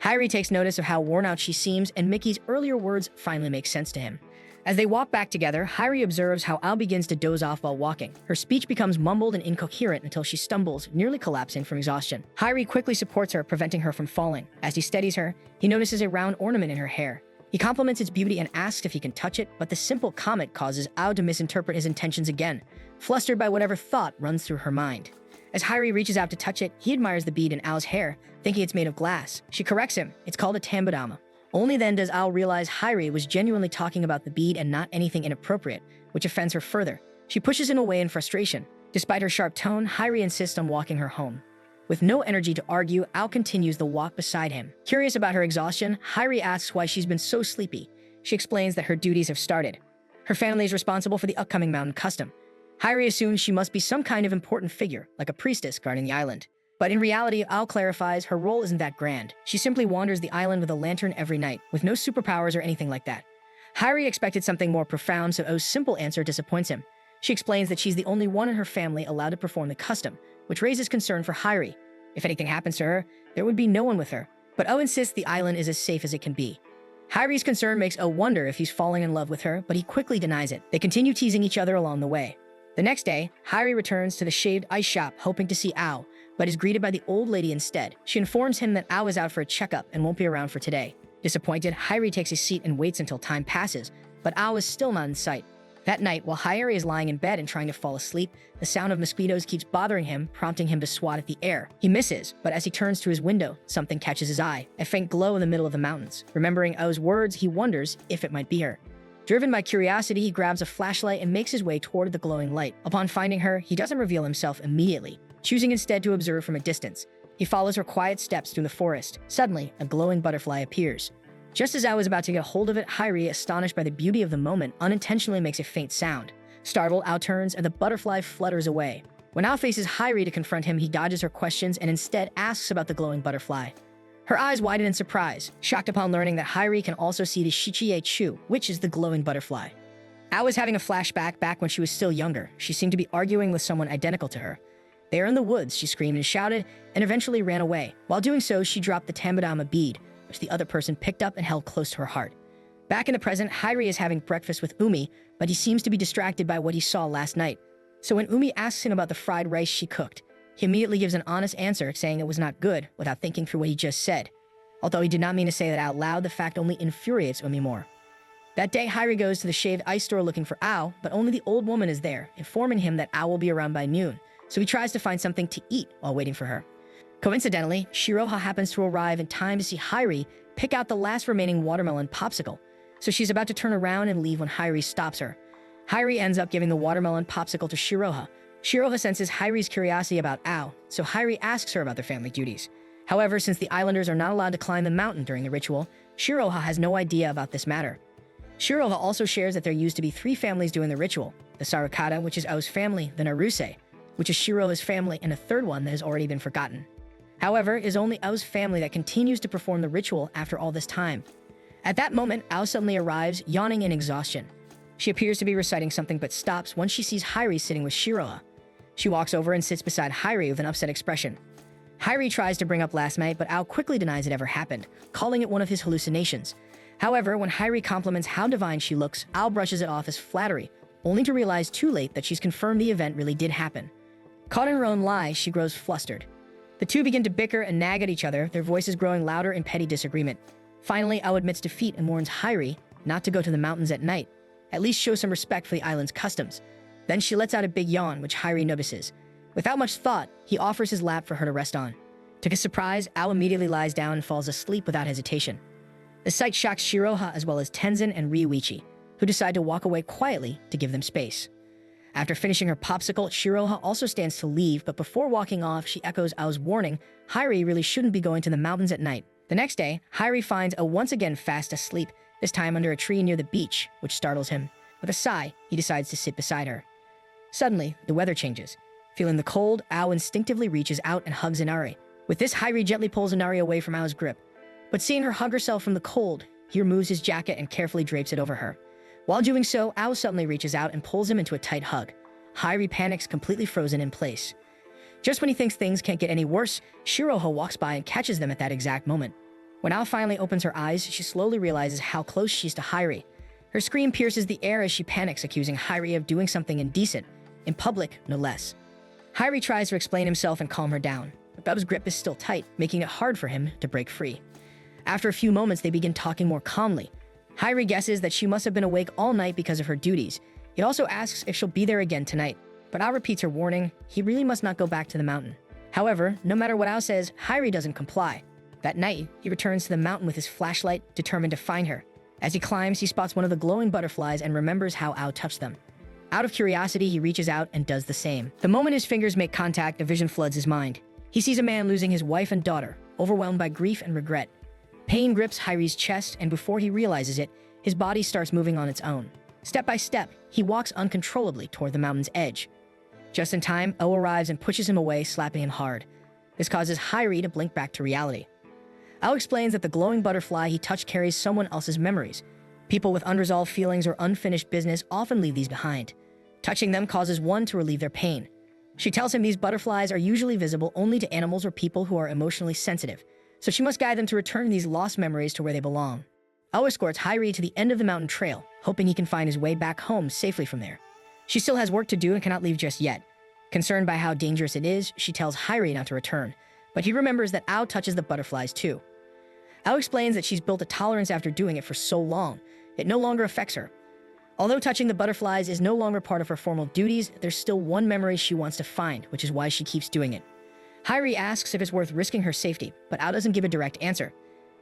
Hyrie takes notice of how worn out she seems, and Miki's earlier words finally make sense to him. As they walk back together, Hyrie observes how Ao begins to doze off while walking. Her speech becomes mumbled and incoherent until she stumbles, nearly collapsing from exhaustion. Hyrie quickly supports her, preventing her from falling. As he steadies her, he notices a round ornament in her hair. He compliments its beauty and asks if he can touch it, but the simple comment causes Ao to misinterpret his intentions again, flustered by whatever thought runs through her mind. As Hyrie reaches out to touch it, he admires the bead in Ao's hair, thinking it's made of glass. She corrects him. It's called a tambadama. Only then does Ao realize Hyrie was genuinely talking about the bead and not anything inappropriate, which offends her further. She pushes him away in frustration. Despite her sharp tone, Hyrie insists on walking her home. With no energy to argue, Ao continues the walk beside him. Curious about her exhaustion, Hyrie asks why she's been so sleepy. She explains that her duties have started. Her family is responsible for the upcoming mountain custom. Hyrie assumes she must be some kind of important figure, like a priestess guarding the island. But in reality, Ao clarifies her role isn't that grand. She simply wanders the island with a lantern every night, with no superpowers or anything like that. Hyrie expected something more profound, so Ao's simple answer disappoints him. She explains that she's the only one in her family allowed to perform the custom, which raises concern for Hyrie. If anything happens to her, there would be no one with her. But Ao insists the island is as safe as it can be. Hyrie's concern makes Ao wonder if he's falling in love with her, but he quickly denies it. They continue teasing each other along the way. The next day, Hyrie returns to the shaved ice shop hoping to see Ao, but is greeted by the old lady instead. She informs him that Ao is out for a checkup and won't be around for today. Disappointed, Hyrie takes a seat and waits until time passes, but Ao is still not in sight. That night, while Hyrie is lying in bed and trying to fall asleep, the sound of mosquitoes keeps bothering him, prompting him to swat at the air. He misses, but as he turns to his window, something catches his eye, a faint glow in the middle of the mountains. Remembering Ao's words, he wonders if it might be her. Driven by curiosity, he grabs a flashlight and makes his way toward the glowing light. Upon finding her, he doesn't reveal himself immediately, choosing instead to observe from a distance. He follows her quiet steps through the forest. Suddenly, a glowing butterfly appears. Just as Ao is about to get hold of it, Hyrie, astonished by the beauty of the moment, unintentionally makes a faint sound. Startled, Ao turns and the butterfly flutters away. When Ao faces Hyrie to confront him, he dodges her questions and instead asks about the glowing butterfly. Her eyes widen in surprise, shocked upon learning that Hyrie can also see the Shichie Chu, which is the glowing butterfly. Ao is having a flashback back when she was still younger. She seemed to be arguing with someone identical to her. There in the woods, she screamed and shouted, and eventually ran away. While doing so, she dropped the Tambadama bead, which the other person picked up and held close to her heart. Back in the present, Hyrie is having breakfast with Umi, but he seems to be distracted by what he saw last night. So when Umi asks him about the fried rice she cooked, he immediately gives an honest answer, saying it was not good, without thinking through what he just said. Although he did not mean to say that out loud, the fact only infuriates Umi more. That day, Hyrie goes to the shaved ice store looking for Ao, but only the old woman is there, informing him that Ao will be around by noon, so he tries to find something to eat while waiting for her. Coincidentally, Shiroha happens to arrive in time to see Hyrie pick out the last remaining watermelon popsicle, so she's about to turn around and leave when Hyrie stops her. Hyrie ends up giving the watermelon popsicle to Shiroha. Shiroha senses Hyrie's curiosity about Ao, so Hyrie asks her about their family duties. However, since the islanders are not allowed to climb the mountain during the ritual, Shiroha has no idea about this matter. Shiroha also shares that there used to be 3 families doing the ritual: the Sarukata, which is Ao's family, the Naruse, which is Shiroha's family, and a third one that has already been forgotten. However, it is only Ao's family that continues to perform the ritual after all this time. At that moment, Ao suddenly arrives, yawning in exhaustion. She appears to be reciting something but stops once she sees Hyrie sitting with Shiroha. She walks over and sits beside Hyrie with an upset expression. Hyrie tries to bring up last night, but Ao quickly denies it ever happened, calling it one of his hallucinations. However, when Hyrie compliments how divine she looks, Ao brushes it off as flattery, only to realize too late that she's confirmed the event really did happen. Caught in her own lie, she grows flustered. The two begin to bicker and nag at each other, their voices growing louder in petty disagreement. Finally, Ao admits defeat and warns Hyrie not to go to the mountains at night, at least show some respect for the island's customs. Then she lets out a big yawn, which Hyrie notices. Without much thought, he offers his lap for her to rest on. To his surprise, Ao immediately lies down and falls asleep without hesitation. The sight shocks Shiroha as well as Tenzin and Ryuichi, who decide to walk away quietly to give them space. After finishing her popsicle, Shiroha also stands to leave, but before walking off, she echoes Ao's warning, Hyrie really shouldn't be going to the mountains at night. The next day, Hyrie finds Ao once again fast asleep, this time under a tree near the beach, which startles him. With a sigh, he decides to sit beside her. Suddenly, the weather changes. Feeling the cold, Ao instinctively reaches out and hugs Inari. With this, Hyrie gently pulls Inari away from Ao's grip. But seeing her hug herself from the cold, he removes his jacket and carefully drapes it over her. While doing so, Ao suddenly reaches out and pulls him into a tight hug. Hyrie panics, completely frozen in place. Just when he thinks things can't get any worse, Shiroha walks by and catches them at that exact moment. When Ao finally opens her eyes, she slowly realizes how close she is to Hyrie. Her scream pierces the air as she panics, accusing Hyrie of doing something indecent. In public, no less. Hyrie tries to explain himself and calm her down, but Ao's grip is still tight, making it hard for him to break free. After a few moments, they begin talking more calmly. Hyrie guesses that she must have been awake all night because of her duties. He also asks if she'll be there again tonight, but Ao repeats her warning, he really must not go back to the mountain. However, no matter what Ao says, Hyrie doesn't comply. That night, he returns to the mountain with his flashlight, determined to find her. As he climbs, he spots one of the glowing butterflies and remembers how Ao touched them. Out of curiosity, he reaches out and does the same. The moment his fingers make contact, a vision floods his mind. He sees a man losing his wife and daughter, overwhelmed by grief and regret. Pain grips Hyrie's chest, and before he realizes it, his body starts moving on its own. Step by step, he walks uncontrollably toward the mountain's edge. Just in time, Ao arrives and pushes him away, slapping him hard. This causes Hyrie to blink back to reality. Ao explains that the glowing butterfly he touched carries someone else's memories. People with unresolved feelings or unfinished business often leave these behind. Touching them causes one to relieve their pain. She tells him these butterflies are usually visible only to animals or people who are emotionally sensitive, so she must guide them to return these lost memories to where they belong. Ao escorts Hyrie to the end of the mountain trail, hoping he can find his way back home safely from there. She still has work to do and cannot leave just yet. Concerned by how dangerous it is, she tells Hyrie not to return, but he remembers that Ao touches the butterflies too. Ao explains that she's built a tolerance after doing it for so long, it no longer affects her. Although touching the butterflies is no longer part of her formal duties, there's still one memory she wants to find, which is why she keeps doing it. Hyrie asks if it's worth risking her safety, but Ao doesn't give a direct answer.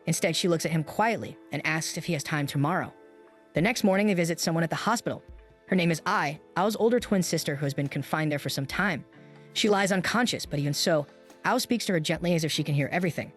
Instead, she looks at him quietly and asks if he has time tomorrow. The next morning, they visit someone at the hospital. Her name is Ai, Ao's older twin sister who has been confined there for some time. She lies unconscious, but even so, Ao speaks to her gently as if she can hear everything.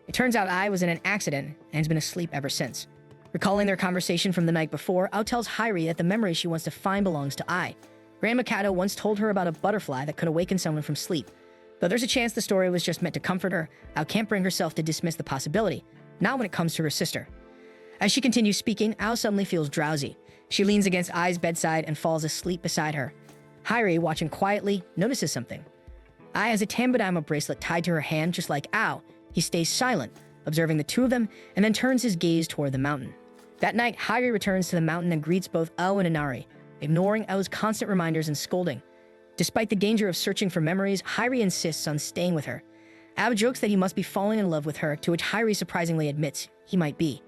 It turns out Ai was in an accident and has been asleep ever since. Recalling their conversation from the night before, Ao tells Hyrie that the memory she wants to find belongs to Ai. Grandma Kato once told her about a butterfly that could awaken someone from sleep. Though there's a chance the story was just meant to comfort her, Ao can't bring herself to dismiss the possibility, not when it comes to her sister. As she continues speaking, Ao suddenly feels drowsy. She leans against Ai's bedside and falls asleep beside her. Hyrie, watching quietly, notices something. Ai has a Tambadama bracelet tied to her hand just like Ao. He stays silent, observing the two of them, and then turns his gaze toward the mountain. That night, Hyrie returns to the mountain and greets both Ao and Inari, ignoring Ao's constant reminders and scolding. Despite the danger of searching for memories, Hyrie insists on staying with her. Ao jokes that he must be falling in love with her, to which Hyrie surprisingly admits he might be.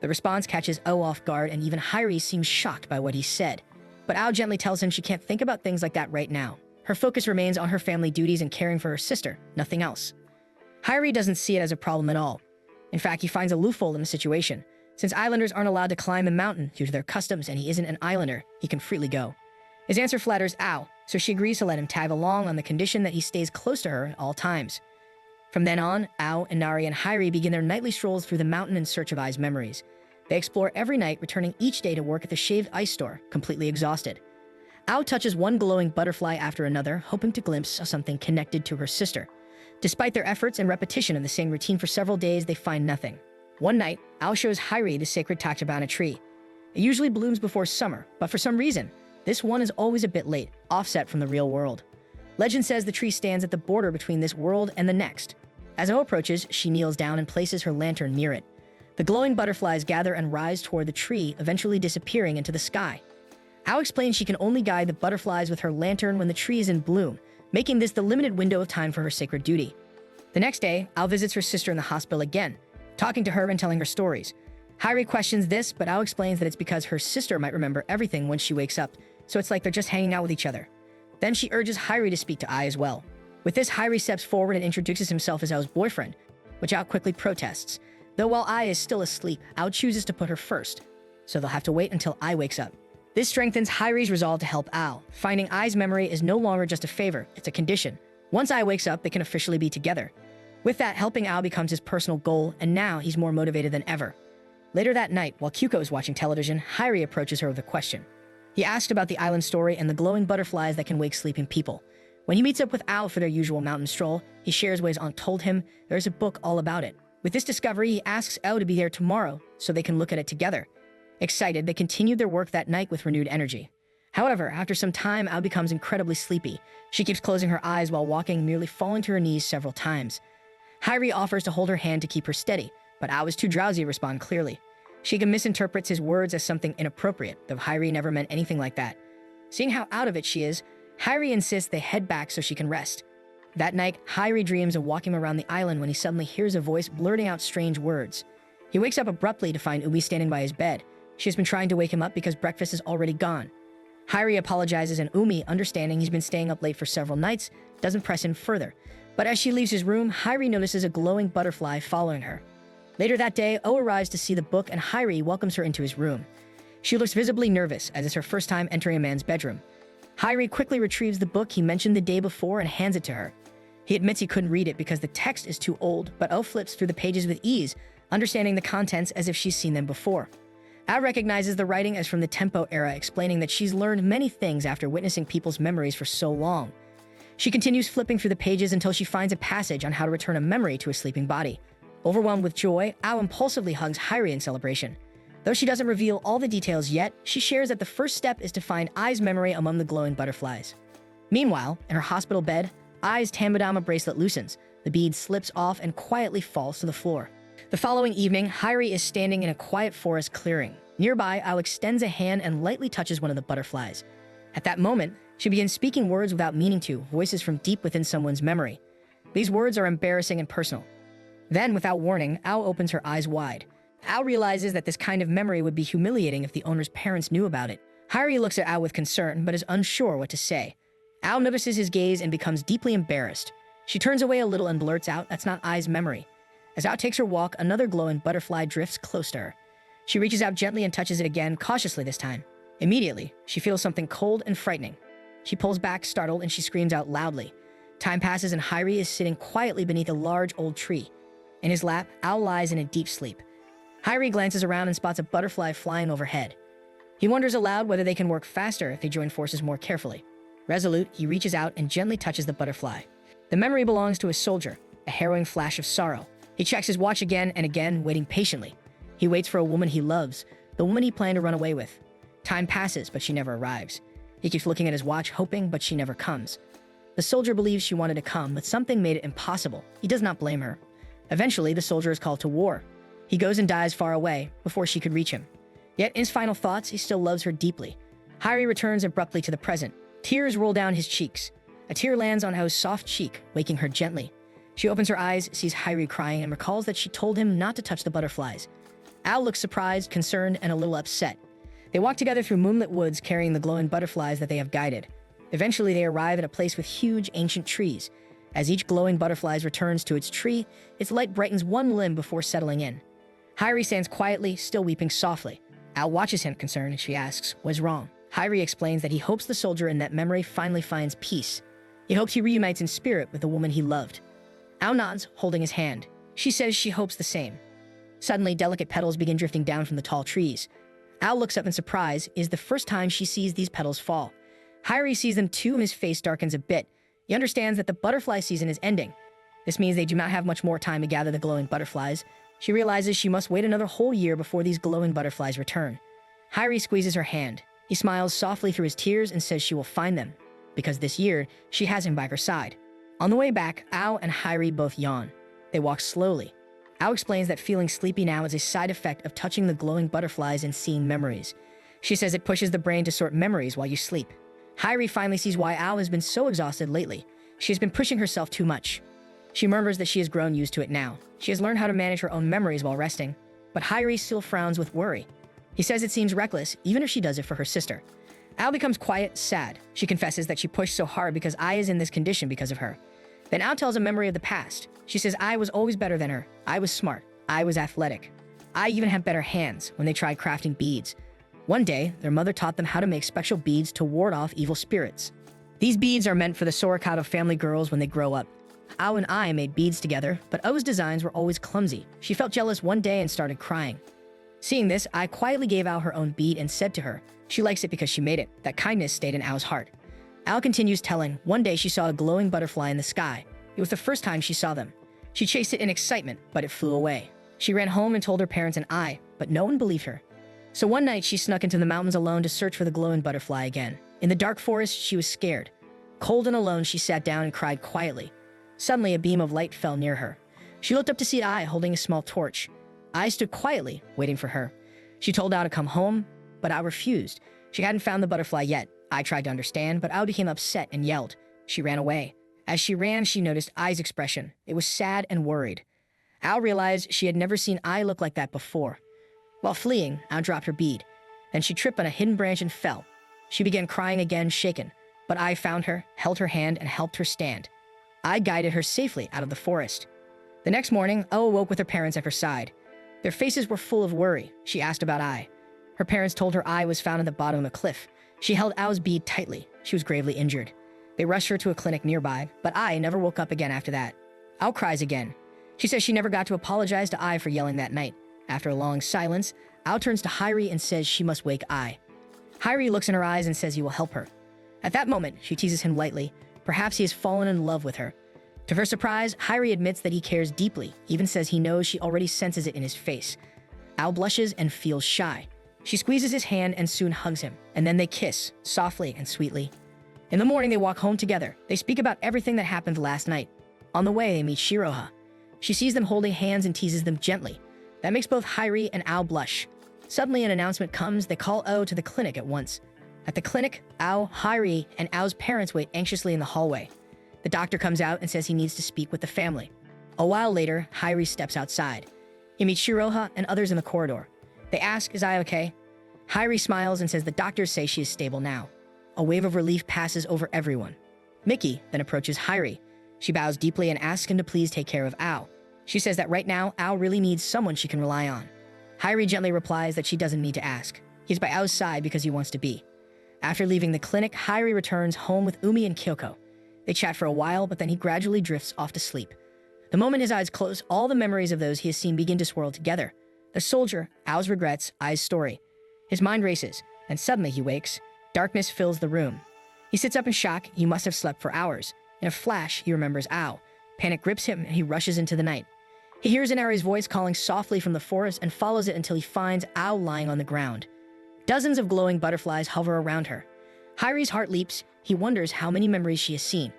The response catches Ao off guard, and even Hyrie seems shocked by what he said. But Ao gently tells him she can't think about things like that right now. Her focus remains on her family duties and caring for her sister, nothing else. Hyrie doesn't see it as a problem at all. In fact, he finds a loophole in the situation. Since islanders aren't allowed to climb the mountain due to their customs and he isn't an islander, he can freely go. His answer flatters Ao, so she agrees to let him tag along on the condition that he stays close to her at all times. From then on, Ao, Inari, and Hyrie begin their nightly strolls through the mountain in search of Ai's memories. They explore every night, returning each day to work at the shaved ice store, completely exhausted. Ao touches one glowing butterfly after another, hoping to glimpse something connected to her sister. Despite their efforts and repetition of the same routine for several days, they find nothing. One night, Ao shows Hyrie the sacred Tachibana tree. It usually blooms before summer, but for some reason, this one is always a bit late, offset from the real world. Legend says the tree stands at the border between this world and the next. As Ao approaches, she kneels down and places her lantern near it. The glowing butterflies gather and rise toward the tree, eventually disappearing into the sky. Ao explains she can only guide the butterflies with her lantern when the tree is in bloom, making this the limited window of time for her sacred duty. The next day, Ao visits her sister in the hospital again, talking to her and telling her stories. Hyrie questions this, but Ao explains that it's because her sister might remember everything when she wakes up, so it's like they're just hanging out with each other. Then she urges Hyrie to speak to Ai as well. With this, Hyrie steps forward and introduces himself as Ao's boyfriend, which Ao quickly protests. Though while Ai is still asleep, Ao chooses to put her first, so they'll have to wait until Ai wakes up. This strengthens Hyrie's resolve to help Ao. Finding Ai's memory is no longer just a favor, it's a condition. Once Ai wakes up, they can officially be together. With that, helping Ao becomes his personal goal, and now he's more motivated than ever. Later that night, while Kyuko is watching television, Hyrie approaches her with a question. He asked about the island story and the glowing butterflies that can wake sleeping people. When he meets up with Ao for their usual mountain stroll, he shares what his aunt told him. There is a book all about it. With this discovery, he asks Ao to be there tomorrow so they can look at it together. Excited, they continued their work that night with renewed energy. However, after some time, Ao becomes incredibly sleepy. She keeps closing her eyes while walking, nearly falling to her knees several times. Hyrie offers to hold her hand to keep her steady, but Ao is too drowsy to respond clearly. She misinterprets his words as something inappropriate, though Hyrie never meant anything like that. Seeing how out of it she is, Hyrie insists they head back so she can rest. That night, Hyrie dreams of walking around the island when he suddenly hears a voice blurting out strange words. He wakes up abruptly to find Umi standing by his bed. She has been trying to wake him up because breakfast is already gone. Hyrie apologizes, and Umi, understanding he's been staying up late for several nights, doesn't press him further. But as she leaves his room, Hyrie notices a glowing butterfly following her. Later that day, O arrives to see the book, and Hyrie welcomes her into his room. She looks visibly nervous, as it's her first time entering a man's bedroom. Hyrie quickly retrieves the book he mentioned the day before and hands it to her. He admits he couldn't read it because the text is too old, but O flips through the pages with ease, understanding the contents as if she's seen them before. Ao recognizes the writing as from the Tempo era, explaining that she's learned many things after witnessing people's memories for so long. She continues flipping through the pages until she finds a passage on how to return a memory to a sleeping body. Overwhelmed with joy, Ao impulsively hugs Hyrie in celebration. Though she doesn't reveal all the details yet, she shares that the first step is to find Ai's memory among the glowing butterflies. Meanwhile, in her hospital bed, Ai's Tambadama bracelet loosens. The bead slips off and quietly falls to the floor. The following evening, Hyrie is standing in a quiet forest clearing. Nearby, Ao extends a hand and lightly touches one of the butterflies. At that moment, she begins speaking words without meaning to, voices from deep within someone's memory. These words are embarrassing and personal. Then, without warning, Ao opens her eyes wide. Ao realizes that this kind of memory would be humiliating if the owner's parents knew about it. Hyrie looks at Ao with concern, but is unsure what to say. Ao notices his gaze and becomes deeply embarrassed. She turns away a little and blurts out, "That's not Ai's memory." As Ao takes her walk, another glowing butterfly drifts close to her. She reaches out gently and touches it again, cautiously this time. Immediately, she feels something cold and frightening. She pulls back, startled, and she screams out loudly. Time passes and Hyrie is sitting quietly beneath a large old tree. In his lap, Ao lies in a deep sleep. Hyrie glances around and spots a butterfly flying overhead. He wonders aloud whether they can work faster if they join forces more carefully. Resolute, he reaches out and gently touches the butterfly. The memory belongs to a soldier, a harrowing flash of sorrow. He checks his watch again and again, waiting patiently. He waits for a woman he loves, the woman he planned to run away with. Time passes, but she never arrives. He keeps looking at his watch, hoping, but she never comes. The soldier believes she wanted to come, but something made it impossible. He does not blame her. Eventually, the soldier is called to war. He goes and dies far away, before she could reach him. Yet, in his final thoughts, he still loves her deeply. Hyrie returns abruptly to the present. Tears roll down his cheeks. A tear lands on Ao's soft cheek, waking her gently. She opens her eyes, sees Hyrie crying, and recalls that she told him not to touch the butterflies. Ao looks surprised, concerned, and a little upset. They walk together through moonlit woods, carrying the glowing butterflies that they have guided. Eventually, they arrive at a place with huge, ancient trees. As each glowing butterfly returns to its tree, its light brightens one limb before settling in. Hyrie stands quietly, still weeping softly. Ao watches him, concerned, and she asks, "What's wrong?" Hyrie explains that he hopes the soldier in that memory finally finds peace. He hopes he reunites in spirit with the woman he loved. Ao nods, holding his hand. She says she hopes the same. Suddenly, delicate petals begin drifting down from the tall trees. Ao looks up in surprise. It is the first time she sees these petals fall. Hyrie sees them too, and his face darkens a bit. He understands that the butterfly season is ending. This means they do not have much more time to gather the glowing butterflies. She realizes she must wait another whole year before these glowing butterflies return. Hyrie squeezes her hand. He smiles softly through his tears and says she will find them, because this year, she has him by her side. On the way back, Ao and Hyrie both yawn. They walk slowly. Ao explains that feeling sleepy now is a side effect of touching the glowing butterflies and seeing memories. She says it pushes the brain to sort memories while you sleep. Hyrie finally sees why Ao has been so exhausted lately. She has been pushing herself too much. She murmurs that she has grown used to it now. She has learned how to manage her own memories while resting. But Hyrie still frowns with worry. He says it seems reckless, even if she does it for her sister. Ao becomes quiet, sad. She confesses that she pushed so hard because Ai is in this condition because of her. Then Ao tells a memory of the past. She says Ai was always better than her. Ai was smart. Ai was athletic. Ai even had better hands when they tried crafting beads. One day, their mother taught them how to make special beads to ward off evil spirits. These beads are meant for the Sorakato family girls when they grow up. Ao and Ai made beads together, but O's designs were always clumsy. She felt jealous one day and started crying. Seeing this, Ai quietly gave Ao her own bead and said to her, she likes it because she made it. That kindness stayed in Ao's heart. Ao continues telling, one day she saw a glowing butterfly in the sky. It was the first time she saw them. She chased it in excitement, but it flew away. She ran home and told her parents and Ai, but no one believed her. So one night she snuck into the mountains alone to search for the glowing butterfly again. In the dark forest, she was scared. Cold and alone, she sat down and cried quietly. Suddenly, a beam of light fell near her. She looked up to see Ai holding a small torch. Ai stood quietly, waiting for her. She told Ao to come home, but Ao refused. She hadn't found the butterfly yet. Ai tried to understand, but Ao became upset and yelled. She ran away. As she ran, she noticed Ai's expression. It was sad and worried. Ao realized she had never seen Ai look like that before. While fleeing, Ao dropped her bead. Then she tripped on a hidden branch and fell. She began crying again, shaken. But Ai found her, held her hand, and helped her stand. Ai guided her safely out of the forest. The next morning, O awoke with her parents at her side. Their faces were full of worry. She asked about Ai. Her parents told her Ai was found at the bottom of a cliff. She held Ao's bead tightly. She was gravely injured. They rushed her to a clinic nearby, but Ai never woke up again after that. Ao cries again. She says she never got to apologize to Ai for yelling that night. After a long silence, Ao turns to Hyrie and says she must wake Ai. Hyrie looks in her eyes and says he will help her. At that moment, she teases him lightly. Perhaps he has fallen in love with her. To her surprise, Hyrie admits that he cares deeply, even says he knows she already senses it in his face. Ao blushes and feels shy. She squeezes his hand and soon hugs him, and then they kiss, softly and sweetly. In the morning, they walk home together. They speak about everything that happened last night. On the way, they meet Shiroha. She sees them holding hands and teases them gently. That makes both Hyrie and Ao blush. Suddenly, an announcement comes. They call O to the clinic at once. At the clinic, Ao, Hyrie, and Ao's parents wait anxiously in the hallway. The doctor comes out and says he needs to speak with the family. A while later, Hyrie steps outside. He meets Shiroha and others in the corridor. They ask, is Ai okay? Hyrie smiles and says the doctors say she is stable now. A wave of relief passes over everyone. Mickey then approaches Hyrie. She bows deeply and asks him to please take care of Ao. She says that right now, Ao really needs someone she can rely on. Hyrie gently replies that she doesn't need to ask. He's by Ao's side because he wants to be. After leaving the clinic, Hyrie returns home with Umi and Kyoko. They chat for a while, but then he gradually drifts off to sleep. The moment his eyes close, all the memories of those he has seen begin to swirl together. The soldier, Ao's regrets, Ai's story. His mind races, and suddenly he wakes. Darkness fills the room. He sits up in shock. He must have slept for hours. In a flash, he remembers Ao. Panic grips him, and he rushes into the night. He hears Inari's voice calling softly from the forest and follows it until he finds Ao lying on the ground. Dozens of glowing butterflies hover around her. Hyrie's heart leaps. He wonders how many memories she has seen.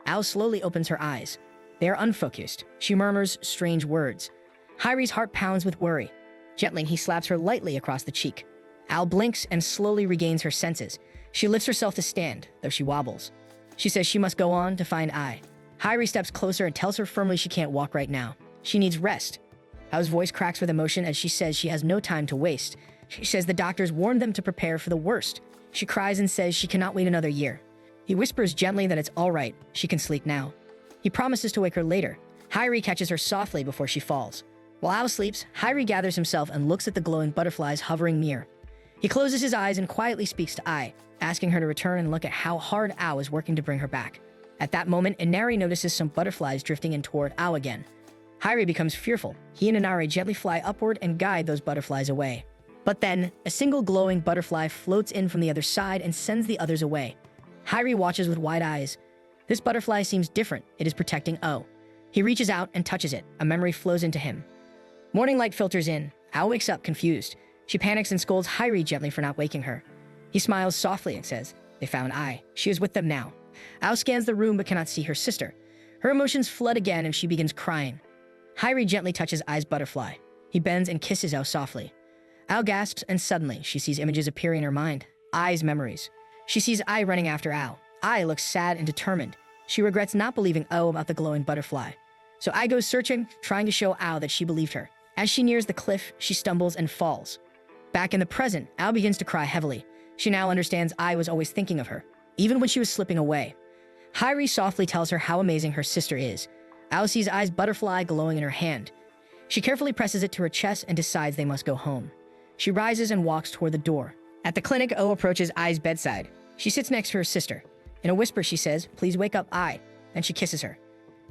Ao slowly opens her eyes. They are unfocused. She murmurs strange words. Hyrie's heart pounds with worry. Gently, he slaps her lightly across the cheek. Ao blinks and slowly regains her senses. She lifts herself to stand, though she wobbles. She says she must go on to find Ai. Hyrie steps closer and tells her firmly she can't walk right now. She needs rest. Ao's voice cracks with emotion as she says she has no time to waste. She says the doctors warned them to prepare for the worst. She cries and says she cannot wait another year. He whispers gently that it's all right. She can sleep now. He promises to wake her later. Hyrie catches her softly before she falls. While Ao sleeps, Hyrie gathers himself and looks at the glowing butterflies hovering near. He closes his eyes and quietly speaks to Ai, asking her to return and look at how hard Ao is working to bring her back. At that moment, Inari notices some butterflies drifting in toward Ao again. Hyrie becomes fearful. He and Inari gently fly upward and guide those butterflies away. But then, a single glowing butterfly floats in from the other side and sends the others away. Hyrie watches with wide eyes. This butterfly seems different. It is protecting O. He reaches out and touches it. A memory flows into him. Morning light filters in. Ao wakes up, confused. She panics and scolds Hyrie gently for not waking her. He smiles softly and says, they found Ai. She is with them now. Ao scans the room but cannot see her sister. Her emotions flood again and she begins crying. Hyrie gently touches Ai's butterfly. He bends and kisses Ao softly. Ao gasps and suddenly she sees images appearing in her mind. Ai's memories. She sees Ai running after Ao. Ai looks sad and determined. She regrets not believing O about the glowing butterfly. So Ai goes searching, trying to show Ao that she believed her. As she nears the cliff, she stumbles and falls. Back in the present, Ao begins to cry heavily. She now understands Ai was always thinking of her, even when she was slipping away. Hyrie softly tells her how amazing her sister is. Ao sees Ai's butterfly glowing in her hand. She carefully presses it to her chest and decides they must go home. She rises and walks toward the door. At the clinic, O approaches Ai's bedside. She sits next to her sister. In a whisper, she says, "Please wake up, Ai." Then she kisses her.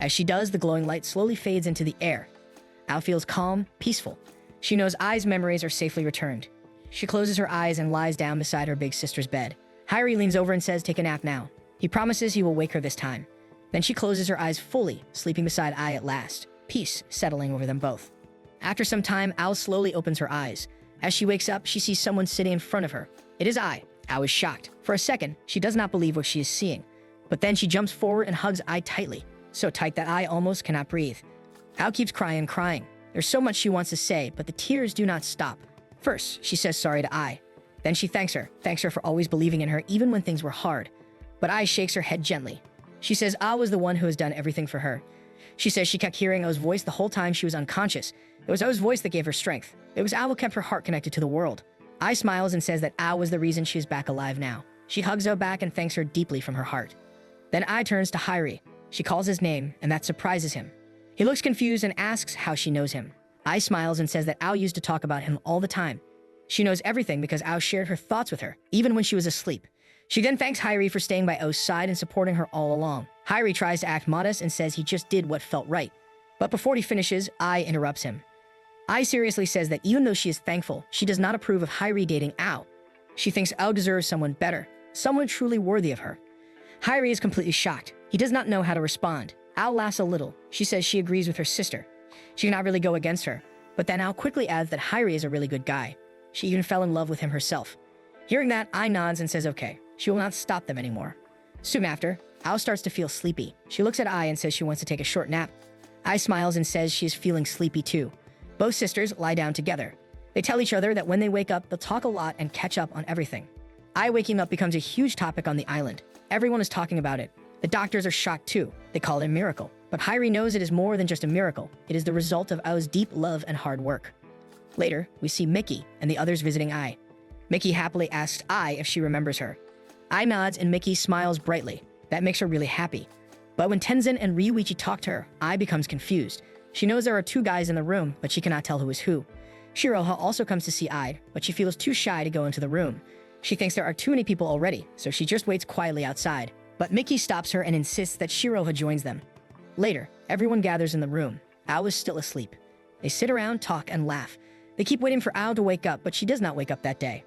As she does, the glowing light slowly fades into the air. Ao feels calm, peaceful. She knows Ai's memories are safely returned. She closes her eyes and lies down beside her big sister's bed. Hyrie leans over and says, "Take a nap now." He promises he will wake her this time. Then she closes her eyes fully, sleeping beside Ai at last, peace settling over them both. After some time, Ao slowly opens her eyes. As she wakes up, she sees someone sitting in front of her. It is Ai. Ao is shocked. For a second, she does not believe what she is seeing. But then she jumps forward and hugs Ai tightly, so tight that Ai almost cannot breathe. Ao keeps crying. There's so much she wants to say, but the tears do not stop. First, she says sorry to Ai. Then she thanks her for always believing in her even when things were hard. But Ai shakes her head gently. She says Ao was the one who has done everything for her. She says she kept hearing O's voice the whole time she was unconscious. It was O's voice that gave her strength. It was Ao who kept her heart connected to the world. Ai smiles and says that Ao was the reason she is back alive now. She hugs O back and thanks her deeply from her heart. Then Ai turns to Hyrie. She calls his name, and that surprises him. He looks confused and asks how she knows him. Ai smiles and says that Ao used to talk about him all the time. She knows everything because Ao shared her thoughts with her, even when she was asleep. She then thanks Hyrie for staying by O's side and supporting her all along. Hyrie tries to act modest and says he just did what felt right. But before he finishes, Ai interrupts him. Ai seriously says that even though she is thankful, she does not approve of Hyrie dating Ao. She thinks Ao deserves someone better, someone truly worthy of her. Hyrie is completely shocked. He does not know how to respond. Ao laughs a little. She says she agrees with her sister. She cannot really go against her. But then Ao quickly adds that Hyrie is a really good guy. She even fell in love with him herself. Hearing that, Ai nods and says okay. She will not stop them anymore. Soon after, Ao starts to feel sleepy. She looks at Ai and says she wants to take a short nap. Ai smiles and says she is feeling sleepy too. Both sisters lie down together. They tell each other that when they wake up, they'll talk a lot and catch up on everything. Ai waking up becomes a huge topic on the island. Everyone is talking about it. The doctors are shocked too. They call it a miracle. But Hyrie knows it is more than just a miracle. It is the result of Ao's deep love and hard work. Later, we see Mickey and the others visiting Ai. Mickey happily asks Ai if she remembers her. Ai nods and Mickey smiles brightly. That makes her really happy. But when Tenzin and Ryuichi talk to her, Ai becomes confused. She knows there are two guys in the room, but she cannot tell who is who. Shiroha also comes to see Ai, but she feels too shy to go into the room. She thinks there are too many people already, so she just waits quietly outside. But Mickey stops her and insists that Shiroha joins them. Later, everyone gathers in the room. Ao is still asleep. They sit around, talk, and laugh. They keep waiting for Ao to wake up, but she does not wake up that day.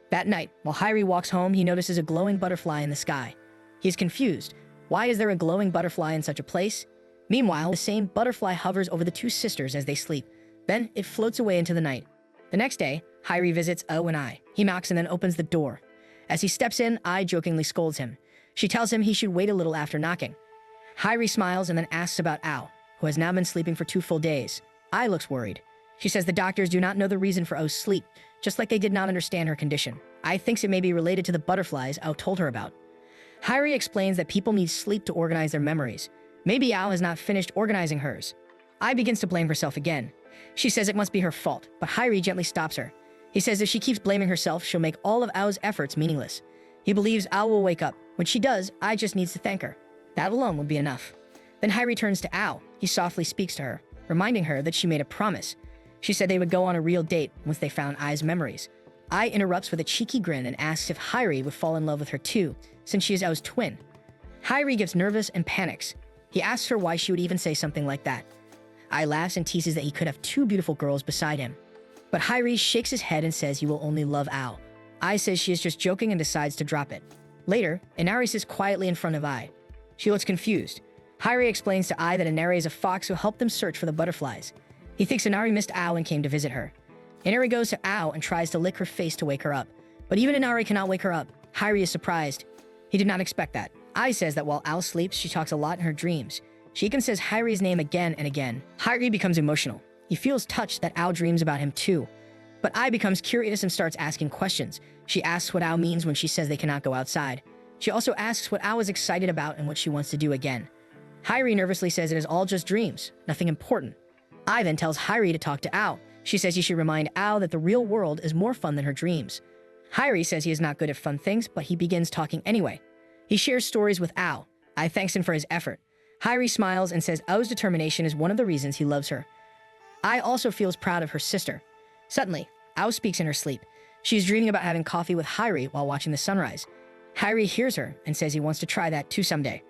That night, while Hyrie walks home, he notices a glowing butterfly in the sky. He is confused. Why is there a glowing butterfly in such a place? Meanwhile, the same butterfly hovers over the two sisters as they sleep. Then, it floats away into the night. The next day, Hyrie visits O and Ai. He knocks and then opens the door. As he steps in, Ai jokingly scolds him. She tells him he should wait a little after knocking. Hyrie smiles and then asks about Ao, who has now been sleeping for 2 full days. Ai looks worried. She says the doctors do not know the reason for O's sleep, just like they did not understand her condition. Ai thinks it may be related to the butterflies Ao told her about. Hyrie explains that people need sleep to organize their memories. Maybe Ao has not finished organizing hers. Ai begins to blame herself again. She says it must be her fault, but Hyrie gently stops her. He says if she keeps blaming herself, she'll make all of Ao's efforts meaningless. He believes Ao will wake up. When she does, Ai just needs to thank her. That alone will be enough. Then Hyrie turns to Ao. He softly speaks to her, reminding her that she made a promise. She said they would go on a real date once they found Ai's memories. Ai interrupts with a cheeky grin and asks if Hyrie would fall in love with her too, since she is Ao's twin. Hyrie gets nervous and panics. He asks her why she would even say something like that. Ai laughs and teases that he could have 2 beautiful girls beside him. But Hyrie shakes his head and says he will only love Ao. Ai says she is just joking and decides to drop it. Later, Inari sits quietly in front of Ai. She looks confused. Hyrie explains to Ai that Inari is a fox who helped them search for the butterflies. He thinks Inari missed Ao and came to visit her. Inari goes to Ao and tries to lick her face to wake her up. But even Inari cannot wake her up. Hyrie is surprised. He did not expect that. Ai says that while Ao sleeps, she talks a lot in her dreams. She even says Hyrie's name again and again. Hyrie becomes emotional. He feels touched that Ao dreams about him too. But Ai becomes curious and starts asking questions. She asks what Ao means when she says they cannot go outside. She also asks what Ao is excited about and what she wants to do again. Hyrie nervously says it is all just dreams, nothing important. Ai then tells Hyrie to talk to Ao. She says he should remind Ao that the real world is more fun than her dreams. Hyrie says he is not good at fun things, but he begins talking anyway. He shares stories with Ao. I thanks him for his effort. Hyrie smiles and says Ao's determination is one of the reasons he loves her. I also feels proud of her sister. Suddenly, Ao speaks in her sleep. She is dreaming about having coffee with Hyrie while watching the sunrise. Hyrie hears her and says he wants to try that too someday.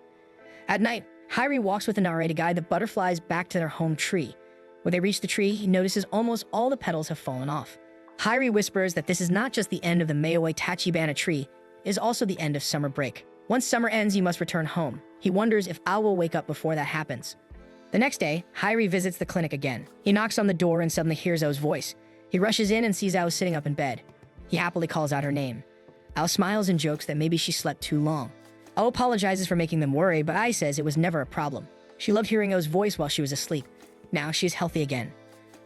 At night, Hyrie walks with Inari to guide the butterflies back to their home tree. When they reach the tree, he notices almost all the petals have fallen off. Hyrie whispers that this is not just the end of the Manhwa Tachibana tree, it is also the end of summer break. Once summer ends, he must return home. He wonders if Ao will wake up before that happens. The next day, Hyrie visits the clinic again. He knocks on the door and suddenly hears Ao's voice. He rushes in and sees Ao sitting up in bed. He happily calls out her name. Ao smiles and jokes that maybe she slept too long. Ao apologizes for making them worry, but Ai says it was never a problem. She loved hearing Ao's voice while she was asleep. Now she is healthy again.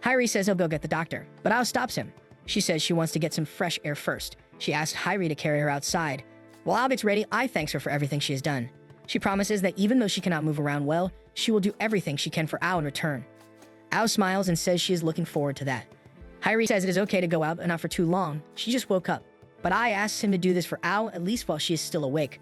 Hyrie says he'll go get the doctor, but Ao stops him. She says she wants to get some fresh air first. She asks Hyrie to carry her outside. While Ao gets ready, Ai thanks her for everything she has done. She promises that even though she cannot move around well, she will do everything she can for Ao in return. Ao smiles and says she is looking forward to that. Hyrie says it is okay to go out, but not for too long. She just woke up. But Ai asks him to do this for Ao, at least while she is still awake.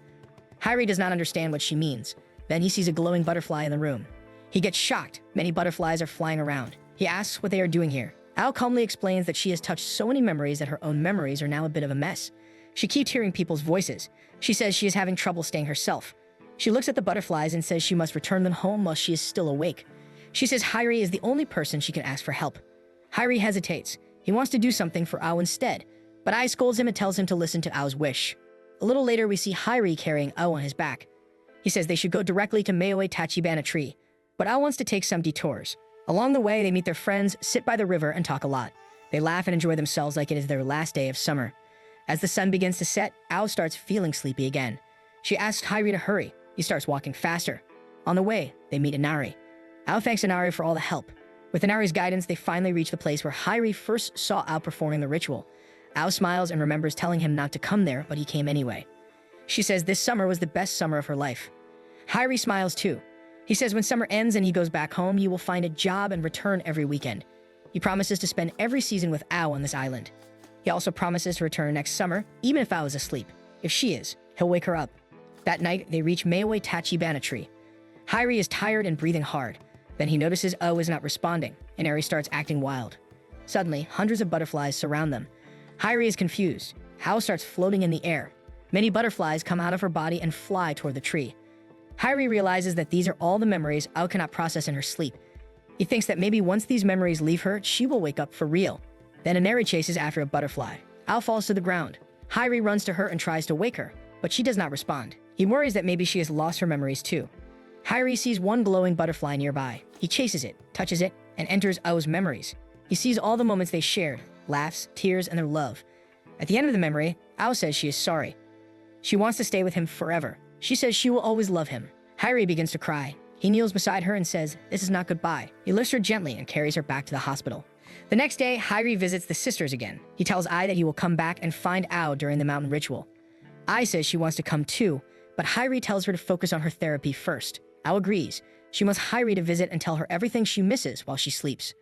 Hyrie does not understand what she means. Then he sees a glowing butterfly in the room. He gets shocked. Many butterflies are flying around. He asks what they are doing here. Ao calmly explains that she has touched so many memories that her own memories are now a bit of a mess. She keeps hearing people's voices. She says she is having trouble staying herself. She looks at the butterflies and says she must return them home while she is still awake. She says Hyrie is the only person she can ask for help. Hyrie hesitates. He wants to do something for Ao instead, but Ai scolds him and tells him to listen to Ao's wish. A little later, we see Hyrie carrying Ao on his back. He says they should go directly to Manhwa Tachibana tree, but Ao wants to take some detours. Along the way, they meet their friends, sit by the river, and talk a lot. They laugh and enjoy themselves like it is their last day of summer. As the sun begins to set, Ao starts feeling sleepy again. She asks Hyrie to hurry. He starts walking faster. On the way, they meet Inari. Ao thanks Inari for all the help. With Inari's guidance, they finally reach the place where Hyrie first saw Ao performing the ritual. Ao smiles and remembers telling him not to come there, but he came anyway. She says this summer was the best summer of her life. Hyrie smiles too. He says when summer ends and he goes back home, he will find a job and return every weekend. He promises to spend every season with Ao on this island. He also promises to return next summer, even if Ao is asleep. If she is, he'll wake her up. That night, they reach Manhwa Tachibana tree. Hyrie is tired and breathing hard. Then he notices Ao is not responding, and Hyrie starts acting wild. Suddenly, hundreds of butterflies surround them. Hyrie is confused. Ao starts floating in the air. Many butterflies come out of her body and fly toward the tree. Hyrie realizes that these are all the memories Ao cannot process in her sleep. He thinks that maybe once these memories leave her, she will wake up for real. Then Inari chases after a butterfly. Ao falls to the ground. Hyrie runs to her and tries to wake her, but she does not respond. He worries that maybe she has lost her memories too. Hyrie sees one glowing butterfly nearby. He chases it, touches it, and enters Ao's memories. He sees all the moments they shared, laughs, tears, and their love. At the end of the memory, Ao says she is sorry. She wants to stay with him forever. She says she will always love him. Hyrie begins to cry. He kneels beside her and says, "This is not goodbye." He lifts her gently and carries her back to the hospital. The next day, Hyrie visits the sisters again. He tells Ai that he will come back and find Ao during the mountain ritual. Ai says she wants to come too, but Hyrie tells her to focus on her therapy first. Ao agrees. She wants Hyrie to visit and tell her everything she misses while she sleeps.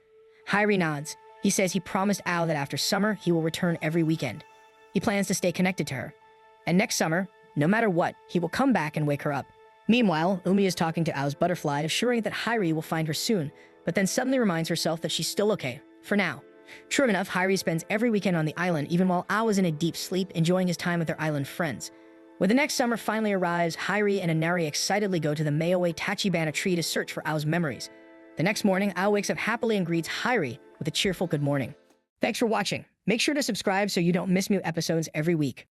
Hyrie nods. He says he promised Ao that after summer, he will return every weekend. He plans to stay connected to her. And next summer, no matter what, he will come back and wake her up. Meanwhile, Umi is talking to Ao's butterfly, assuring that Hyrie will find her soon, but then suddenly reminds herself that she's still okay, for now. True enough, Hyrie spends every weekend on the island, even while Ao is in a deep sleep, enjoying his time with their island friends. When the next summer finally arrives, Hyrie and Inari excitedly go to the Manhwa Tachibana tree to search for Ao's memories. The next morning, Ao wakes up happily and greets Hyrie with a cheerful good morning. Thanks for watching. Make sure to subscribe so you don't miss new episodes every week.